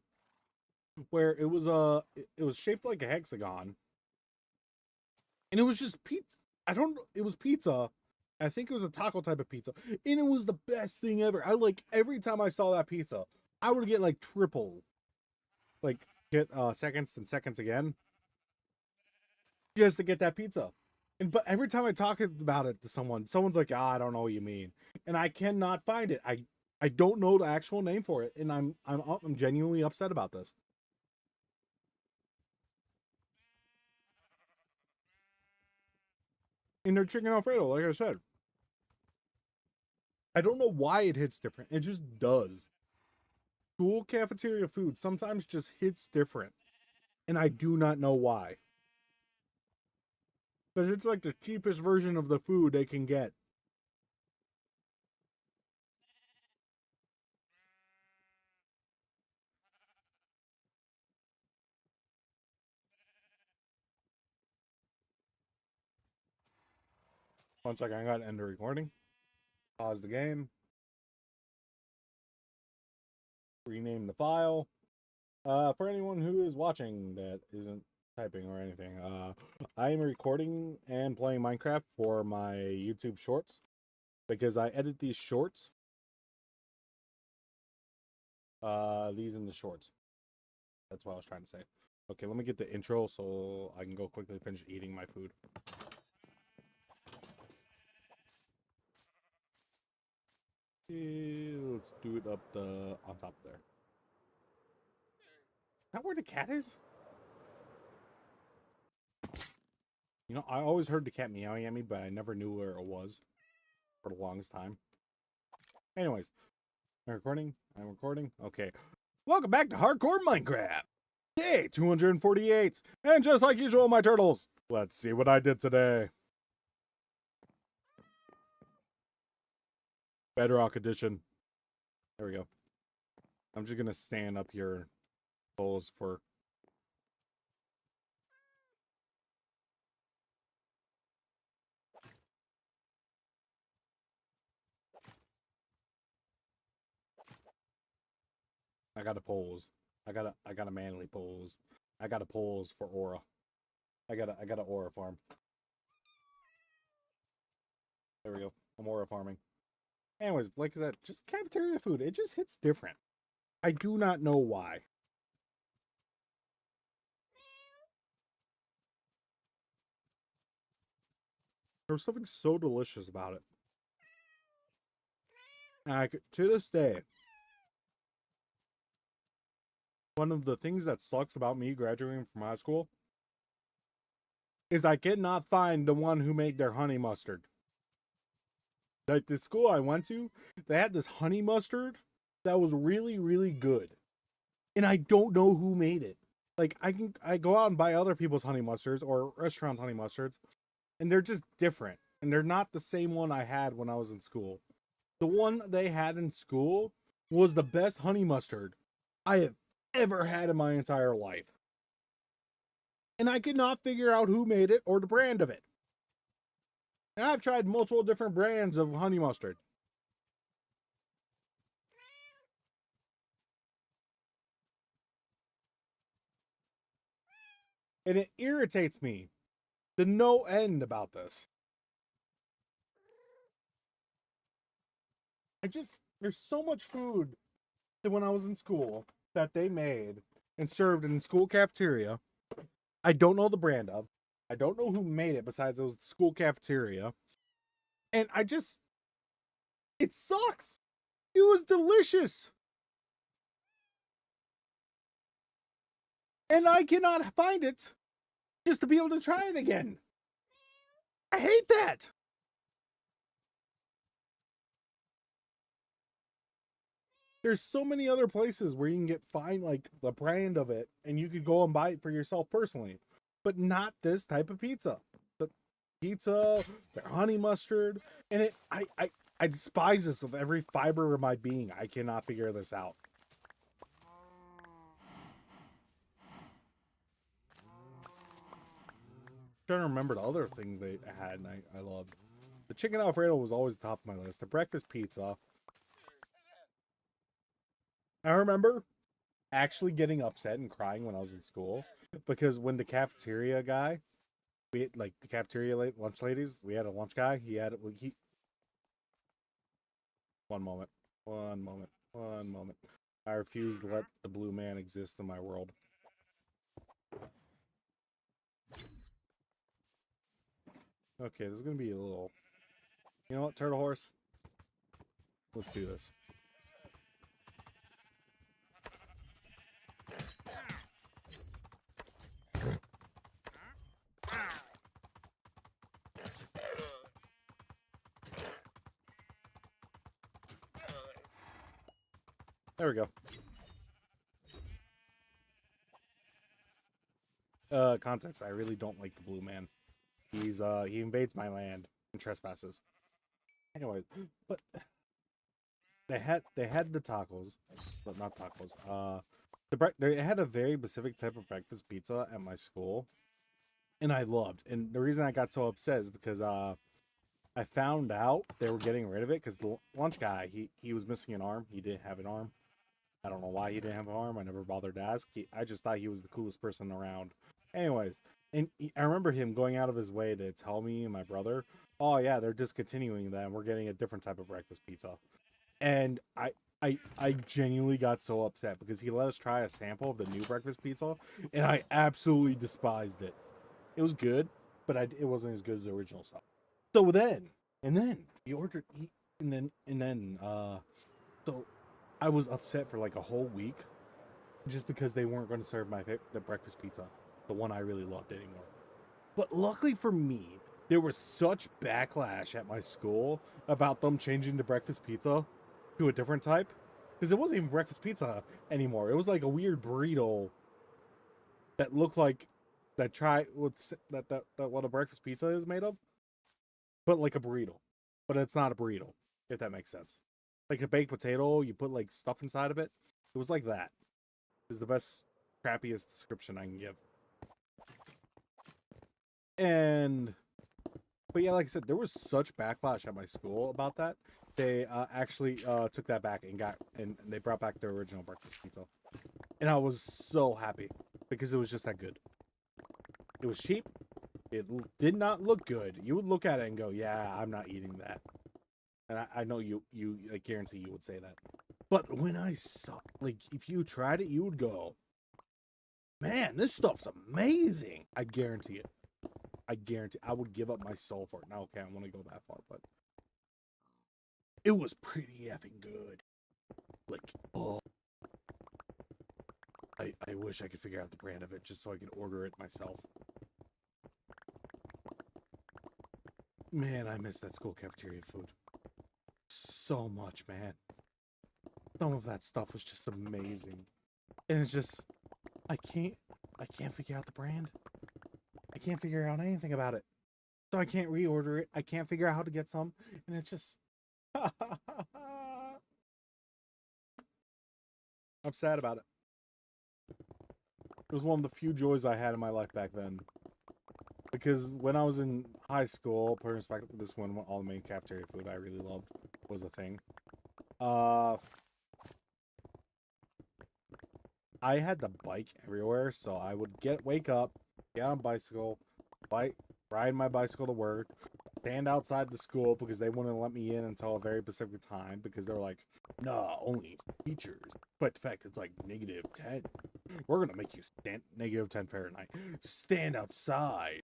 where it was shaped like a hexagon, and it was just pizza. I don't know. It was pizza. I think it was a taco type of pizza, and it was the best thing ever. I like every time I saw that pizza, I would get like triple, like get seconds and seconds again, just to get that pizza. And but every time I talk about it to someone, someone's like, "Ah, I don't know what you mean," and I cannot find it. I I don't know the actual name for it, and I'm genuinely upset about this. And their chicken Alfredo, like I said, I don't know why it hits different. It just does. School cafeteria food sometimes just hits different, and I do not know why. Because it's like the cheapest version of the food they can get. One second, I gotta end the recording. Pause the game. Rename the file. For anyone who is watching that isn't typing or anything, I am recording and playing Minecraft for my YouTube shorts because I edit these shorts. These in the shorts. That's what I was trying to say. Okay, let me get the intro so I can go quickly finish eating my food. Let's do it up on top there. Is that where the cat is? You know, I always heard the cat meowing at me, but I never knew where it was for the longest time. Anyways, I'm recording. Okay. Welcome back to Hardcore Minecraft. Day 248. And just like usual, my turtles, let's see what I did today. Bedrock edition. There we go. I'm just gonna stand up here, pose for. I gotta pose. I gotta manly pose. I gotta pose for aura. I gotta aura farm. There we go. I'm aura farming. Anyways, like I said, just cafeteria food. It just hits different. I do not know why. There was something so delicious about it. And to this day, one of the things that sucks about me graduating from high school is I cannot find the one who made their honey mustard. Like the school I went to, they had this honey mustard that was really, really good. And I don't know who made it. Like I go out and buy other people's honey mustards or restaurants' honey mustards, and they're just different. And they're not the same one I had when I was in school. The one they had in school was the best honey mustard I have ever had in my entire life. And I could not figure out who made it or the brand of it. And I've tried multiple different brands of honey mustard. And it irritates me to no end about this. There's so much food that when I was in school that they made and served in the school cafeteria. I don't know the brand of. I don't know who made it besides it was the school cafeteria. And it sucks. It was delicious. And I cannot find it just to be able to try it again. I hate that. There's so many other places where you can find like the brand of it and you could go and buy it for yourself personally, but not this type of pizza. The pizza, the honey mustard, and I despise this with every fiber of my being. I cannot figure this out. I'm trying to remember the other things they had and I loved. The chicken Alfredo was always top of my list. The breakfast pizza. I remember actually getting upset and crying when I was in school because when the cafeteria guy, we had, like the cafeteria lunch ladies, we had a lunch guy. One moment. I refuse to let the blue man exist in my world. Okay, there's gonna be a little. You know what, Turtle Horse? Let's do this. There we go. Context. I really don't like the blue man. He invades my land and trespasses. Anyway, but they had the tacos, but not tacos. They had a very specific type of breakfast pizza at my school, and I loved. And the reason I got so upset is because I found out they were getting rid of it because the lunch guy he was missing an arm. He didn't have an arm. I don't know why he didn't have an arm. I never bothered to ask. I just thought he was the coolest person around. Anyways, and I remember him going out of his way to tell me and my brother, "Oh yeah, they're discontinuing that. And we're getting a different type of breakfast pizza." And I genuinely got so upset because he let us try a sample of the new breakfast pizza, and I absolutely despised it. It was good, but it wasn't as good as the original stuff. So then he ordered, so I was upset for like a whole week just because they weren't going to serve the breakfast pizza, the one I really loved anymore. But luckily for me, there was such backlash at my school about them changing the breakfast pizza to a different type, because it wasn't even breakfast pizza anymore. It was like a weird burrito that looked like that what a breakfast pizza is made of, but like a burrito. But it's not a burrito, if that makes sense. Like a baked potato, you put like stuff inside of it. It was like that. Is the best, crappiest description I can give. But yeah, like I said, there was such backlash at my school about that. They actually took that back and they brought back their original breakfast pizza, and I was so happy because it was just that good. It was cheap. It did not look good. You would look at it and go, "Yeah, I'm not eating that." And I know I guarantee you would say that. But when I saw, like, if you tried it, you would go, "Man, this stuff's amazing." I guarantee it. I would give up my soul for it. Now, okay, I want to go that far, but it was pretty effing good. Like, oh, I wish I could figure out the brand of it just so I could order it myself. Man, I miss that school cafeteria food so much, man. Some of that stuff was just amazing. And it's just, I can't figure out the brand. I can't figure out anything about it. So I can't reorder it. I can't figure out how to get some. And it's just, I'm sad about it. It was one of the few joys I had in my life back then. Because when I was in high school, this one, all the main cafeteria food I really loved was a thing. I had to bike everywhere, so I would wake up, get on a bicycle, ride my bicycle to work, stand outside the school because they wouldn't let me in until a very specific time because they're like, "Nah, only teachers." But the fact it's like -10. We're gonna make you stand -10 Fahrenheit. Stand outside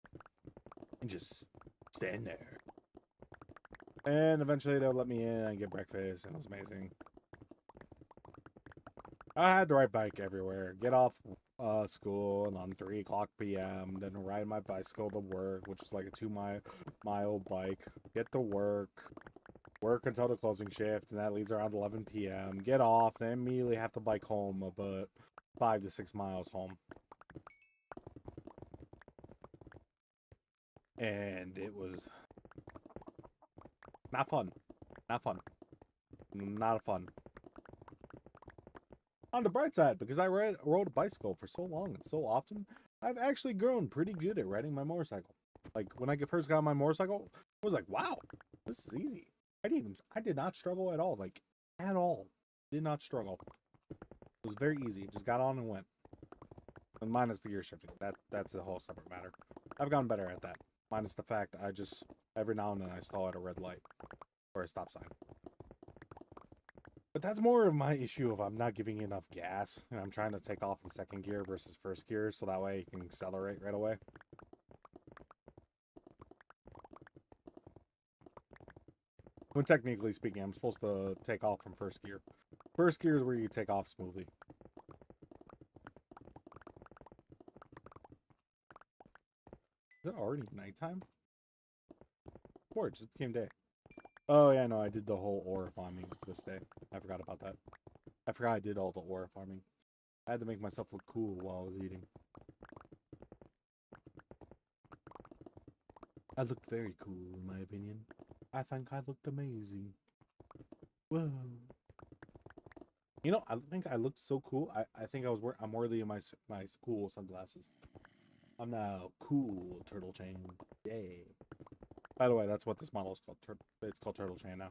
and just stand there. And eventually they'll let me in and get breakfast, and it was amazing. I had to ride bike everywhere. Get off school and on 3:00 p.m. Then ride my bicycle to work, which is like a 2-mile bike. Get to work until the closing shift, and that leaves around 11 p.m. Get off, then immediately have to bike home about 5 to 6 miles home. And it was not fun. Not fun. Not fun. On the bright side, because I rode a bicycle for so long and so often, I've actually grown pretty good at riding my motorcycle. Like, when I first got on my motorcycle, I was like, wow, this is easy. I did not struggle at all. Like, at all. Did not struggle. It was very easy. Just got on and went. And minus the gear shifting. That's a whole separate matter. I've gotten better at that. Minus the fact I just, every now and then I stall at a red light. Or a stop sign. But that's more of my issue of I'm not giving enough gas, and I'm trying to take off in second gear versus first gear, so that way you can accelerate right away. When technically speaking, I'm supposed to take off from first gear. First gear is where you take off smoothly. Is it already nighttime? Or it just became day. Oh yeah, no, I did the whole ore farming this day. I forgot about that. I forgot I did all the ore farming. I had to make myself look cool while I was eating. I looked very cool, in my opinion. I think I looked amazing. Whoa. You know, I think I looked so cool. I think I'm worthy of my cool sunglasses. I'm now cool, turtle chain. Yay. By the way, that's what this model is called. It's called Turtle Chain now.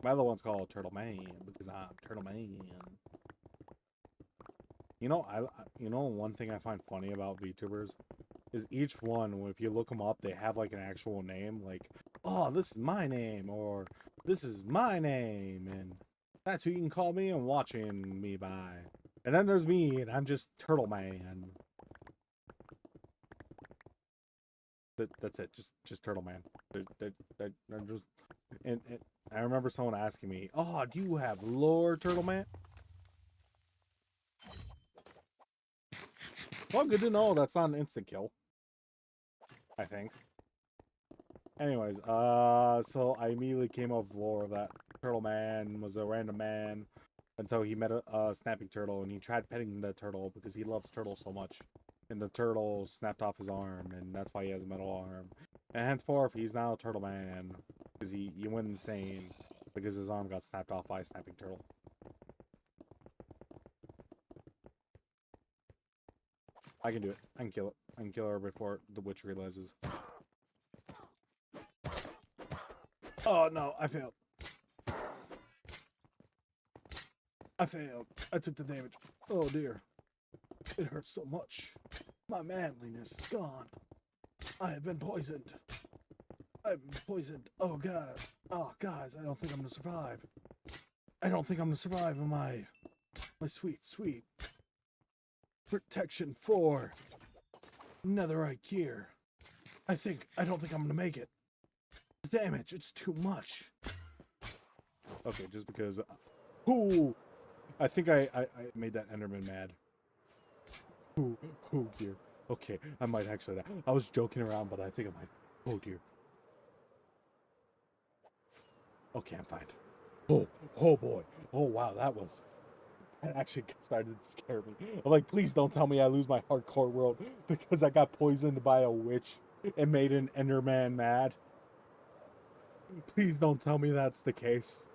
My other one's called Turtle Man because I'm Turtle Man. You know, one thing I find funny about VTubers is each one, if you look them up, they have like an actual name, like, oh, this is my name, or this is my name, and that's who you can call me and watching me by. And then there's me, and I'm just Turtle Man. That's it, just Turtle Man. They're just, and I remember someone asking me, oh, do you have lore, Turtle Man? Well, good to know that's not an instant kill, I think. Anyways, so I immediately came up with lore that Turtle Man was a random man until he met a snapping turtle, and he tried petting the turtle because he loves turtles so much. And the turtle snapped off his arm, and that's why he has a metal arm. And henceforth, he's now a Turtle Man because he went insane because his arm got snapped off by a snapping turtle. I can do it. I can kill it. I can kill her before the witch realizes. Oh no, I failed. I failed. I took the damage. Oh dear. It hurts so much. My manliness is gone. I have been poisoned. I've been poisoned. Oh god. Oh guys, I don't think I'm gonna survive. I don't think I'm gonna survive in my sweet, sweet protection for netherite gear. I don't think I'm gonna make it. The damage, it's too much. Okay, just because ooh, I think I made that Enderman mad. Ooh, oh dear. Okay, I might actually die. I was joking around, but I think I might. Oh dear. Okay, I'm fine. Oh boy. Oh wow, that actually started to scare me. I'm like, please don't tell me I lose my hardcore world because I got poisoned by a witch and made an Enderman mad. Please don't tell me that's the case.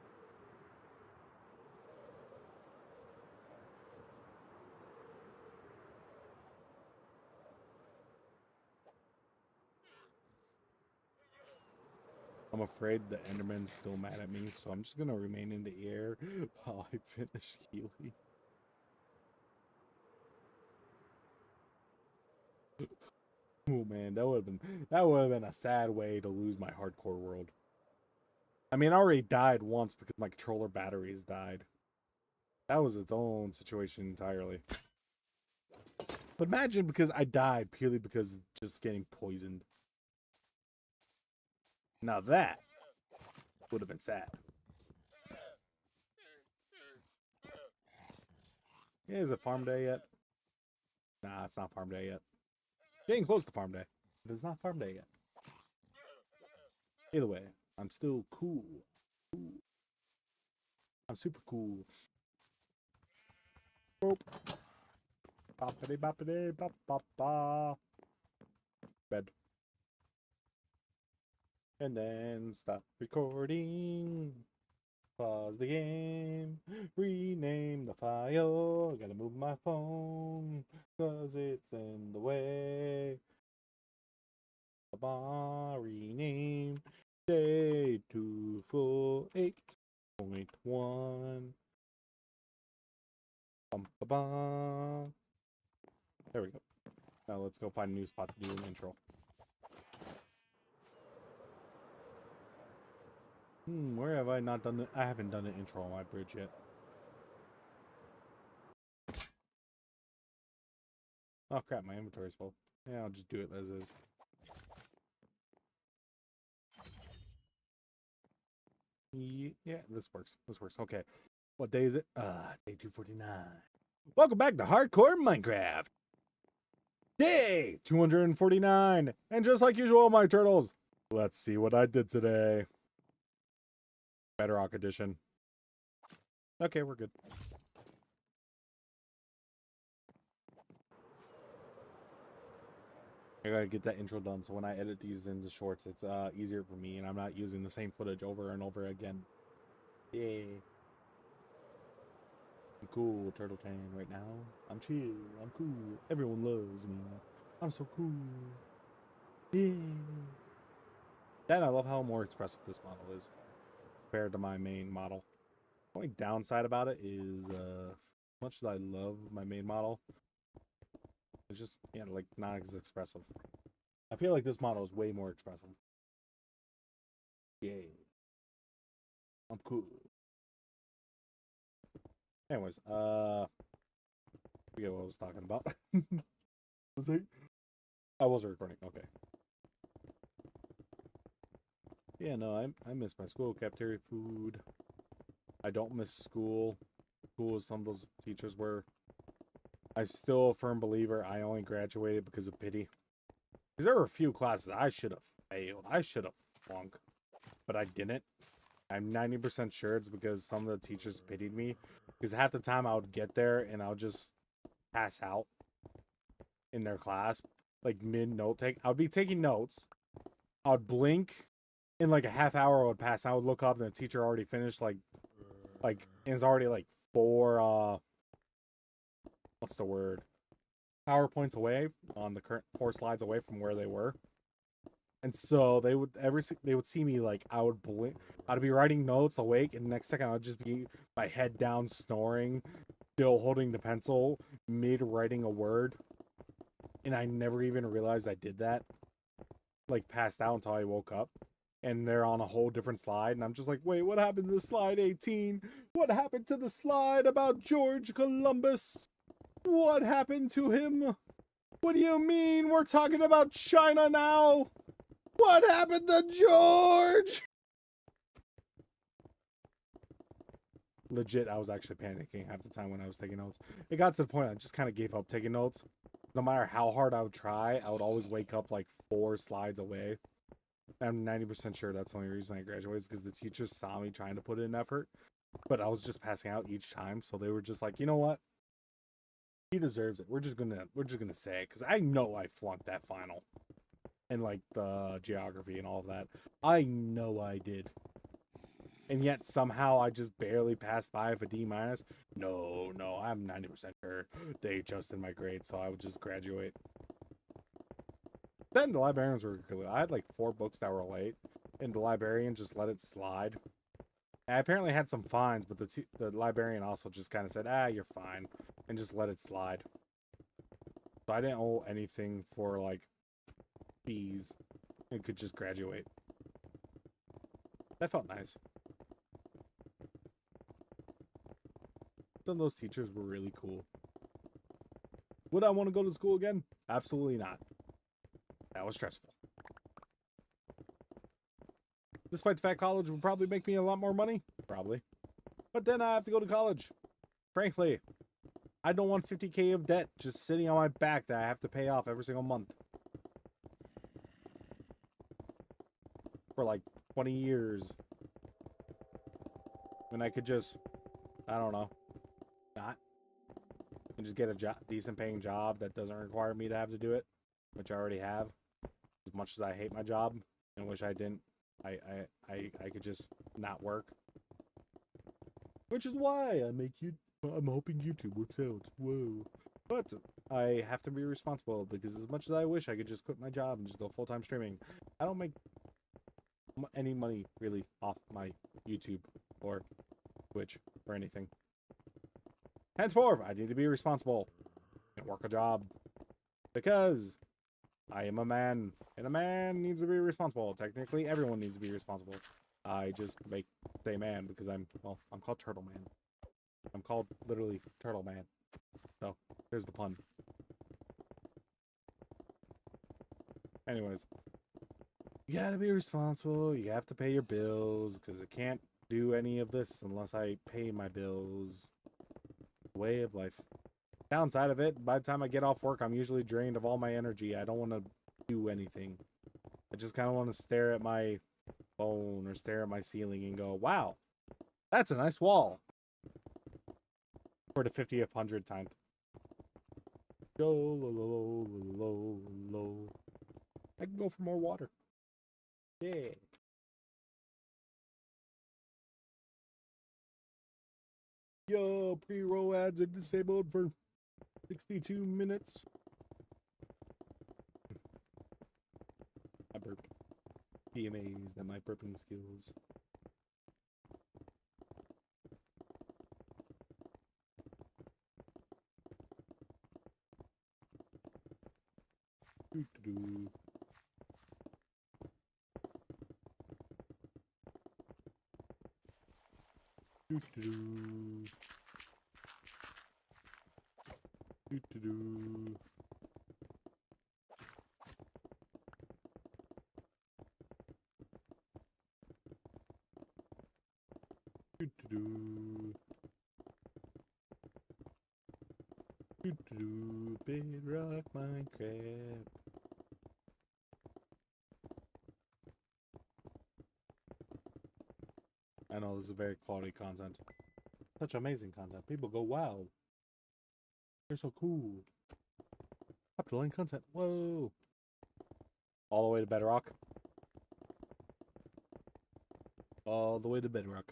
I'm afraid the Enderman's still mad at me, so I'm just gonna remain in the air while I finish healing. Oh man, that would have been a sad way to lose my hardcore world. I mean, I already died once because my controller batteries died. That was its own situation entirely. But imagine because I died purely because of just getting poisoned. Now that would have been sad. Yeah, is it farm day yet? Nah, it's not farm day yet. Getting close to farm day. But it's not farm day yet. Either way, I'm still cool. I'm super cool. Boop. Boppity boppity bop bop ba. Bed. And then stop recording. Pause the game. Rename the file. Gotta move my phone. Cause it's in the way. Rename. Day 248.1. There we go. Now let's go find a new spot to do an intro. Where have I not done it? I haven't done an intro on my bridge yet. Oh crap, my inventory's full. Yeah, I'll just do it as is. Yeah, this works. This works. Okay. What day is it? Day 249. Welcome back to Hardcore Minecraft. Day 249. And just like usual, my turtles, let's see what I did today. Bedrock edition. Okay, we're good. I gotta get that intro done, so when I edit these into shorts, it's easier for me, and I'm not using the same footage over and over again. Yay. I'm cool, Turtle Tan, right now. I'm chill, I'm cool. Everyone loves me. I'm so cool. Yeah. Then I love how more expressive this model is compared to my main model. The only downside about it is, as much as I love my main model, it's just, yeah, like, not as expressive. I feel like this model is way more expressive. Yay. I'm cool. Anyways, I forget what I was talking about. Was I? I wasn't recording. Okay. Yeah, no, I miss my school cafeteria food. I don't miss school. School as some of those teachers were. I'm still a firm believer I only graduated because of pity. Because there were a few classes I should have failed. I should have flunked. But I didn't. I'm 90% sure it's because some of the teachers pitied me. Because half the time I would get there and I'll just pass out in their class. Like mid-note take. I would be taking notes. I would blink. In like a half hour I would pass. I would look up and the teacher already finished like and it's already like 4 what's the word? PowerPoints away on the current 4 slides away from where they were. And so they would see me like I would blink. I'd be writing notes awake, and the next second I'd just be my head down snoring, still holding the pencil, mid writing a word. And I never even realized I did that. Like passed out until I woke up. And they're on a whole different slide, and I'm just like, wait, what happened to slide 18? What happened to the slide about George Columbus? What happened to him? What do you mean we're talking about China now? What happened to George? Legit, I was actually panicking half the time when I was taking notes. It got to the point I just kind of gave up taking notes. No matter how hard I would try, I would always wake up like 4 slides away. I'm 90% sure that's the only reason I graduated is because the teachers saw me trying to put in effort, but I was just passing out each time, so they were just like, you know what? He deserves it. We're just gonna say it because I know I flunked that final, and like the geography and all of that. I know I did, and yet somehow I just barely passed by with a D minus. No, I'm 90% sure they adjusted my grade, so I would just graduate. Then the librarians were good. I had like 4 books that were late, and the librarian just let it slide. And I apparently had some fines, but the librarian also just kind of said, you're fine, and just let it slide. So I didn't owe anything for like fees. And could just graduate. That felt nice. Some of those teachers were really cool. Would I want to go to school again? Absolutely not. That was stressful. Despite the fact college would probably make me a lot more money. Probably. But then I have to go to college. Frankly, I don't want 50K of debt just sitting on my back that I have to pay off every single month. For like 20 years. When I could just, I don't know, not. And just get a decent paying job that doesn't require me to have to do it. Which I already have. As much as I hate my job and wish I didn't, I could just not work. Which is why I'm hoping YouTube works out. Whoa. But I have to be responsible because as much as I wish I could just quit my job and just go full-time streaming, I don't make any money really off my YouTube or Twitch or anything. Henceforth, I need to be responsible and work a job because I am a man, and a man needs to be responsible. Technically, everyone needs to be responsible. I just say man because I'm called Turtle Man. I'm called literally Turtle Man. So, there's the pun. Anyways. You gotta be responsible. You have to pay your bills because I can't do any of this unless I pay my bills. Way of life. Downside of it, by the time I get off work, I'm usually drained of all my energy. I don't want to do anything. I just kind of want to stare at my phone or stare at my ceiling and go, wow, that's a nice wall. For the 50th, 100th time. Go, low, low, low. I can go for more water. Yeah. Yo, pre-roll ads are disabled for 62 minutes. I burped. Be amazed at my burping skills. Doo-doo-doo. Doo-doo-doo. Doo-doo-doo. Doo-doo-doo. Doo-doo-doo. Bedrock Minecraft. I know this is very quality content. Such amazing content. People go, wow. You're so cool. Up to line content. Whoa. All the way to Bedrock. All the way to Bedrock.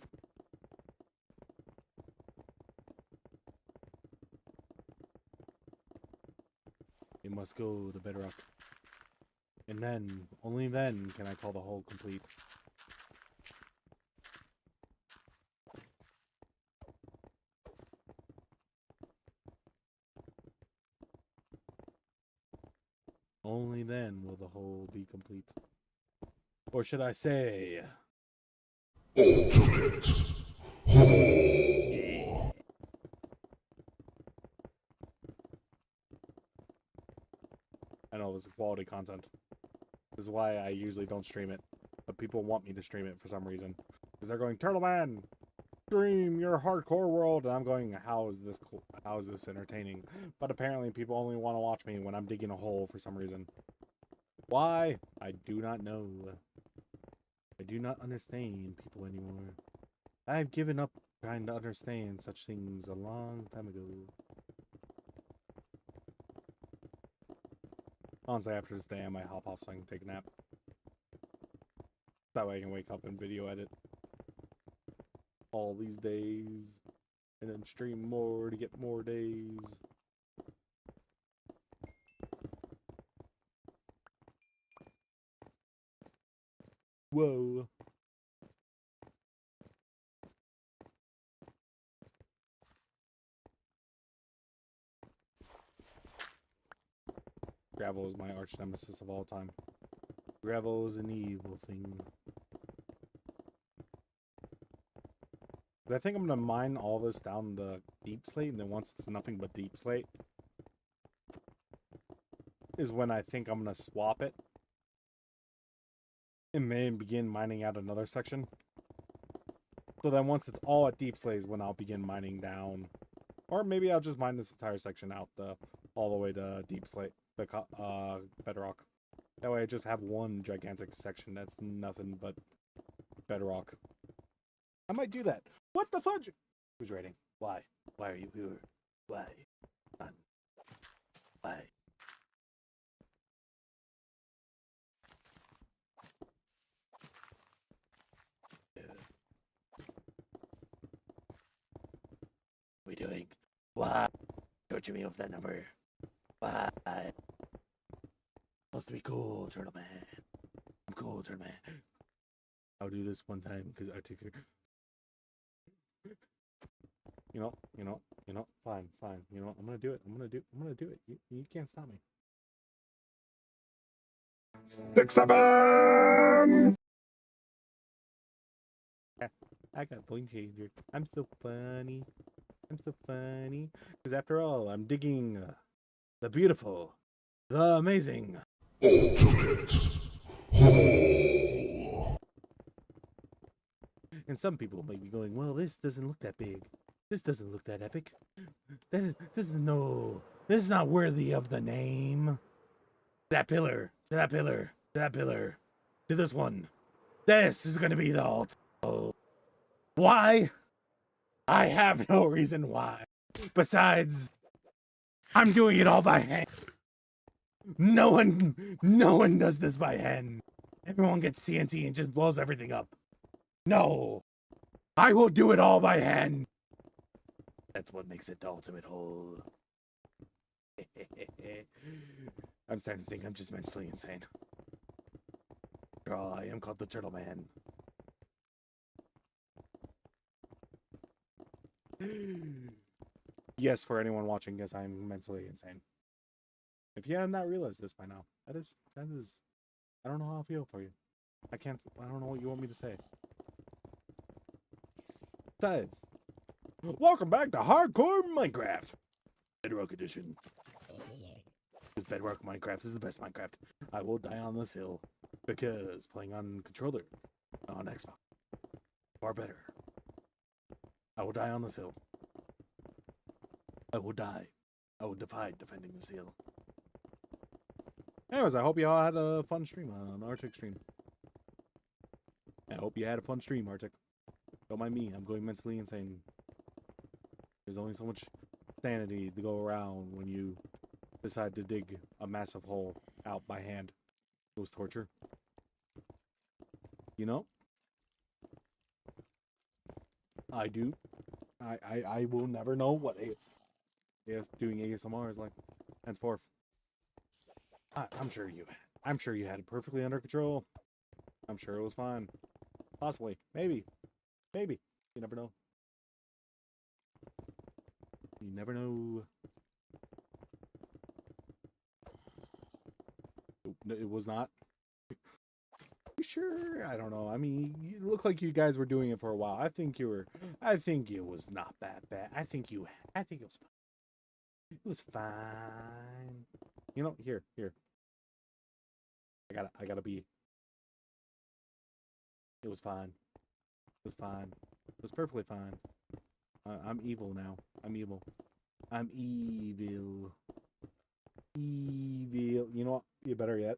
You must go to Bedrock. And then, only then, can I call the hole complete. Only then will the hole be complete. Or should I say... Ultimate Hole. I know this is quality content. This is why I usually don't stream it. But people want me to stream it for some reason. Because they're going, Turtle Man, stream your hardcore world. And I'm going, how is this cool? How is this entertaining? But apparently people only want to watch me when I'm digging a hole for some reason. Why? I do not know. I do not understand people anymore. I've given up trying to understand such things a long time ago. Honestly, after this day, I might hop off so I can take a nap. That way I can wake up and video edit all these days. And then stream more to get more days. Whoa. Gravel is my arch nemesis of all time. Gravel is an evil thing. I think I'm gonna mine all this down the deep slate, and then once it's nothing but deep slate, is when I think I'm gonna swap it. And then begin mining out another section. So then once it's all at deep slate is when I'll begin mining down. Or maybe I'll just mine this entire section out all the way to deep slate, the bedrock. That way I just have one gigantic section that's nothing but bedrock. I might do that. What the fudge? Who's raiding? Why? Why are you here? Why? Why? We doing? Why? Torture me with that number. Why? Supposed to be cool, Turtle Man. I'm cool, Turtle Man. I'll do this one time because I take it. You know, fine. You know, I'm gonna do it. I'm gonna do it. You can't stop me. 6, 7. I got point changer. I'm so funny. Because after all, I'm digging the beautiful, the amazing Ultimate Hole. And some people might be going, well, this doesn't look that big. This doesn't look that epic. This is not worthy of the name. That pillar, to that pillar, to that pillar, to this one. This is gonna be the alt. Why? I have no reason why. Besides, I'm doing it all by hand. No one does this by hand. Everyone gets TNT and just blows everything up. No, I will do it all by hand. That's what makes it the ultimate hole. I'm starting to think I'm just mentally insane. After all, I am called the Turtle Man. Yes, for anyone watching, yes, I'm mentally insane. If you have not realized this by now, that is, I don't know how I feel for you. I don't know what you want me to say. Besides, welcome back to Hardcore Minecraft. Bedrock Edition. This Bedrock Minecraft is the best Minecraft. I will die on this hill because playing on controller on Xbox far better. I will die on this hill. I will die. I will defy defending this hill. Anyways, I hope you all had a fun stream on Arctic stream. I hope you had a fun stream, Arctic. Don't mind me, I'm going mentally insane. There's only so much sanity to go around when you decide to dig a massive hole out by hand. It was torture. You know? I do. I will never know what doing ASMR is like. Henceforth. I'm sure you had it perfectly under control. I'm sure it was fine. Possibly. Maybe. You never know. You never know. It was not. You sure? I don't know. I mean, it looked like you guys were doing it for a while. I think it was not that bad. I think it was fine. It was fine. You know, here. I gotta be. It was fine. It was fine. It was perfectly fine. I'm evil now. I'm evil. Evil. You know what? You better yet.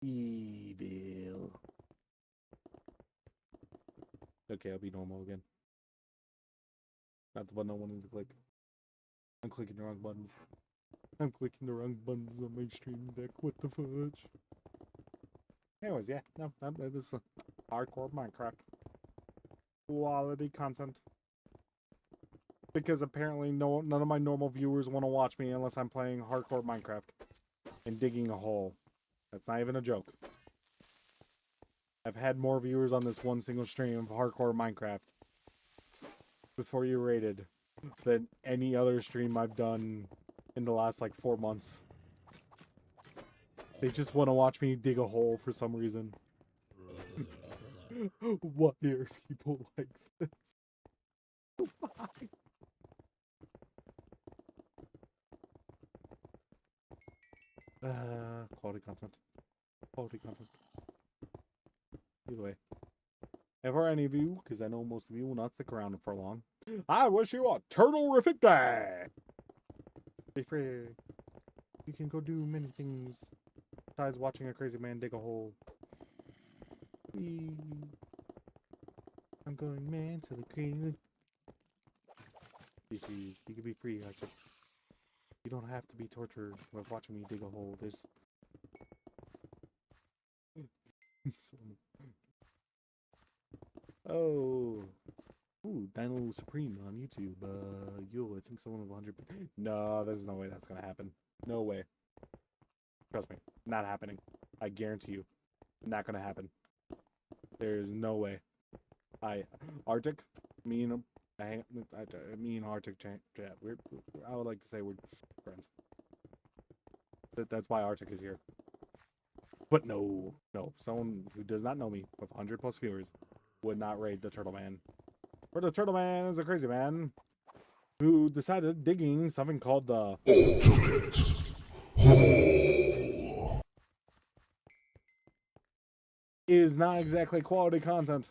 Evil. Okay, I'll be normal again. Not the button I wanted to click. I'm clicking the wrong buttons. I'm clicking the wrong buttons on my stream deck. What the fudge? Anyways, yeah, no, this is hardcore Minecraft. Quality content. Because apparently none of my normal viewers want to watch me unless I'm playing hardcore Minecraft and digging a hole. That's not even a joke. I've had more viewers on this one single stream of hardcore Minecraft before you rated than any other stream I've done in the last like 4 months. They just want to watch me dig a hole for some reason. Why are people like this? Why? Quality content. Quality content. Either way. And for any of you, because I know most of you will not stick around for long, I wish you a turtle-rific day! Be free. You can go do many things besides watching a crazy man dig a hole. Whee. I'm going mentally crazy. Be free. You can be free. You don't have to be tortured with watching me dig a hole. There's oh. Ooh, Dino Supreme on YouTube. I think someone with 100. No, there's no way that's gonna happen. No way. Trust me, not happening. I guarantee you, not gonna happen. There's no way. Arctic, me and Arctic chat. I would like to say we're friends. That's why Arctic is here. But no, someone who does not know me with 100+ viewers would not raid the Turtle Man. For the Turtle Man is a crazy man who decided digging something called the ultimate hole. Is not exactly quality content.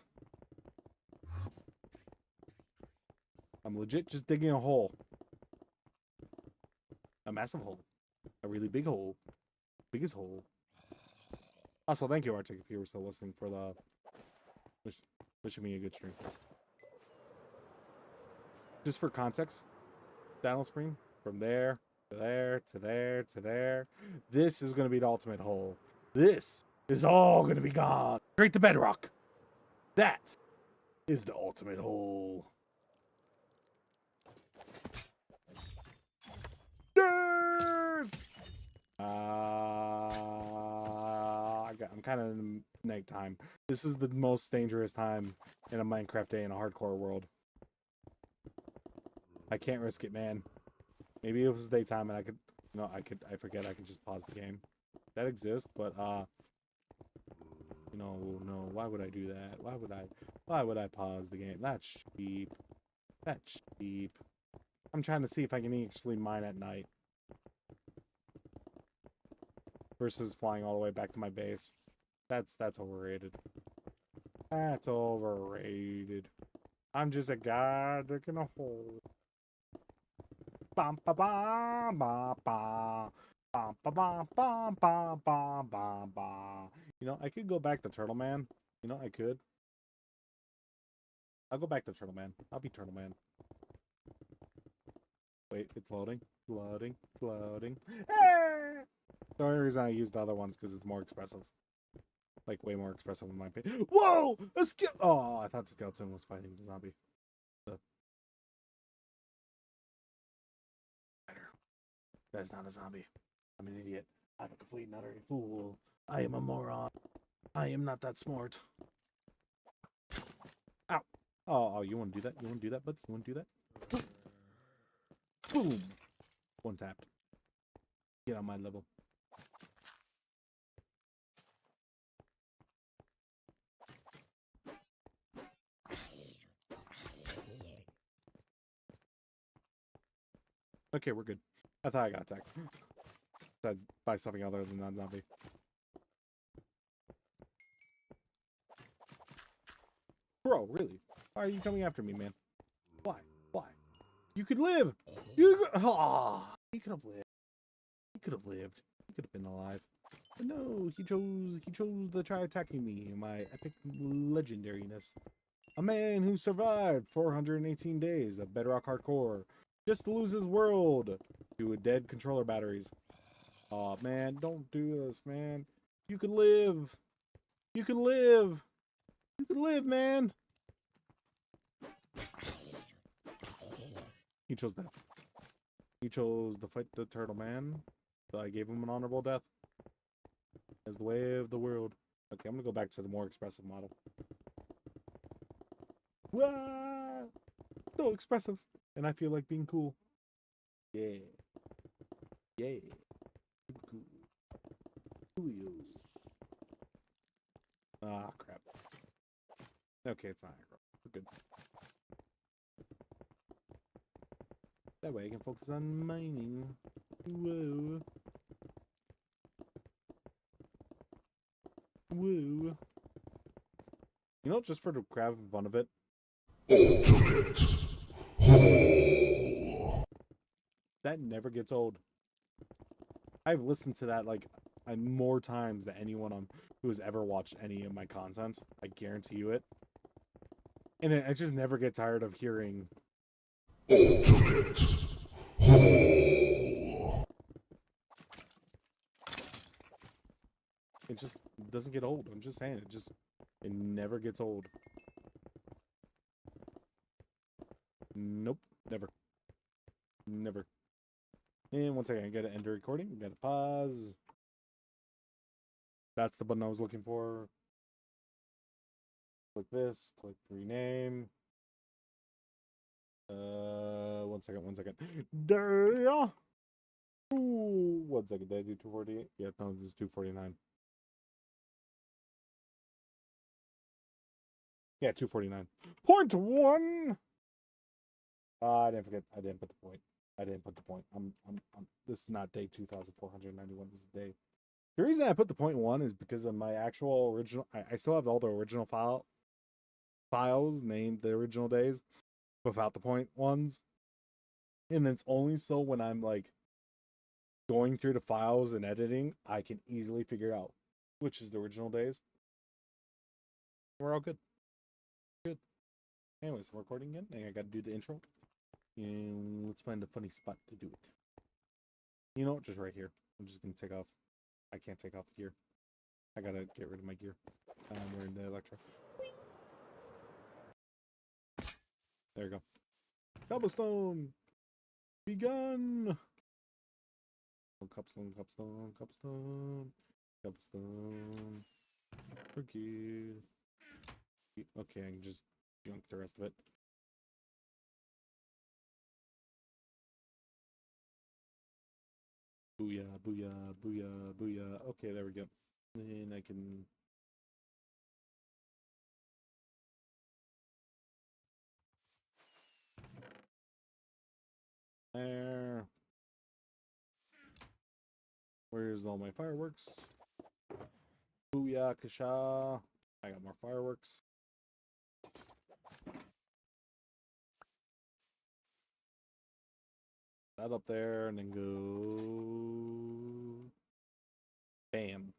I'm legit just digging a hole. A massive hole. A really big hole. Biggest hole. Also, thank you, Arctic, if you were still listening, for the wishing me a good stream. just for context, download screen from there to there to there to there. This is going to be the ultimate hole. This is all going to be gone. Straight to bedrock. That is the ultimate hole. Yes! I'm kind of in nighttime. This is the most dangerous time in a Minecraft day in a hardcore world. I can't risk it, man. Maybe if it was daytime and I could, I forget I could just pause the game. That exists, but no, why would I do that? Why would I pause the game? That's cheap. That's cheap. I'm trying to see if I can actually mine at night versus flying all the way back to my base. That's overrated. That's overrated. I'm just a guy digging a hole. Bum ba ba ba ba. Bum ba ba ba ba ba ba ba. I could go back to Turtle Man. I could. I'll go back to Turtle Man. I'll be Turtle Man. Wait, it's loading. Loading. Loading. Ah! The only reason I used the other ones because it's more expressive. Like, way more expressive in my opinion. Whoa! A skeleton! Oh, I thought the skeleton was fighting the zombie. That's not a zombie. I'm an idiot. I'm a complete and utter fool. I am a moron. I am not that smart. Ow. Oh, you want to do that? You want to do that, bud? You want to do that? Boom. One tapped. Get on my level. Okay, we're good. I thought I got attacked. Besides by something other than non-zombie. Bro, really? Why are you coming after me, man? Why? Why? You could live! You could... Oh, he could have lived. He could have lived. He could have been alive. But no, he chose to try attacking me in my epic legendariness. A man who survived 418 days of Bedrock Hardcore just to lose his world to dead controller batteries. Oh man, don't do this, man. You can live. You can live. You can live, man. He chose death. He chose to fight the turtle man. So I gave him an honorable death. As the way of the world. Okay, I'm gonna go back to the more expressive model. Wah! So expressive. And I feel like being cool. Yeah. Yeah. Cool. Coolio. Ah, crap. Okay, it's not aggro. We're good. That way I can focus on mining. Whoa. Woo. Just for the crap and fun of it. Ultimate hole. That never gets old. I've listened to that like more times than anyone who has ever watched any of my content. I guarantee you it. And I just never get tired of hearing. Ultimate hole. It just doesn't get old. I'm just saying it never gets old. Nope, never. Never. And 1 second, I gotta end the recording. We gotta pause. That's the button I was looking for. Click this, click rename. 1 second, 1 second. There. Ooh, 1 second, did I do 248? Yeah, no, this is 249. Yeah, 249. Point one! I didn't forget. I didn't put the point. I didn't put the point. This is not day 2,491. This is day. The reason I put the point one is because of my actual original. I still have all the original files named the original days without the point ones. And it's only so when I'm like going through the files and editing, I can easily figure out which is the original days. We're all good. Good. Anyways, I'm recording again. I gotta do the intro. And let's find a funny spot to do it. You know what? Just right here. I'm just gonna take off. I can't take off the gear. I gotta get rid of my gear. I'm wearing the Electra. There you go. Cobblestone! Begun! Cobblestone, cobblestone, cobblestone. Cobblestone. Okay. Okay, I can just junk the rest of it. Booyah, booyah, booyah, booyah. Okay, there we go. And I can... There. Where's all my fireworks? Booyah, kasha. I got more fireworks. That up there, and then go... Bam.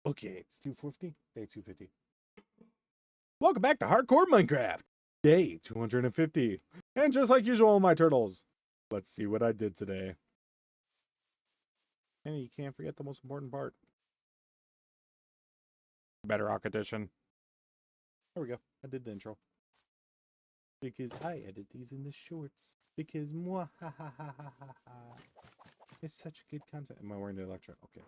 Okay, it's 250. Day 250. Welcome back to Hardcore Minecraft. Day 250. And just like usual, my turtles. Let's see what I did today. And you can't forget the most important part. Bedrock edition. There we go. I did the intro. Because I edit these in the shorts. Because moi ha ha ha ha ha ha. It's such good content. Am I wearing the Electra? Okay.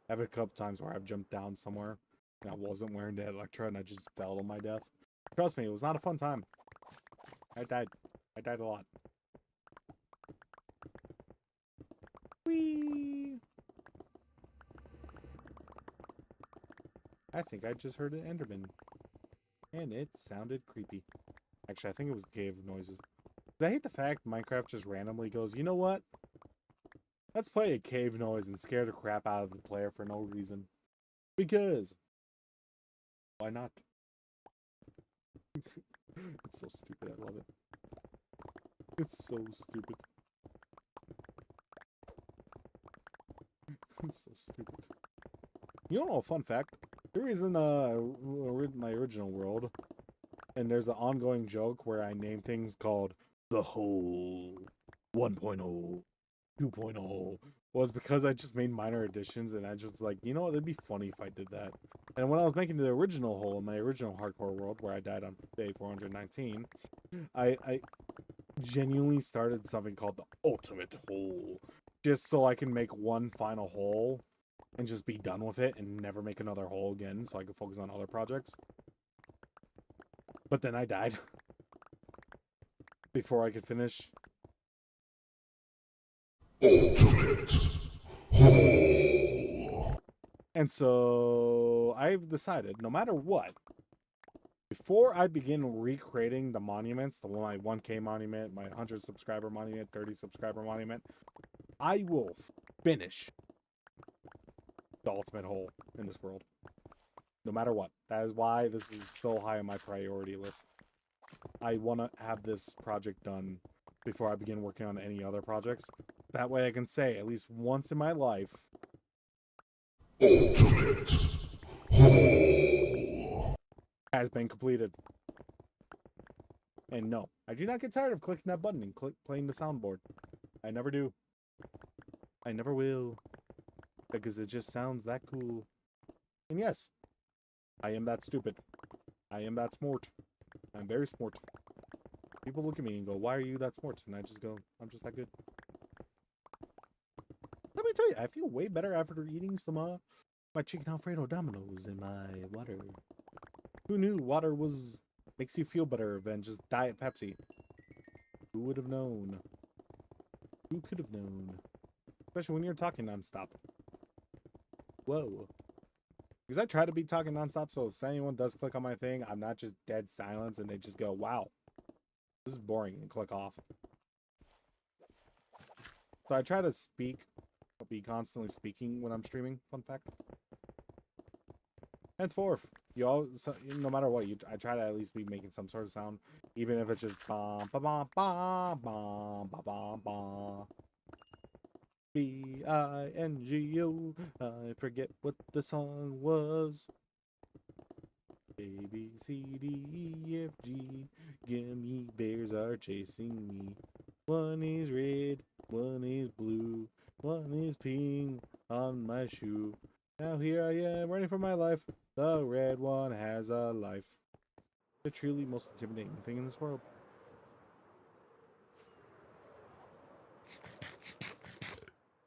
I've had a couple times where I've jumped down somewhere and I wasn't wearing the Electra and I just fell to my death. Trust me, it was not a fun time. I died. I died a lot. Whee! I think I just heard an Enderman. And it sounded creepy. Actually, I think it was cave noises. I hate the fact Minecraft just randomly goes, you know what? Let's play a cave noise and scare the crap out of the player for no reason. Because. Why not? It's so stupid, I love it. It's so stupid. It's so stupid. You don't know a fun fact? There is in my original world, and there's an ongoing joke where I name things called the Hole 1.0, 2.0. Was because I just made minor additions, and I just was like, you know what, it'd be funny if I did that. And when I was making the original hole in my original hardcore world, where I died on day 419, I genuinely started something called the Ultimate Hole, just so I can make one final hole and just be done with it and never make another hole again, so I could focus on other projects. But then I died before I could finish. Ultimate Hole. And so I've decided, no matter what, before I begin recreating the monuments, my 1K monument, my 100 subscriber monument, 30 subscriber monument, I will finish the ultimate hole in this world. No matter what. That is why this is so high on my priority list. I want to have this project done before I begin working on any other projects. That way I can say, at least once in my life, Ultimate Hole has been completed. And no, I do not get tired of clicking that button and playing the soundboard. I never do. I never will. Because it just sounds that cool. And yes, I am that stupid. I am that smart. I'm very smart. People look at me and go, why are you that smart? And I just go, I'm just that good. Let me tell you, I feel way better after eating some my chicken Alfredo Domino's and my water. Who knew water makes you feel better than just Diet Pepsi? Who would have known? Who could have known? Especially when you're talking nonstop. Whoa. Because I try to be talking nonstop, so if anyone does click on my thing, I'm not just dead silence and they just go, wow, this is boring, and click off. So I try to speak, be constantly speaking when I'm streaming, fun fact. Henceforth, no matter what, I try to at least be making some sort of sound, even if it's just bum ba bum bum bum ba bum bum. BINGO. I forget what the song was. A, B, C, D, E, F, G. Gummy bears are chasing me. One is red, one is blue, one is peeing on my shoe. Now here I am running for my life. The red one has a life. The truly most intimidating thing in this world.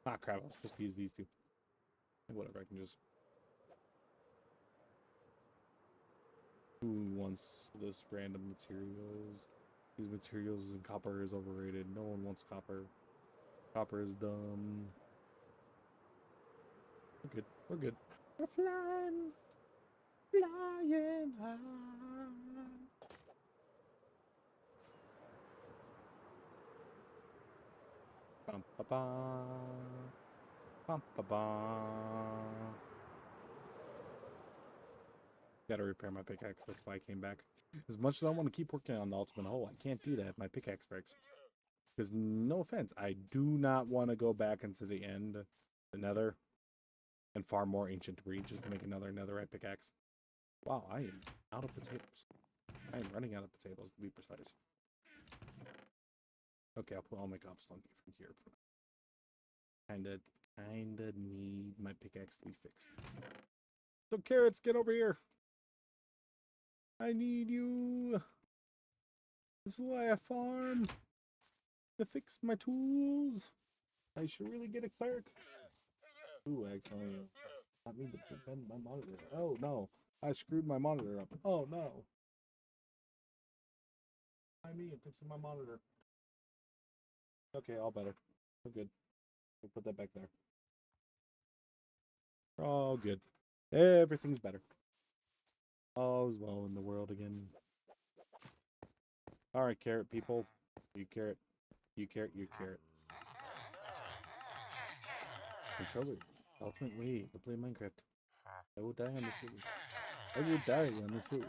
Ah, crap. I was supposed to use these two. Whatever, I can just... Who wants this random materials? These materials and copper is overrated. No one wants copper. Copper is dumb. We're good. We're good. We're flying. Flying high. Bum ba ba. Bum ba ba. Gotta repair my pickaxe. That's why I came back. As much as I want to keep working on the ultimate hole, I can't do that. My pickaxe breaks. Because, no offense, I do not want to go back into the end, the nether, and farm more ancient debris just to make another netherite pickaxe. Wow, I am out of potatoes. I am running out of potatoes, to be precise. Okay, I'll put all my cobblestone from here. Kinda need my pickaxe to be fixed. So, carrots, get over here. I need you. This is why I farm. To fix my tools. I should really get a cleric. Ooh, excellent. Not mean to bend my monitor. Oh no, I screwed my monitor up. Oh no. I mean, fixing my monitor. Okay, all better. We're good. We'll put that back there. All good. Everything's better. All's well in the world again. Alright, carrot people. You carrot. You carrot, you carrot. Controller. Ultimate way to play Minecraft. I will die on this hill. I will die on this hill.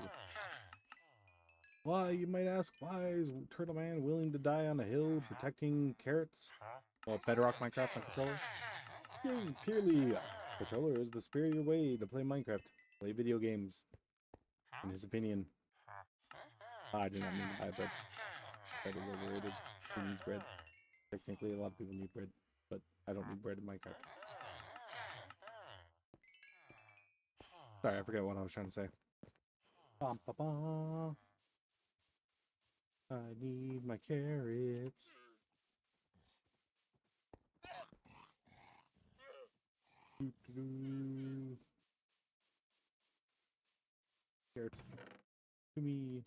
Why, you might ask, why is Turtle Man willing to die on a hill protecting carrots? Well, Bedrock Minecraft on controller? Here's purely controller is the superior way to play Minecraft. Play video games. In his opinion. I did not mean to buy bread. Bread is overrated. Who needs bread? Technically, a lot of people need bread, but I don't need bread in Minecraft. Sorry, I forgot what I was trying to say. Bum, ba, ba. I need my carrots. Doo-doo-doo. Carrots. To me.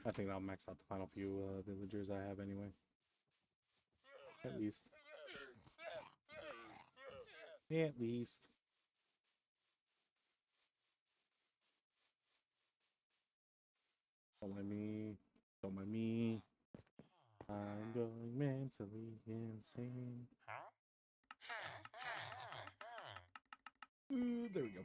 I think I'll max out the final few villagers I have anyway. At least. At least. Don't mind me. Don't mind me. I'm going mentally insane. Ooh, there we go.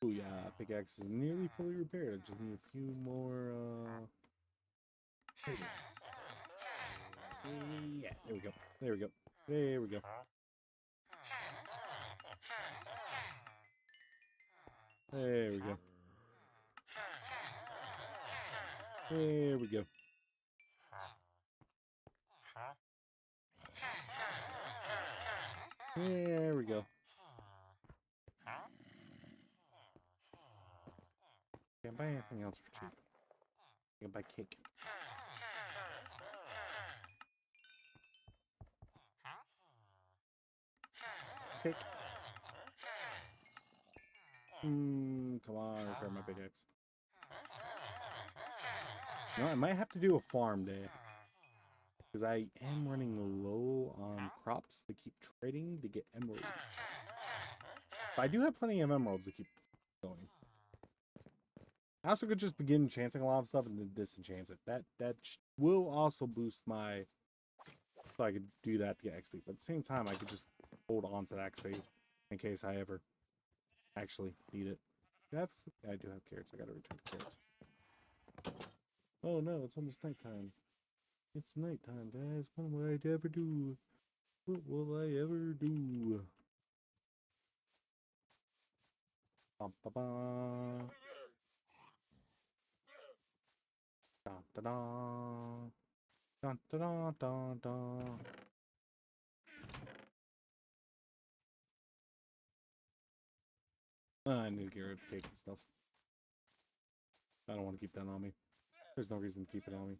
Oh yeah, pickaxe is nearly fully repaired. I just need a few more yeah, there we go. There we go. There we go. There we go. There we go. There we go. Can't buy anything else for cheap. I can buy cake. Cake. Come on, repair my pickaxe. You know, I might have to do a farm day. Because I am running low on crops to keep trading to get emeralds. But I do have plenty of emeralds to keep going. I also could just begin chancing a lot of stuff and then disenchant it. That will also boost my... So I could do that to get XP. But at the same time, I could just hold on to that XP in case I ever actually need it. I do have carrots. I gotta return to carrots. Oh no, it's almost nighttime. It's nighttime, guys. What would I ever do What will I ever do? Ba ba ba. Da da da. Da da da da da. I need to get rid of cake and stuff. I don't want to keep that on me. There's no reason to keep it on me.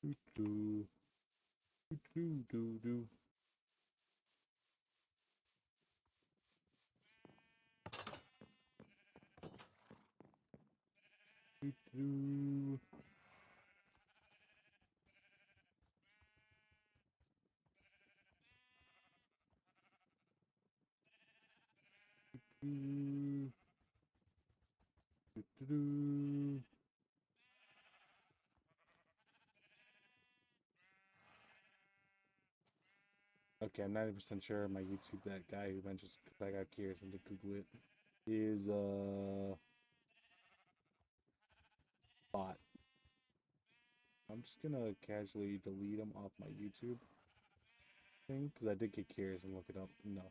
Do do do do do. Do do. Do do do do. Okay, I'm 90% sure my YouTube, that guy who mentions, I got curious and to Google it, is bot. I'm just gonna casually delete him off my YouTube thing because I did get curious and look it up. No.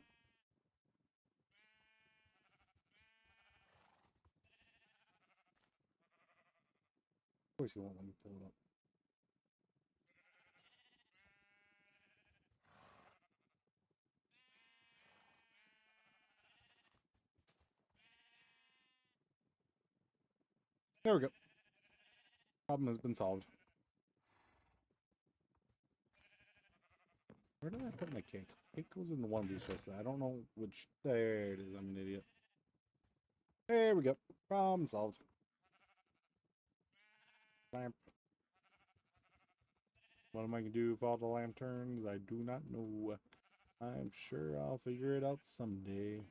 Of course you won't let me pull it up. There we go. Problem has been solved. Where did I put my cake? Cake goes in the one of these chests. I don't know which. There it is. I'm an idiot. There we go. Problem solved. Lamp. What am I gonna do with all the lanterns? I do not know. I'm sure I'll figure it out someday.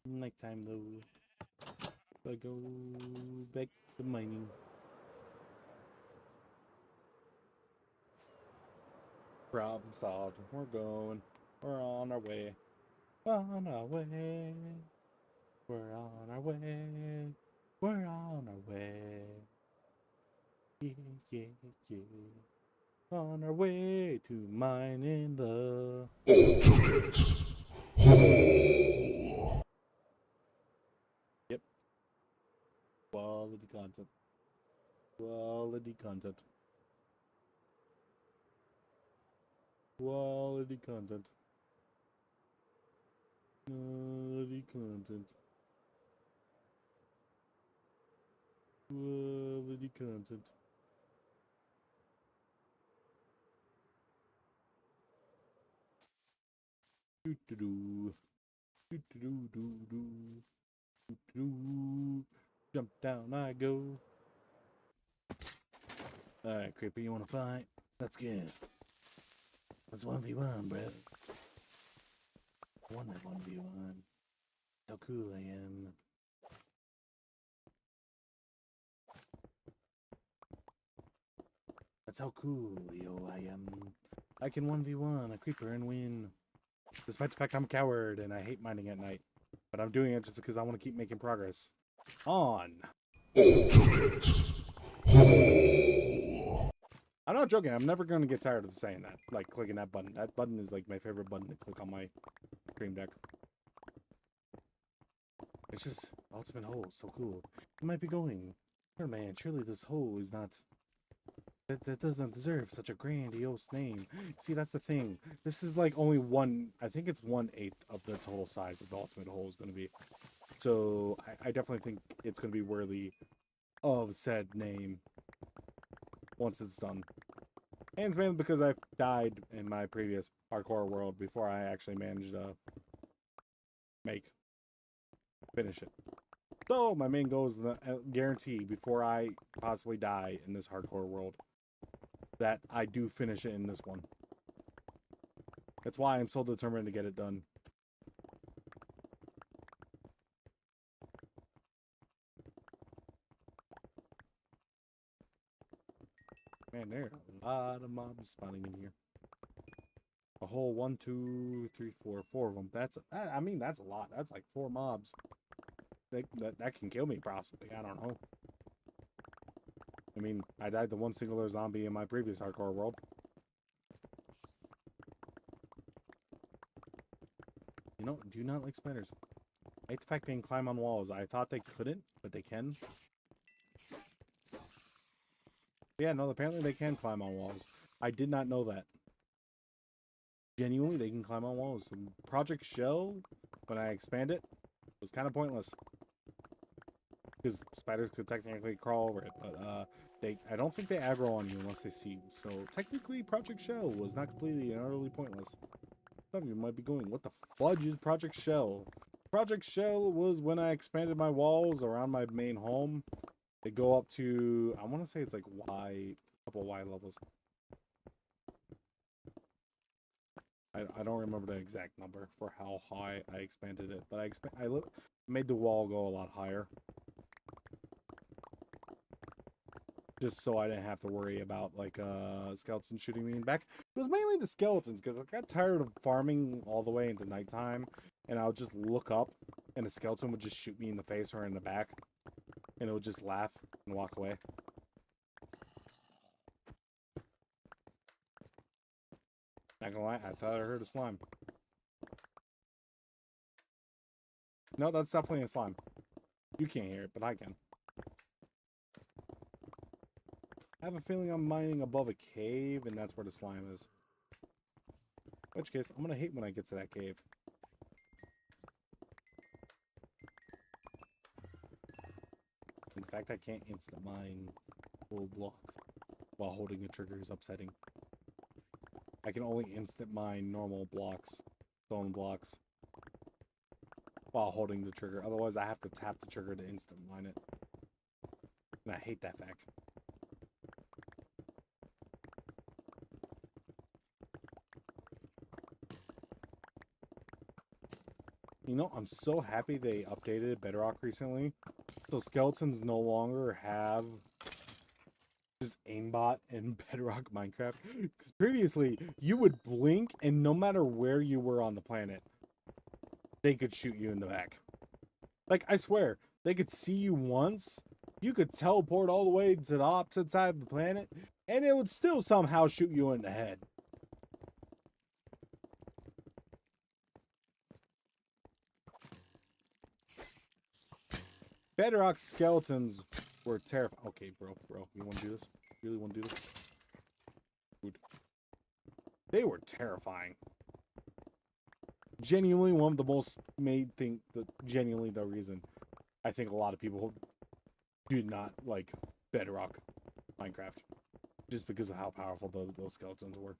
Nighttime though. I go back to mining. Problem solved. We're going. We're on our way. On our way. We're on our way. We're on our way. Yeah, yeah, yeah. On our way to mining the Ultimate Hole. Yep. Quality content. Quality content. Quality content. Quality content. Quality content. Do do do. Do do do do do. Do do. Jump down I go. Alright, Creepy, you wanna fight? Let's get. Let's 1v1, bro. I won that 1v1. How cool I am. That's how cool, yo, I am. I can 1v1 a creeper and win. Despite the fact I'm a coward and I hate mining at night. But I'm doing it just because I want to keep making progress. On. Ultimate Hole. I'm not joking. I'm never going to get tired of saying that. Like, clicking that button. That button is like my favorite button to click on my stream deck. It's just ultimate hole. So cool. You might be going, "Sure, man, surely this hole is not... That doesn't deserve such a grandiose name." See, that's the thing. This is like only one... I think it's 1/8 of the total size of the ultimate hole is going to be. So, I definitely think it's going to be worthy of said name once it's done. And it's mainly because I've died in my previous hardcore world before I actually managed to finish it. So my main goal is the guarantee before I possibly die in this hardcore world that I do finish it in this one. That's why I'm so determined to get it done. Man, there are a lot of mobs spawning in here. A whole 1, 2, 3, 4, 4 of them. I mean, that's a lot. That's like 4 mobs. That can kill me, possibly. I don't know. I mean, I died to one singular zombie in my previous hardcore world. You know, do you not like spiders? I hate the fact they can climb on walls. I thought they couldn't, but they can. Yeah, no, apparently they can climb on walls. I did not know that. Genuinely, they can climb on walls. Project Shell, when I expand it, was kind of pointless. Because spiders could technically crawl over it, but I don't think they aggro on you unless they see you. So technically, Project Shell was not completely and utterly pointless. Some of you might be going, what the fudge is Project Shell? Project Shell was when I expanded my walls around my main home. They go up to, I want to say it's like Y, a couple Y levels. I don't remember the exact number for how high I expanded it, but I made the wall go a lot higher. Just so I didn't have to worry about, like, skeletons shooting me in the back. It was mainly the skeletons, because I got tired of farming all the way into nighttime, and I would just look up, and a skeleton would just shoot me in the face or in the back, and it would just laugh and walk away. Not gonna lie, I thought I heard a slime. No, that's definitely a slime. You can't hear it, but I can. I have a feeling I'm mining above a cave, and that's where the slime is. In which case, I'm gonna hate when I get to that cave. In fact, I can't instant mine full blocks while holding a trigger is upsetting. I can only instant mine normal blocks, stone blocks, while holding the trigger. Otherwise, I have to tap the trigger to instant mine it. And I hate that fact. You know, I'm so happy they updated Bedrock recently. So skeletons no longer have just aimbot in Bedrock Minecraft. Because previously, you would blink and no matter where you were on the planet, they could shoot you in the back. Like, I swear, they could see you once, you could teleport all the way to the opposite side of the planet, and it would still somehow shoot you in the head. Bedrock skeletons were terrifying. Okay, bro, you want to do this? You really want to do this? Dude. They were terrifying. Genuinely one of the most made thing, genuinely the reason I think a lot of people do not like Bedrock Minecraft. Just because of how powerful those skeletons were.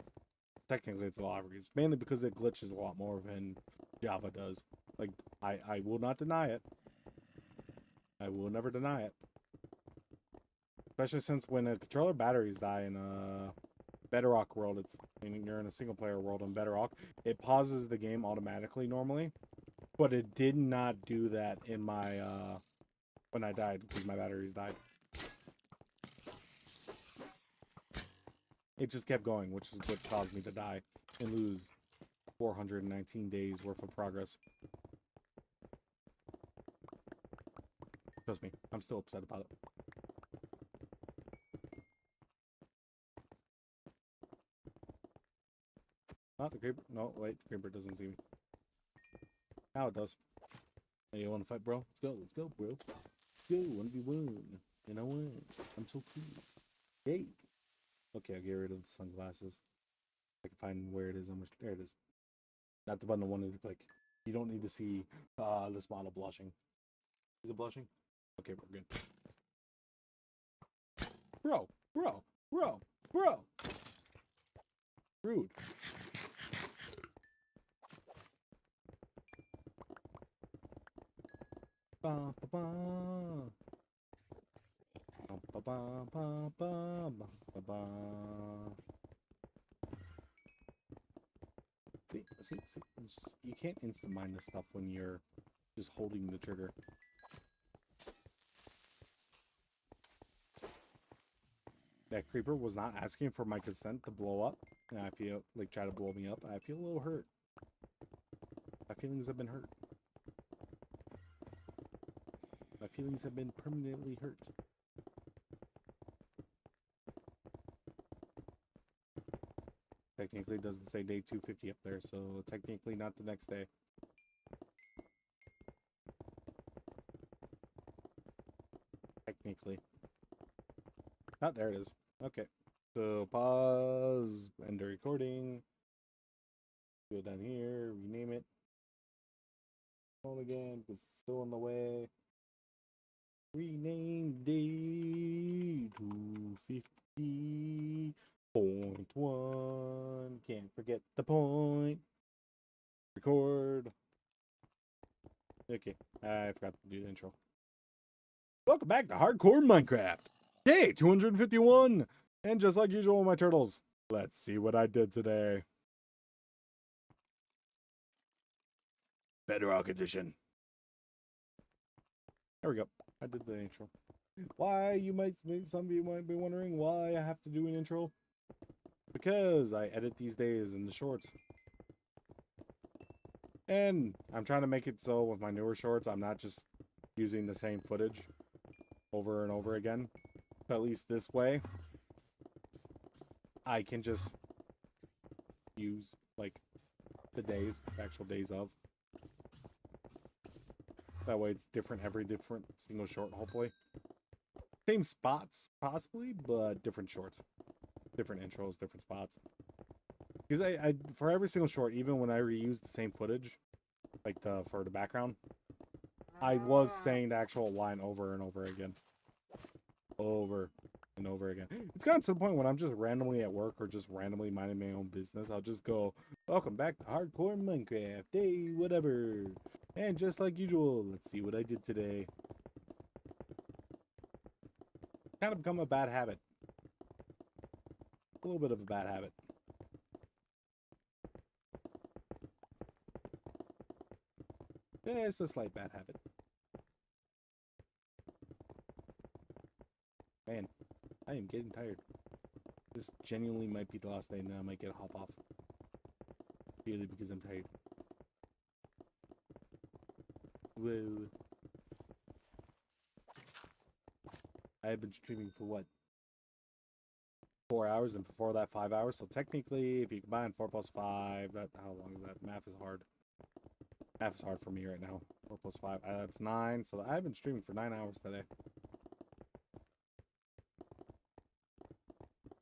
Technically, it's a lot of reasons. Mainly because it glitches a lot more than Java does. Like, I will not deny it. I will never deny it. Especially since when a controller batteries die in a Bedrock world, when you're in a single player world in Bedrock, it pauses the game automatically normally. But it did not do that in my, when I died, because my batteries died. It just kept going, which is what caused me to die and lose 419 days worth of progress. Trust me, I'm still upset about it. Not the creeper. No, wait, the creeper doesn't see me. Now it does. Hey, you want to fight, bro? Let's go, bro. Let's go, 1v1. And I win. I'm so cool. Hey. Okay, I'll get rid of the sunglasses. I can find where it is. There it is. Not the button I wanted to click. You don't need to see this model blushing. Is it blushing? Okay, we're good. Bro. Rude. Ba ba ba. Ba ba ba ba ba ba ba. See, you can't instant mine this stuff when you're just holding the trigger. That creeper was not asking for my consent to blow up, and I feel like try to blow me up. I feel a little hurt. My feelings have been hurt. My feelings have been permanently hurt. technically it doesn't say day 250 up there, so technically not the next day. Technically. Ah, there it is. Okay. So pause, end the recording. Go down here, rename it. Phone again, because it's still in the way. Rename day 250.1. Can't forget the point. Record. Okay, I forgot to do the intro. Welcome back to Hardcore Minecraft. Day 251. And just like usual, my turtles, let's see what I did today. Bedrock edition. There we go. I did the intro. Why, some of you might be wondering why I have to do an intro. Because I edit these days in the shorts. And I'm trying to make it so with my newer shorts, I'm not just using the same footage over and over again. But at least this way, I can just use, like, the actual days of. That way it's different every single short, hopefully. Same spots, possibly, but different shorts. Different intros, different spots. Because I for every single short, even when I reuse the same footage, like for the background, I was saying the actual line over and over again. Over and over again. It's gotten to the point when I'm just randomly at work or just randomly minding my own business, I'll just go, welcome back to Hardcore Minecraft, day whatever. And just like usual, let's see what I did today. Kind of become a bad habit. A little bit of a bad habit. Yeah, it's a slight bad habit. Man, I am getting tired. This genuinely might be the last day and I might get a hop off. Purely because I'm tired. Whoa. I have been streaming for what? 4 hours, and before that 5 hours. So technically, if you combine 4 plus 5, how long is that? Math is hard. Math is hard for me right now. 4 plus 5, that's 9. So I've been streaming for 9 hours today.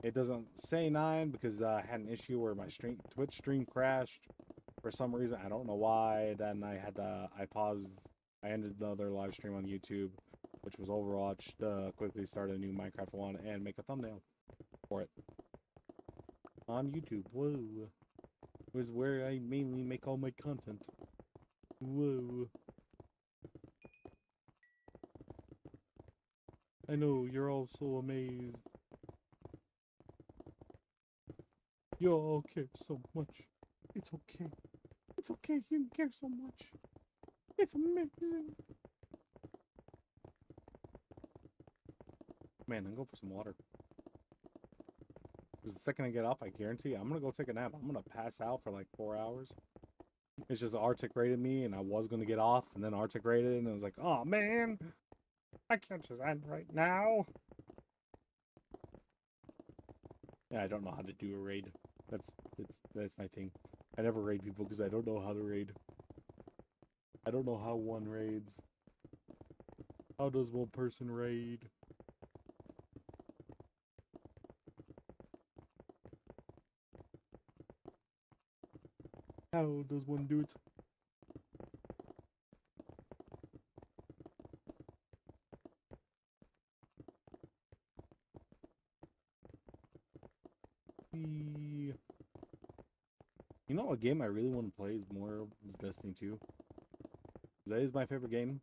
It doesn't say 9 because I had an issue where my Twitch stream crashed for some reason. I don't know why. Then I paused. I ended the other live stream on YouTube, which was Overwatch, to quickly start a new Minecraft one and make a thumbnail for it on YouTube. Whoa. It was where I mainly make all my content. Whoa. I know, you're all so amazed. You all care so much. It's okay. It's okay you care so much. It's amazing. Man, I'm going for some water. Because the second I get off, I guarantee I'm going to go take a nap. I'm going to pass out for like 4 hours. It's just Arctic rated me, and I was going to get off, and then Arctic rated, and I was like, oh man, I can't just end right now. Yeah, I don't know how to do a raid. That's my thing. I never raid people because I don't know how to raid. I don't know how one raids. How does one person raid? How does one do it? You know, a game I really want to play is Destiny 2. That is my favorite game.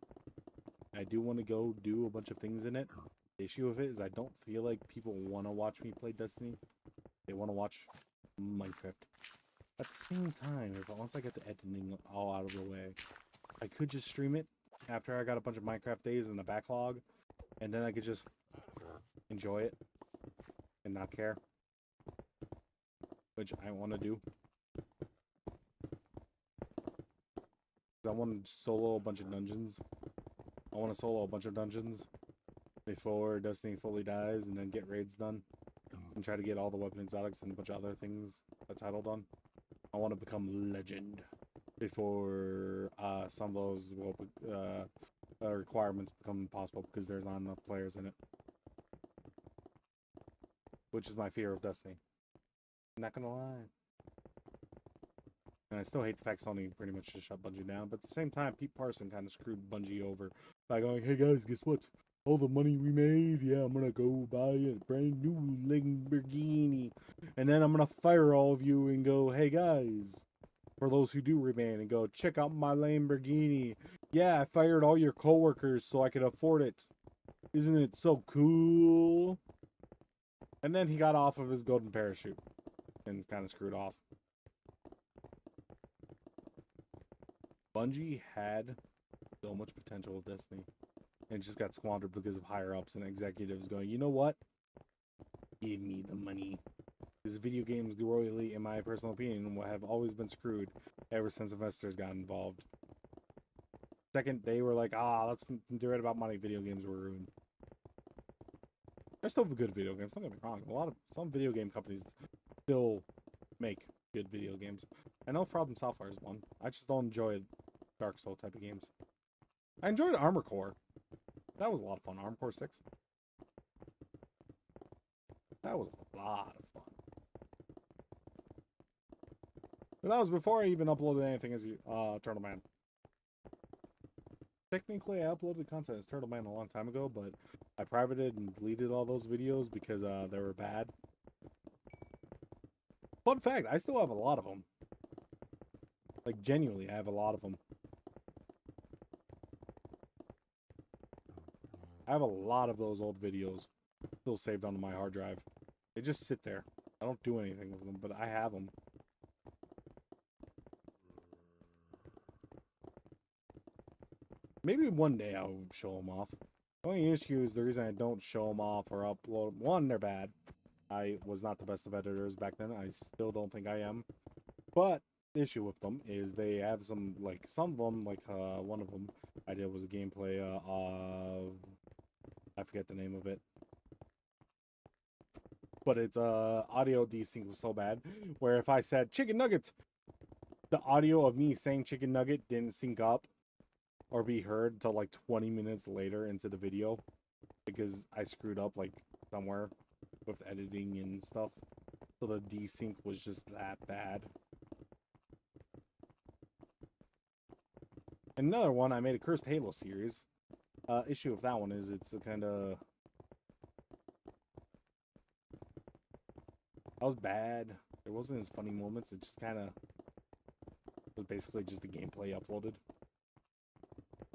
I do want to go do a bunch of things in it. The issue with it is I don't feel like people want to watch me play Destiny. They want to watch Minecraft. At the same time, once I get the editing all out of the way, I could just stream it after I got a bunch of Minecraft days in the backlog, and then I could just enjoy it and not care, which I want to do. I want to solo a bunch of dungeons. I want to solo a bunch of dungeons before Destiny fully dies, and then get raids done and try to get all the weapon exotics and a bunch of other things. a title done. I want to become legend before some of those requirements become possible because there's not enough players in it. Which is my fear of Destiny. I'm not gonna lie. And I still hate the fact Sony pretty much just shut Bungie down. But at the same time, Pete Parson kind of screwed Bungie over by going, hey guys, guess what? All the money we made, yeah, I'm gonna go buy a brand new Lamborghini. And then I'm gonna fire all of you and go, hey guys, for those who do remain, and go, check out my Lamborghini. Yeah, I fired all your coworkers so I could afford it. Isn't it so cool? And then he got off of his golden parachute and kind of screwed off. Bungie had so much potential with Destiny and just got squandered because of higher ups and executives going, you know what? Give me the money. Because video games royally, in my personal opinion, have always been screwed ever since investors got involved. Second, they were like, let's do it about money. Video games were ruined. There's still good video games. Don't get me wrong. Some video game companies still make good video games. I know From Software is one. I just don't enjoy Dark Soul type of games. I enjoyed Armor Core. That was a lot of fun. Armor Core 6. That was a lot of fun. But that was before I even uploaded anything as Turtle Man. Technically, I uploaded content as Turtle Man a long time ago, but I privated and deleted all those videos because they were bad. Fun fact, I still have a lot of them. Like, genuinely, I have a lot of them. I have a lot of those old videos still saved onto my hard drive. They just sit there. I don't do anything with them, but I have them. Maybe one day I'll show them off. The only issue is the reason I don't show them off or upload. One, they're bad. I was not the best of editors back then. I still don't think I am. But the issue with them is they have some of them, one of them I did was a gameplay of, I forget the name of it. But it's audio desync was so bad where if I said chicken nugget, the audio of me saying chicken nugget didn't sync up or be heard until like 20 minutes later into the video because I screwed up like somewhere with editing and stuff. So the desync was just that bad. Another one, I made a Cursed Halo series. Issue with that one is it's a kind of... That was bad. There wasn't as funny moments. It just kind of was basically just the gameplay uploaded.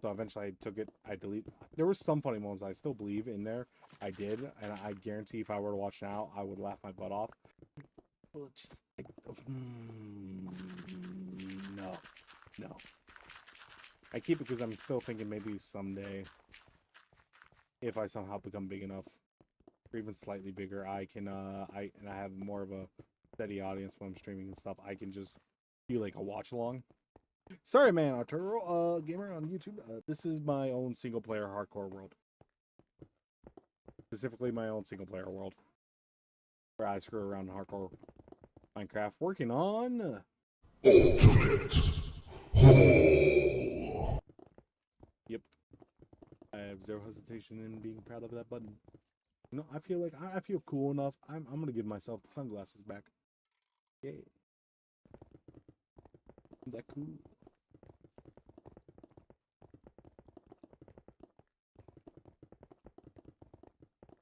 So eventually I took it, I deleted. There were some funny moments I still believe in there. I did, and I guarantee if I were to watch now, I would laugh my butt off. But just, no. I keep it because I'm still thinking maybe someday, if I somehow become big enough, or even slightly bigger, I can, I have more of a steady audience when I'm streaming and stuff, I can just be like a watch along. Sorry, man, Arturo, gamer on YouTube. This is my own single player hardcore world. Specifically, my own single player world, where I screw around in hardcore Minecraft, working on Ultimate Hole. Yep. I have zero hesitation in being proud of that button. You know, I feel like I feel cool enough. I'm gonna give myself the sunglasses back. Yay. Isn't that cool?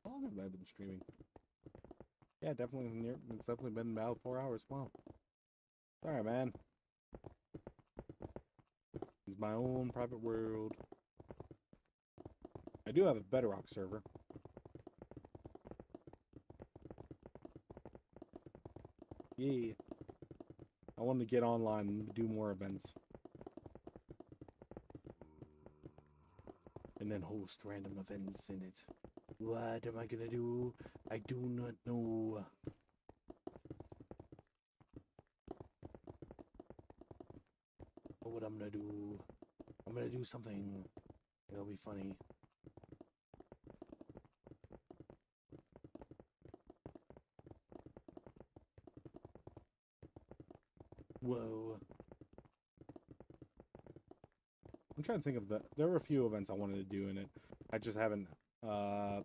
How long have I been streaming? Yeah, definitely it's definitely been about 4 hours. Wow. Sorry, man. It's my own private world. I do have a BEDROCK server. Yeah. I want to get online and do more events. And then host random events in it. What am I gonna do? I do not know. What I'm gonna do? I'm gonna do something. It'll be funny. Whoa. I'm trying to think of there were a few events I wanted to do in it. I just haven't, I've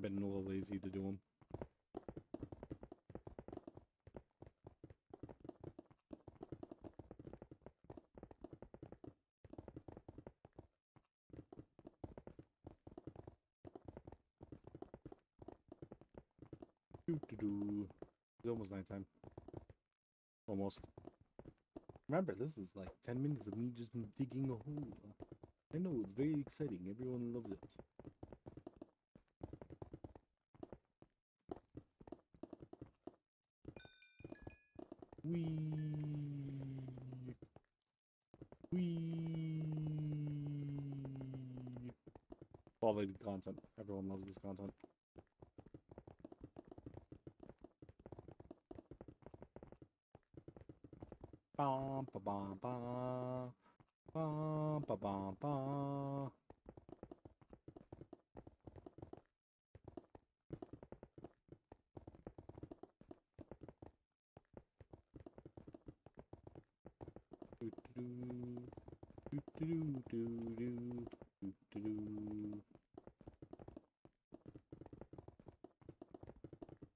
been a little lazy to do them. It's almost nighttime. Almost. Remember, this is like 10 minutes of me just digging a hole. I know, it's very exciting. Everyone loves it. Wee. Wee. Quality content. Everyone loves this content. Bum ba bum ba. Bum ba bum ba.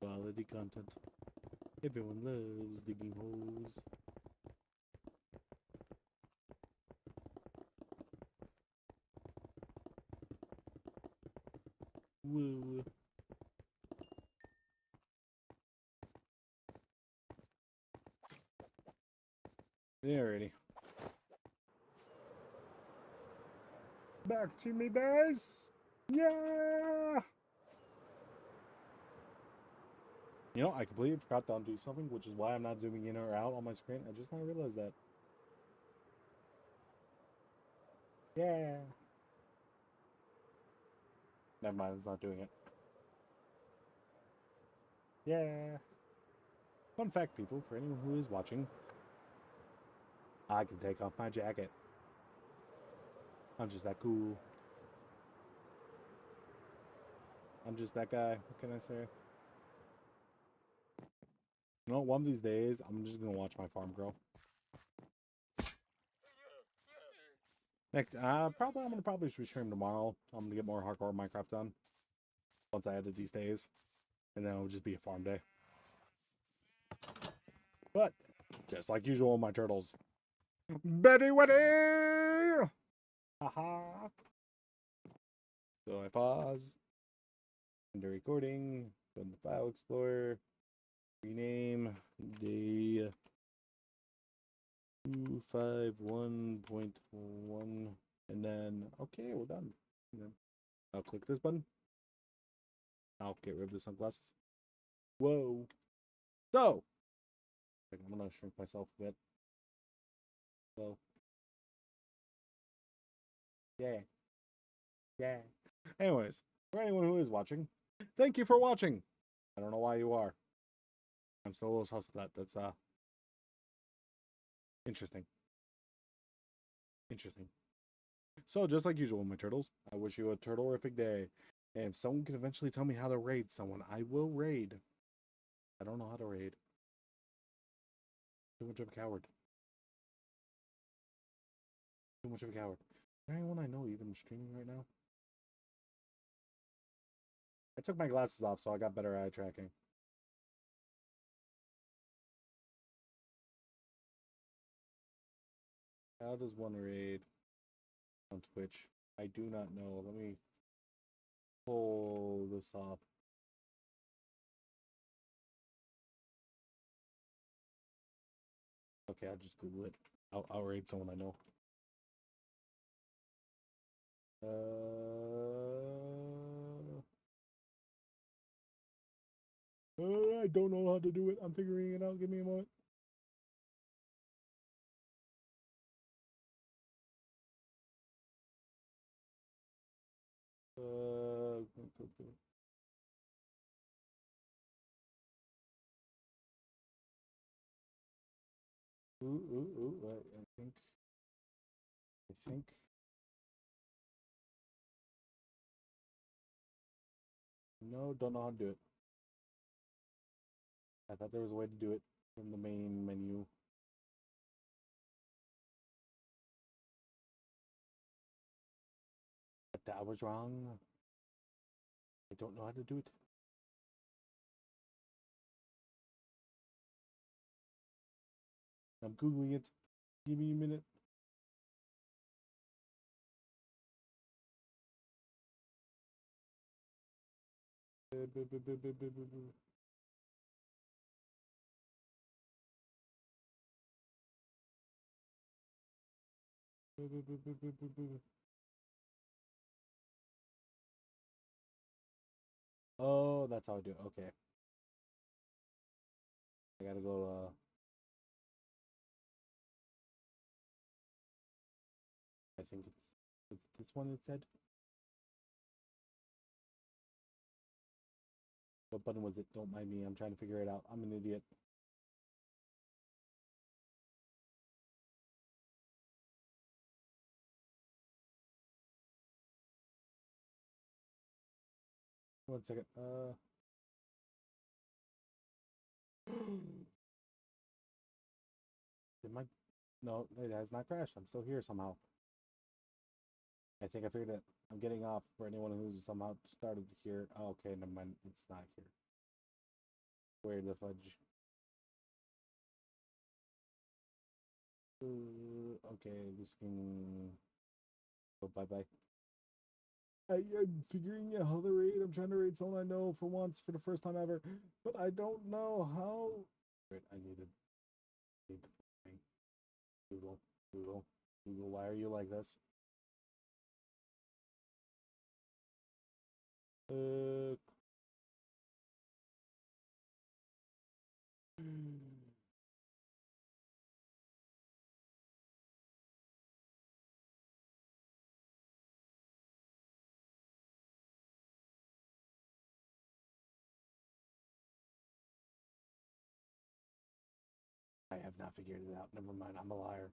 Quality content. Everyone loves digging holes. Woo. Alrighty. Back to me, guys. Yeah. You know, I completely forgot to undo something, which is why I'm not zooming in or out on my screen. I just now realized that. Yeah. Never mind, it's not doing it. Yeah. Fun fact, people, for anyone who is watching, I can take off my jacket. I'm just that cool. I'm just that guy. What can I say? You know, one of these days, I'm just gonna watch my farm grow. Next, probably I'm gonna probably stream tomorrow. I'm gonna get more hardcore Minecraft done once I edit these days, and then it'll just be a farm day. But just like usual, my turtles. Betty Weddy! Haha. So I pause. End the recording. Go in the file explorer. Rename day 251.1. And then, okay, we're done. And then I'll click this button. I'll get rid of the sunglasses. Whoa. So, I'm gonna shrink myself a bit. So, yeah. Yeah. Anyways, for anyone who is watching, thank you for watching. I don't know why you are. I'm still a little sus with that. That's interesting. Interesting. So just like usual, my turtles, I wish you a turtle-rific day. And if someone can eventually tell me how to raid someone, I will raid. I don't know how to raid. Too much of a coward. Too much of a coward. Is there anyone I know even streaming right now? I took my glasses off, so I got better eye tracking. How does one raid on Twitch? I do not know. Let me pull this off. Okay, I'll just Google it. I'll raid someone I know. I don't know how to do it. I'm figuring it out. Give me a moment. Ooh, I think. No, don't know how to do it. I thought there was a way to do it from the main menu. that was wrong. I don't know how to do it. I'm Googling it. Give me a minute. Oh, that's how I do it. Okay. I gotta go, I think it's this one instead. What button was it? Don't mind me. I'm trying to figure it out. I'm an idiot. One second. Did my... No, it has not crashed. I'm still here somehow. I think I figured it. I'm getting off for anyone who's somehow started here. Oh, okay, never mind. It's not here. Where the fudge? Okay, this can go bye-bye. I'm figuring out how to raid. I'm trying to raid someone I know for once, for the first time ever, but I don't know how. Wait, I need the thing. Google, Google, Google. Why are you like this? I have not figured it out. Never mind. I'm a liar.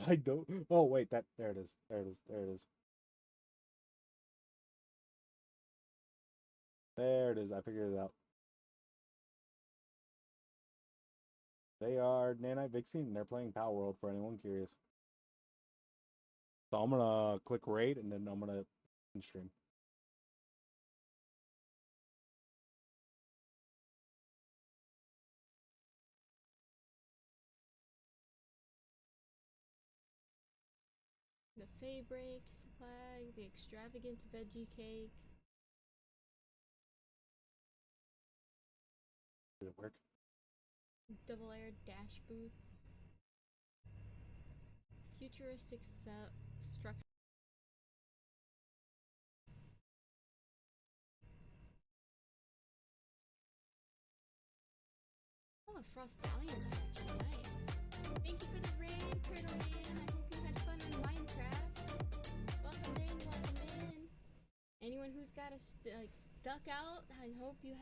I don't. Oh wait, that there it is. There it is. There it is. There it is. I figured it out. They are Nanite Vixie, and they're playing Power World for anyone curious. So I'm gonna click raid, and then I'm gonna stream. The Fey Break flag, the extravagant veggie cake. Did it work? Double air dash boots. Futuristic structure. Oh, a Frost Stallion statue, nice. Thank you for the raid, Turtle Man. I hope you had fun in Minecraft. Welcome in, welcome in. Anyone who's got a duck out, I hope you